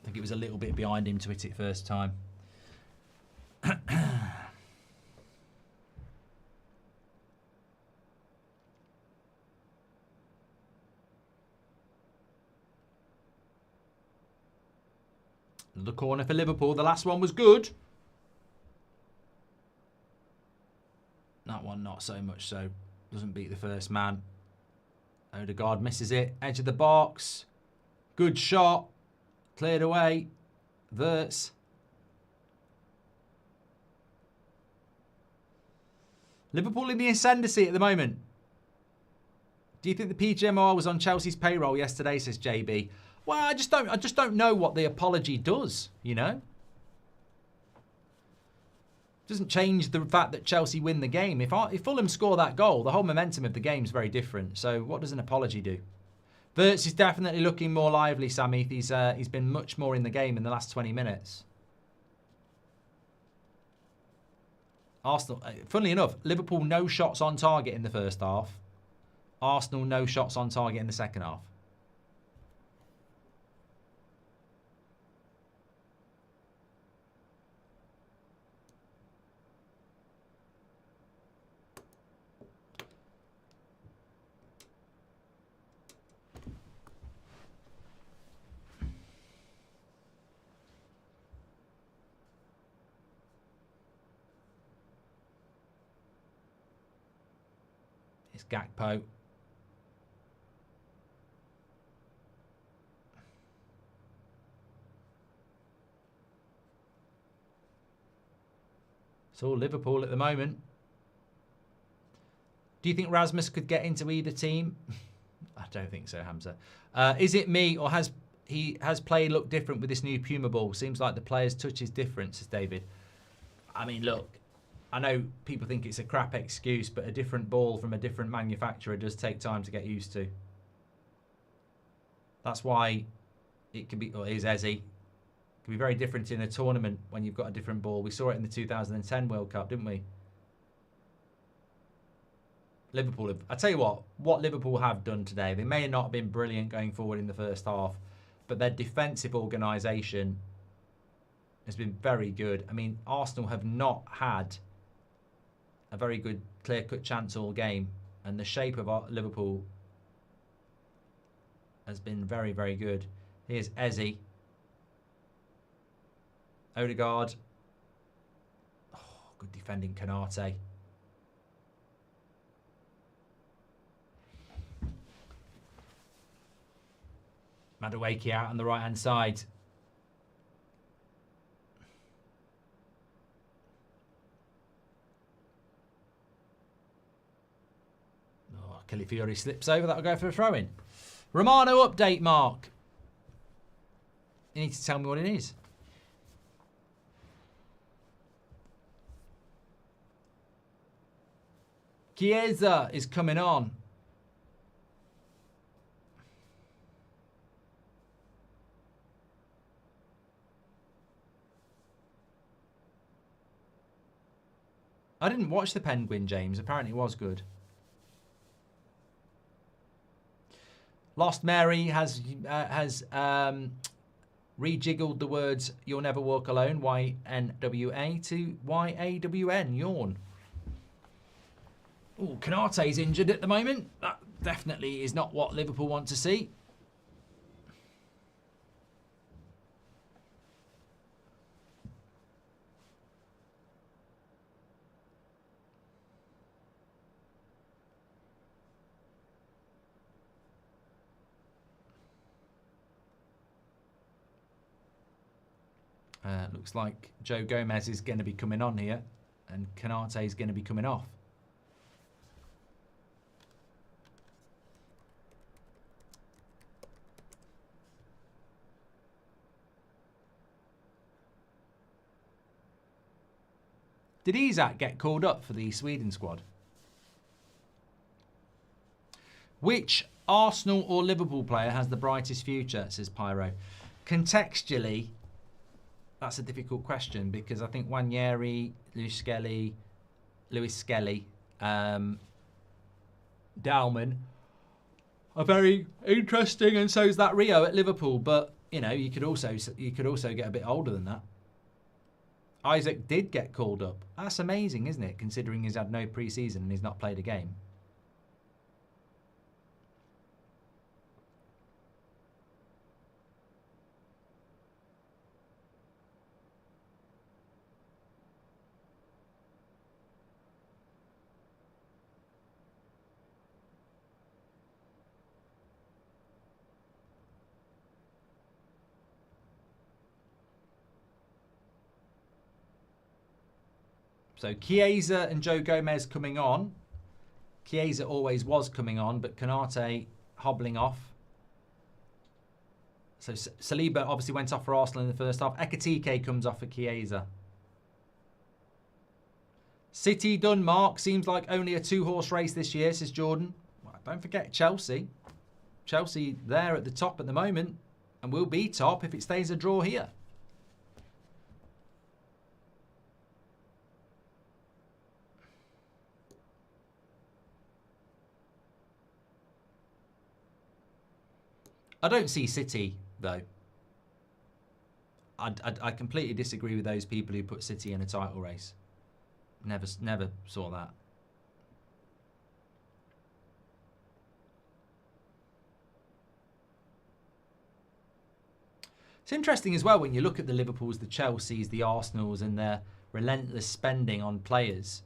I think it was a little bit behind him to hit it first time. Another corner for Liverpool. The last one was good. That one not so much so. Doesn't beat the first man. Odegaard misses it. Edge of the box. Good shot. Cleared away. Verts. Liverpool in the ascendancy at the moment. Do you think the PGMOR was on Chelsea's payroll yesterday, says JB? Well, I just don't know what the apology does, you know? Doesn't change the fact that Chelsea win the game. If Fulham score that goal, the whole momentum of the game is very different. So what does an apology do? Verts is definitely looking more lively, Sammy. He's been much more in the game in the last 20 minutes. Arsenal, funnily enough, Liverpool no shots on target in the first half. Arsenal no shots on target in the second half. It's Gakpo. It's all Liverpool at the moment. Do you think Rasmus could get into either team? I don't think so, Hamza. Is it me or has play looked different with this new Puma ball? Seems like the player's touch is different, says David. I mean, look, I know people think it's a crap excuse, but a different ball from a different manufacturer does take time to get used to. That's why it can be, or is Eze. It can be very different in a tournament when you've got a different ball. We saw it in the 2010 World Cup, didn't we? Liverpool have, I tell you what Liverpool have done today, they may not have been brilliant going forward in the first half, but their defensive organisation has been very good. I mean, Arsenal have not had a very good clear-cut chance all game, and the shape of Liverpool has been very, very good. Here's Eze. Odegaard. Oh, good defending, Konate. Madueke out on the right-hand side. Califiori slips over. That'll go for a throw-in. Romano update, Mark. You need to tell me what it is. Chiesa is coming on. I didn't watch the Penguin, James. Apparently it was good. Lost Mary has rejiggled the words "You'll never walk alone" YNWA to YAWN yawn. Oh, Konate's injured at the moment. That definitely is not what Liverpool want to see. Looks like Joe Gomez is going to be coming on here and Konate is going to be coming off. Did Isak get called up for the Sweden squad? Which Arsenal or Liverpool player has the brightest future, says Pyro? Contextually, that's a difficult question because I think Nwaneri, Lewis Skelly, Dalman are very interesting, and so is that Rio at Liverpool. But you know, you could also get a bit older than that. Isaac did get called up. That's amazing, isn't it? Considering he's had no pre-season and he's not played a game. So Chiesa and Joe Gomez coming on. Chiesa always was coming on, but Konate hobbling off. So Saliba obviously went off for Arsenal in the first half. Ekatike comes off for Chiesa. City done, Mark. Seems like only a 2-horse race this year, says Jordan. Well, don't forget Chelsea. Chelsea there at the top at the moment and will be top if it stays a draw here. I don't see City, though. I completely disagree with those people who put City in a title race. Never saw that. It's interesting as well when you look at the Liverpools, the Chelseas, the Arsenals and their relentless spending on players.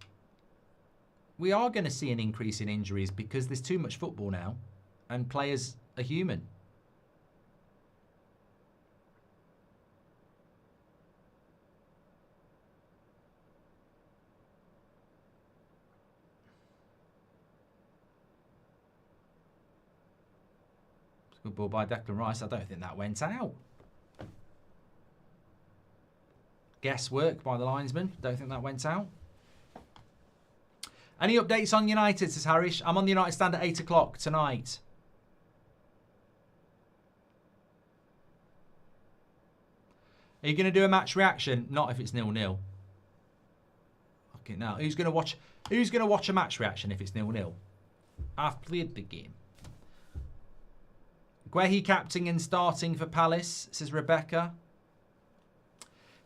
We are going to see an increase in injuries because there's too much football now and players are human. Good ball by Declan Rice. I don't think that went out. Guesswork by the linesman. Don't think that went out. Any updates on United, says Harish? I'm on the United stand at 8 o'clock tonight. Are you going to do a match reaction? Not if it's 0-0. Okay, now who's going to watch a match reaction if it's 0-0? I've played the game. Guehi captaining and starting for Palace, says Rebecca.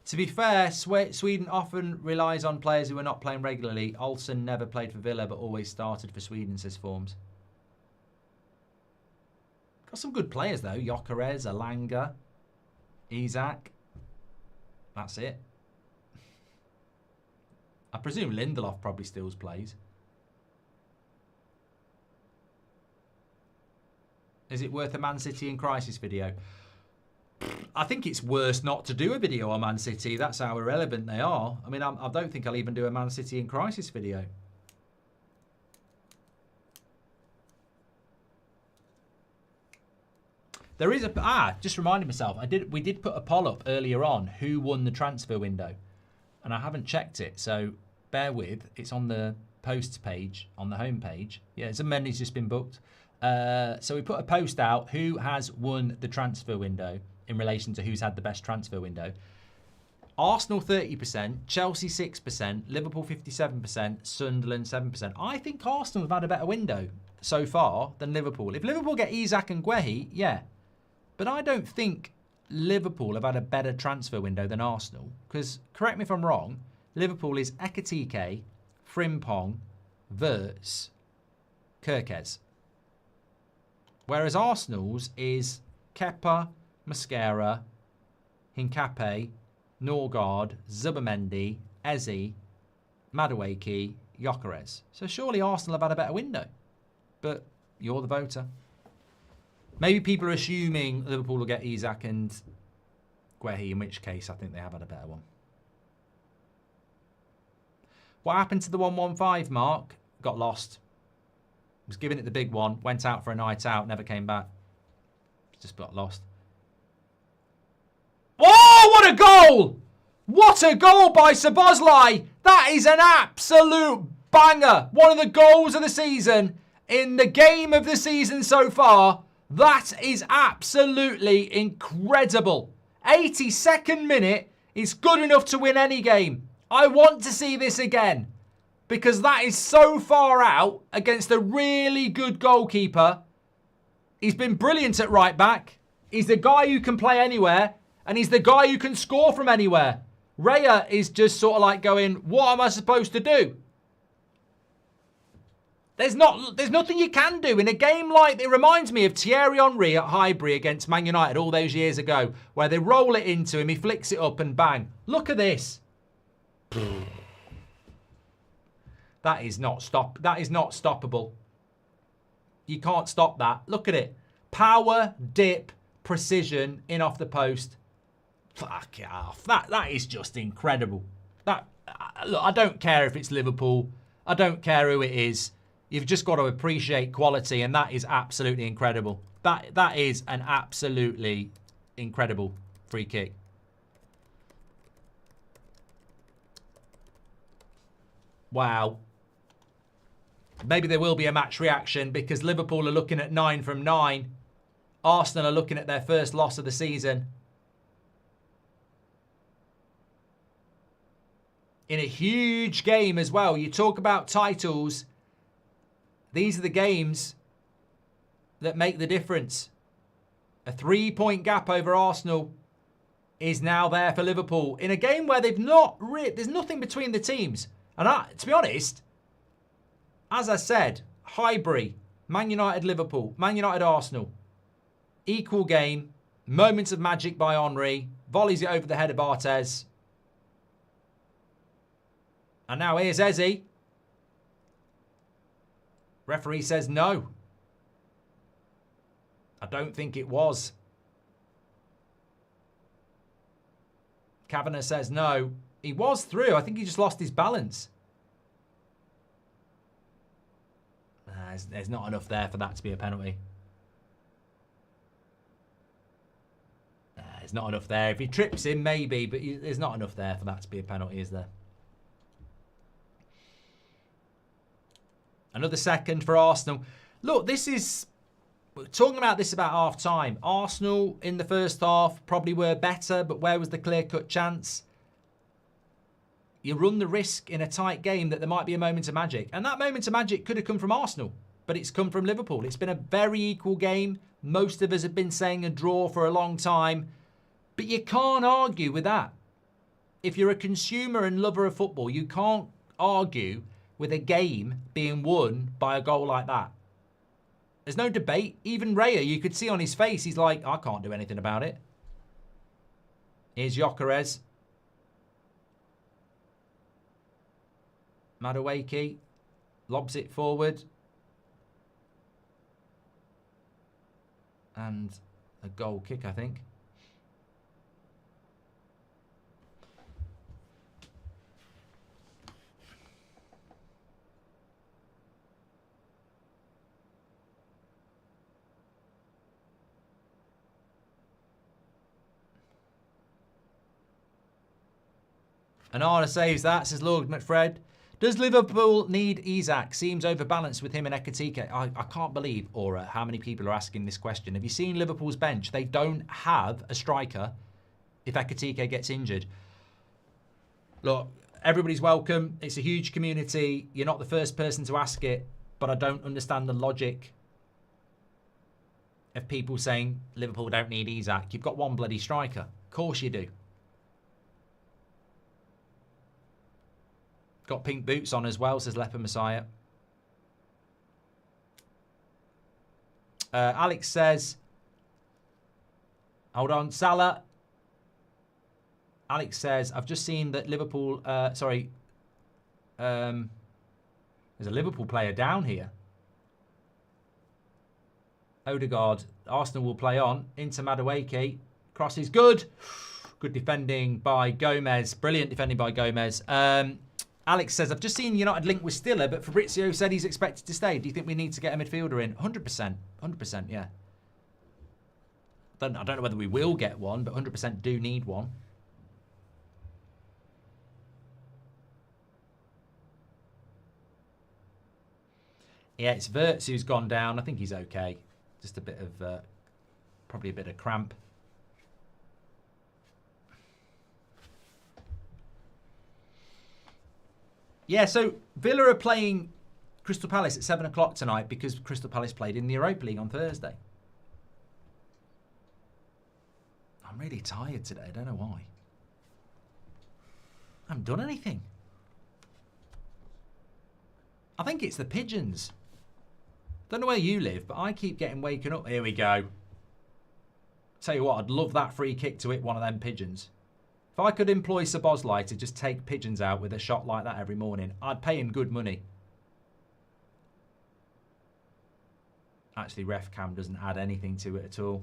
To be fair, Sweden often relies on players who are not playing regularly. Olsen never played for Villa, but always started for Sweden, says Forms. Got some good players, though. Gyökeres, Alanga, Isak. That's it. I presume Lindelof probably still plays. Is it worth a Man City in crisis video? I think it's worse not to do a video on Man City. That's how irrelevant they are. I mean, I don't think I'll even do a Man City in crisis video. There is a... just reminded myself. We did put a poll up earlier on who won the transfer window. And I haven't checked it. So bear with. It's on the posts page, on the home page. Yeah, some money's just been booked. So we put a post out, who has won the transfer window in relation to who's had the best transfer window. Arsenal 30%, Chelsea 6%, Liverpool 57%, Sunderland 7%. I think Arsenal have had a better window. so far than Liverpool. If Liverpool get Isak and Guehi, yeah. But I don't think Liverpool have had a better transfer window than Arsenal. Because, correct me if I'm wrong, Liverpool is Ekitike, Frimpong, Wirtz, Kirkez. Whereas Arsenal's is Kepa, Mascara, Hincapié, Norgard, Zubamendi, Eze, Madueke, Gyökeres. So surely Arsenal have had a better window. But you're the voter. Maybe people are assuming Liverpool will get Isak and Guehi, in which case I think they have had a better one. What happened to the 115 mark? Got lost. Was giving it the big one. Went out for a night out. Never came back. Just got lost. Oh, what a goal! What a goal by Szoboszlai! That is an absolute banger. One of the goals of the season. In the game of the season so far. That is absolutely incredible. 82nd minute is good enough to win any game. I want to see this again. Because that is so far out against a really good goalkeeper. He's been brilliant at right back. He's the guy who can play anywhere. And he's the guy who can score from anywhere. Raya is just sort of like going, what am I supposed to do? There's nothing you can do in a game like... It reminds me of Thierry Henry at Highbury against Man United all those years ago, where they roll it into him, he flicks it up and bang. Look at this. That is not stoppable. You can't stop that. Look at it. Power, dip, precision, in off the post. Fuck off. That is just incredible. Look, I don't care if it's Liverpool. I don't care who it is. You've just got to appreciate quality, and that is absolutely incredible. That is an absolutely incredible free kick. Wow. Maybe there will be a match reaction because Liverpool are looking at 9 from 9. Arsenal are looking at their first loss of the season. In a huge game as well. You talk about titles. These are the games that make the difference. A 3-point gap over Arsenal is now there for Liverpool in a game where they've not there's nothing between the teams. And to be honest, as I said, Highbury, Man United, Liverpool, Man United, Arsenal, equal game, moments of magic by Henry, volleys it over the head of Barthez. And now here's Eze. Referee says no. I don't think it was. Kavanagh says no. He was through. I think he just lost his balance. There's not enough there for that to be a penalty. There's not enough there. If he trips him, maybe, but there's not enough there for that to be a penalty, is there? Another second for Arsenal. Look, we're talking about this about half time. Arsenal in the first half probably were better, but where was the clear-cut chance? You run the risk in a tight game that there might be a moment of magic. And that moment of magic could have come from Arsenal, but it's come from Liverpool. It's been a very equal game. Most of us have been saying a draw for a long time, but you can't argue with that. If you're a consumer and lover of football, you can't argue with a game being won by a goal like that. There's no debate. Even Raya, you could see on his face, he's like, I can't do anything about it. Here's Gyökeres. Madueke lobs it forward. And a goal kick, I think. And Arna saves that, says Lord McFred. Does Liverpool need Isak? Seems overbalanced with him and Ekitike. I can't believe, Aura, how many people are asking this question. Have you seen Liverpool's bench? They don't have a striker if Ekitike gets injured. Look, everybody's welcome. It's a huge community. You're not the first person to ask it. But I don't understand the logic of people saying Liverpool don't need Isak. You've got one bloody striker. Of course you do. Got pink boots on as well, says Leper Messiah. Alex says, hold on, Salah. Alex says, I've just seen that Liverpool, there's a Liverpool player down here. Odegaard, Arsenal will play on. Into Madueke. Cross is good. Good defending by Gomez. Brilliant defending by Gomez. Alex says, I've just seen United linked with Stiller, but Fabrizio said he's expected to stay. Do you think we need to get a midfielder in? 100%. 100%, yeah. I don't know whether we will get one, but 100% do need one. Yeah, it's Wirtz who's gone down. I think he's okay. Just a bit of, probably a bit of cramp. Yeah, so Villa are playing Crystal Palace at 7 o'clock tonight because Crystal Palace played in the Europa League on Thursday. I'm really tired today. I don't know why. I haven't done anything. I think it's the pigeons. Don't know where you live, but I keep getting waken up. Here we go. Tell you what, I'd love that free kick to hit one of them pigeons. If I could employ Szoboszlai to just take pigeons out with a shot like that every morning, I'd pay him good money. Actually, ref cam doesn't add anything to it at all.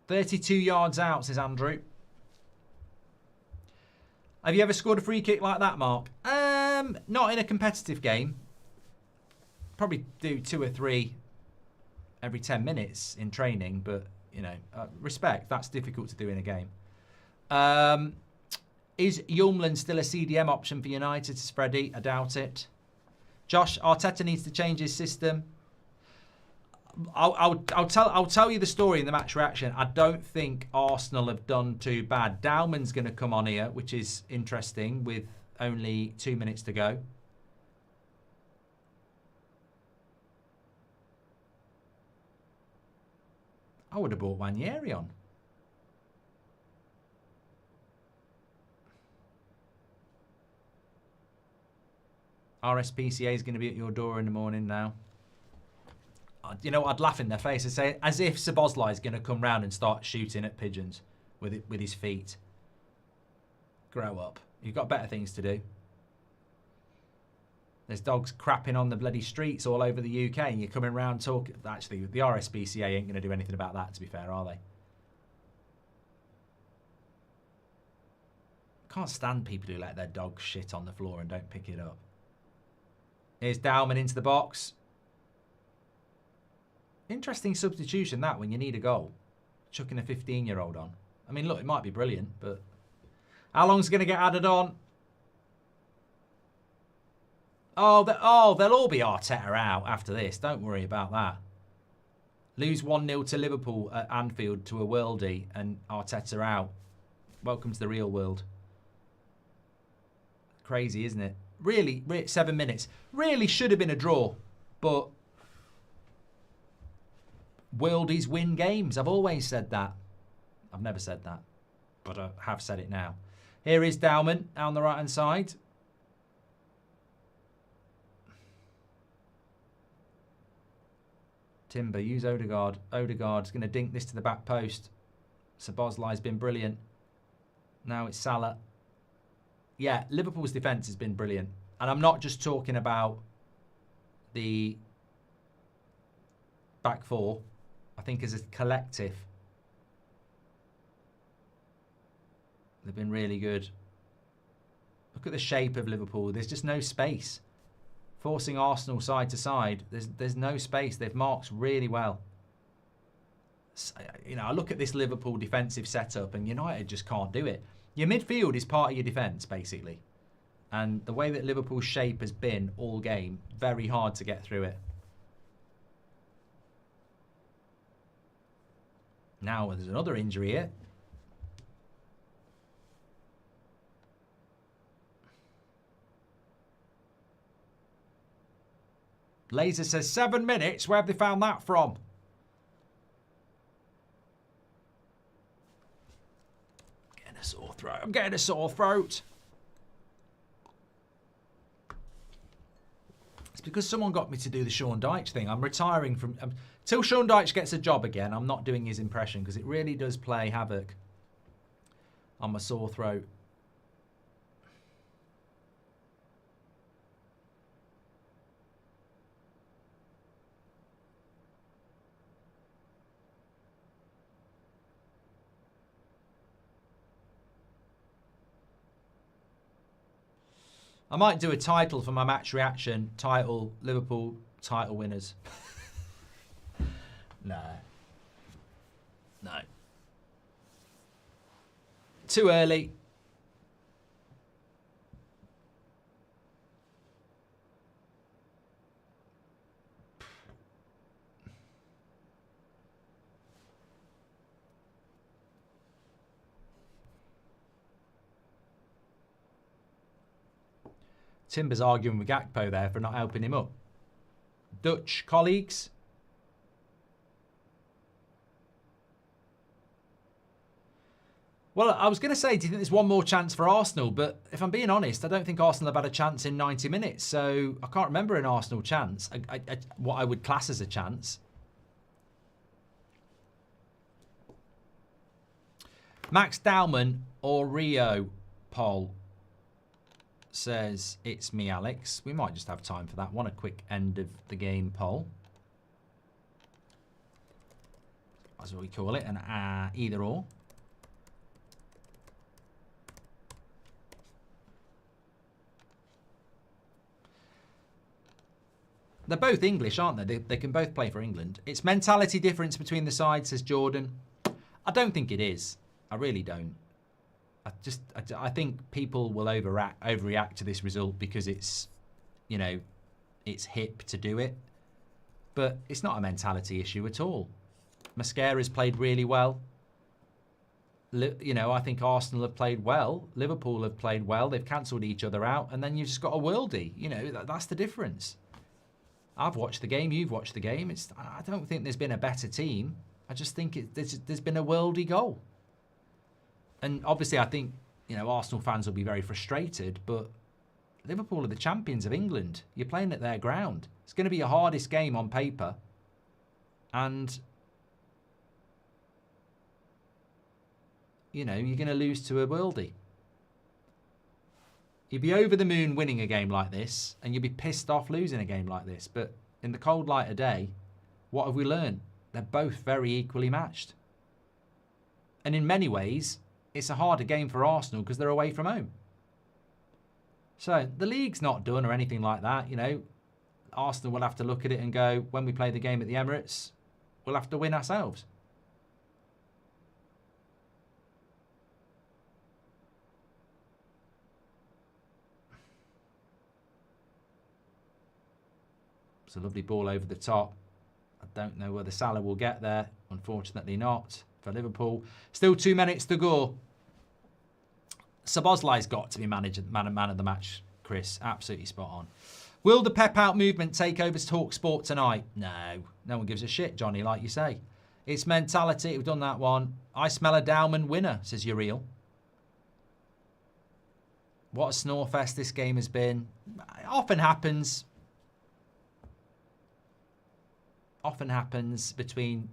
"32 yards out," says Andrew. Have you ever scored a free kick like that, Mark? Not in a competitive game. Probably do 2 or 3 every 10 minutes in training, but, you know, respect. That's difficult to do in a game. Is Yulmland still a CDM option for United? Says Freddie. I doubt it. Josh, Arteta needs to change his system. I'll tell you the story in the match reaction. I don't think Arsenal have done too bad. Dowman's going to come on here, which is interesting, with only 2 minutes to go. I would have brought Wanyeri on. RSPCA is going to be at your door in the morning now. You know, I'd laugh in their face and say, as if Szoboszlai is going to come round and start shooting at pigeons with his feet. Grow up. You've got better things to do. There's dogs crapping on the bloody streets all over the UK and you're coming around talking... Actually, the RSPCA ain't going to do anything about that, to be fair, are they? Can't stand people who let their dog shit on the floor and don't pick it up. Here's Dowman into the box. Interesting substitution, that, when you need a goal. Chucking a 15-year-old on. I mean, look, it might be brilliant, but... How long's it going to get added on? Oh, they'll all be Arteta out after this. Don't worry about that. Lose 1-0 to Liverpool at Anfield to a worldie and Arteta out. Welcome to the real world. Crazy, isn't it? Really, 7 minutes. Really should have been a draw, but worldies win games. I've always said that. I've never said that, but I have said it now. Here is Dowman on the right-hand side. Timber, use Odegaard. Odegaard's going to dink this to the back post. Szoboszlai's been brilliant. Now it's Salah. Yeah, Liverpool's defence has been brilliant. And I'm not just talking about the back four. I think as a collective, they've been really good. Look at the shape of Liverpool. There's just no space. Forcing Arsenal side to side. There's no space. They've marked really well. You know, I look at this Liverpool defensive setup and United just can't do it. Your midfield is part of your defence, basically. And the way that Liverpool's shape has been all game, very hard to get through it. Now there's another injury here. Laser says 7 minutes. Where have they found that from? Getting a sore throat. I'm getting a sore throat. It's because someone got me to do the Sean Dyche thing. I'm retiring from... till Sean Dyche gets a job again, I'm not doing his impression because it really does play havoc on my sore throat. I might do a title for my match reaction. Title, Liverpool title winners. No. No. Too early. Timber's arguing with Gakpo there for not helping him up. Dutch colleagues. Well, I was going to say, do you think there's one more chance for Arsenal? But if I'm being honest, I don't think Arsenal have had a chance in 90 minutes. So I can't remember an Arsenal chance, what I would class as a chance. Max Dowman or Rio poll says, it's me, Alex. We might just have time for that one. A quick end of the game poll. That's what we call it, an either or. They're both English, aren't they? They can both play for England. It's mentality difference between the sides, says Jordan. I don't think it is. I really don't. I think people will overreact to this result because it's, you know, it's hip to do it. But it's not a mentality issue at all. Mascara's played really well. You know, I think Arsenal have played well. Liverpool have played well. They've cancelled each other out. And then you've just got a worldie. You know, that's the difference. I've watched the game. You've watched the game. I don't think there's been a better team. I just think there's been a worldie goal. And obviously, I think, you know, Arsenal fans will be very frustrated, but Liverpool are the champions of England. You're playing at their ground. It's going to be your hardest game on paper. And, you know, you're going to lose to a worldie. You'd be over the moon winning a game like this, and you'd be pissed off losing a game like this. But in the cold light of day, what have we learned? They're both very equally matched. And in many ways, it's a harder game for Arsenal because they're away from home. So the league's not done or anything like that. You know, Arsenal will have to look at it and go, when we play the game at the Emirates, we'll have to win ourselves. It's a lovely ball over the top. I don't know whether Salah will get there. Unfortunately not for Liverpool. Still 2 minutes to go. Szoboszlai's got to be man of the match, Chris. Absolutely spot on. Will the Pep out movement take over Talk Sport tonight? No. No one gives a shit, Johnny, like you say. It's mentality. We've done that one. I smell a Dowman winner, says Uriel. What a snorefest this game has been. It often happens between...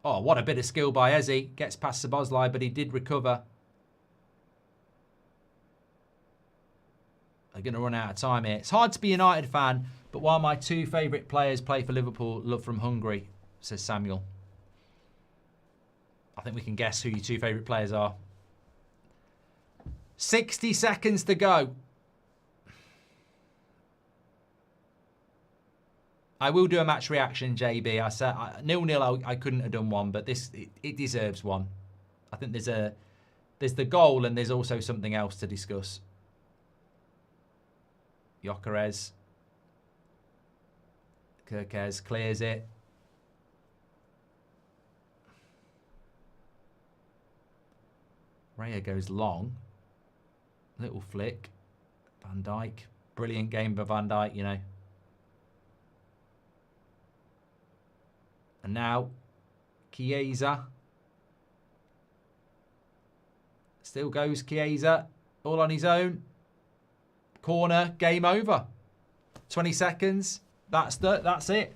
Oh, what a bit of skill by Eze. Gets past Szoboszlai, but he did recover. They're going to run out of time here. It's hard to be a United fan, but while my two favourite players play for Liverpool, love from Hungary, says Samuel. I think we can guess who your two favourite players are. 60 seconds to go. I will do a match reaction, JB. I said 0-0. I couldn't have done one, but this it deserves one. I think there's the goal and there's also something else to discuss. Gyökeres. Kirkes clears it. Raya goes long. Little flick. Van Dijk. Brilliant game by Van Dijk, you know. And now, Chiesa. Still goes Chiesa. All on his own. Corner. Game over. 20 seconds. That's it.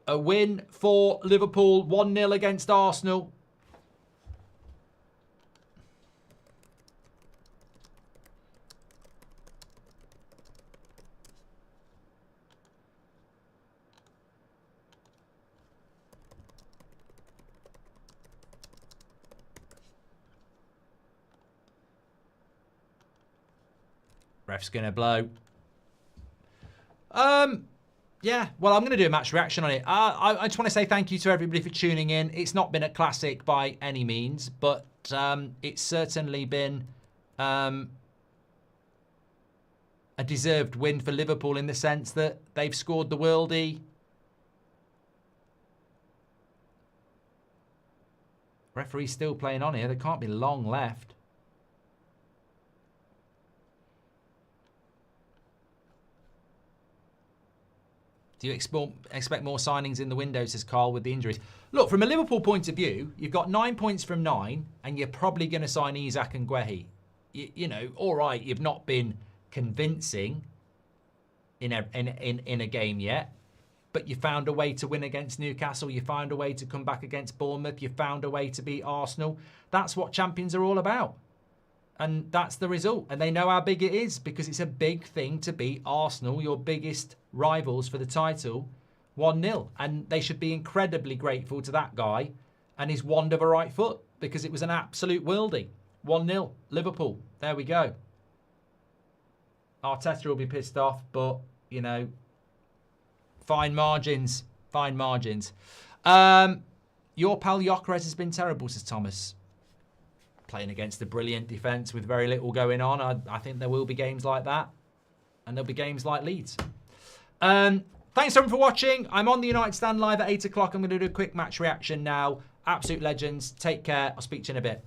A win for Liverpool. 1-0 against Arsenal. Ref's going to blow. Yeah, well, I'm going to do a match reaction on it. I just want to say thank you to everybody for tuning in. It's not been a classic by any means, but it's certainly been a deserved win for Liverpool in the sense that they've scored the worldie. Referee's still playing on here. There can't be long left. Do you expect more signings in the window, says Carl, with the injuries? Look, from a Liverpool point of view, you've got 9 points from 9, and you're probably going to sign Isak and Guehi. You know, all right, you've not been convincing in a game yet, but you found a way to win against Newcastle. You found a way to come back against Bournemouth. You found a way to beat Arsenal. That's what champions are all about. And that's the result. And they know how big it is because it's a big thing to beat Arsenal, your biggest rivals for the title, 1-0. And they should be incredibly grateful to that guy and his wand of a right foot because it was an absolute worldie. 1-0, Liverpool. There we go. Arteta will be pissed off, but, you know, fine margins. Fine margins. Your pal Gyökeres has been terrible, says Thomas. Playing against a brilliant defence with very little going on. I think there will be games like that. And there'll be games like Leeds. Thanks everyone for watching. I'm on the United Stand live at 8 o'clock. I'm going to do a quick match reaction now. Absolute legends. Take care. I'll speak to you in a bit.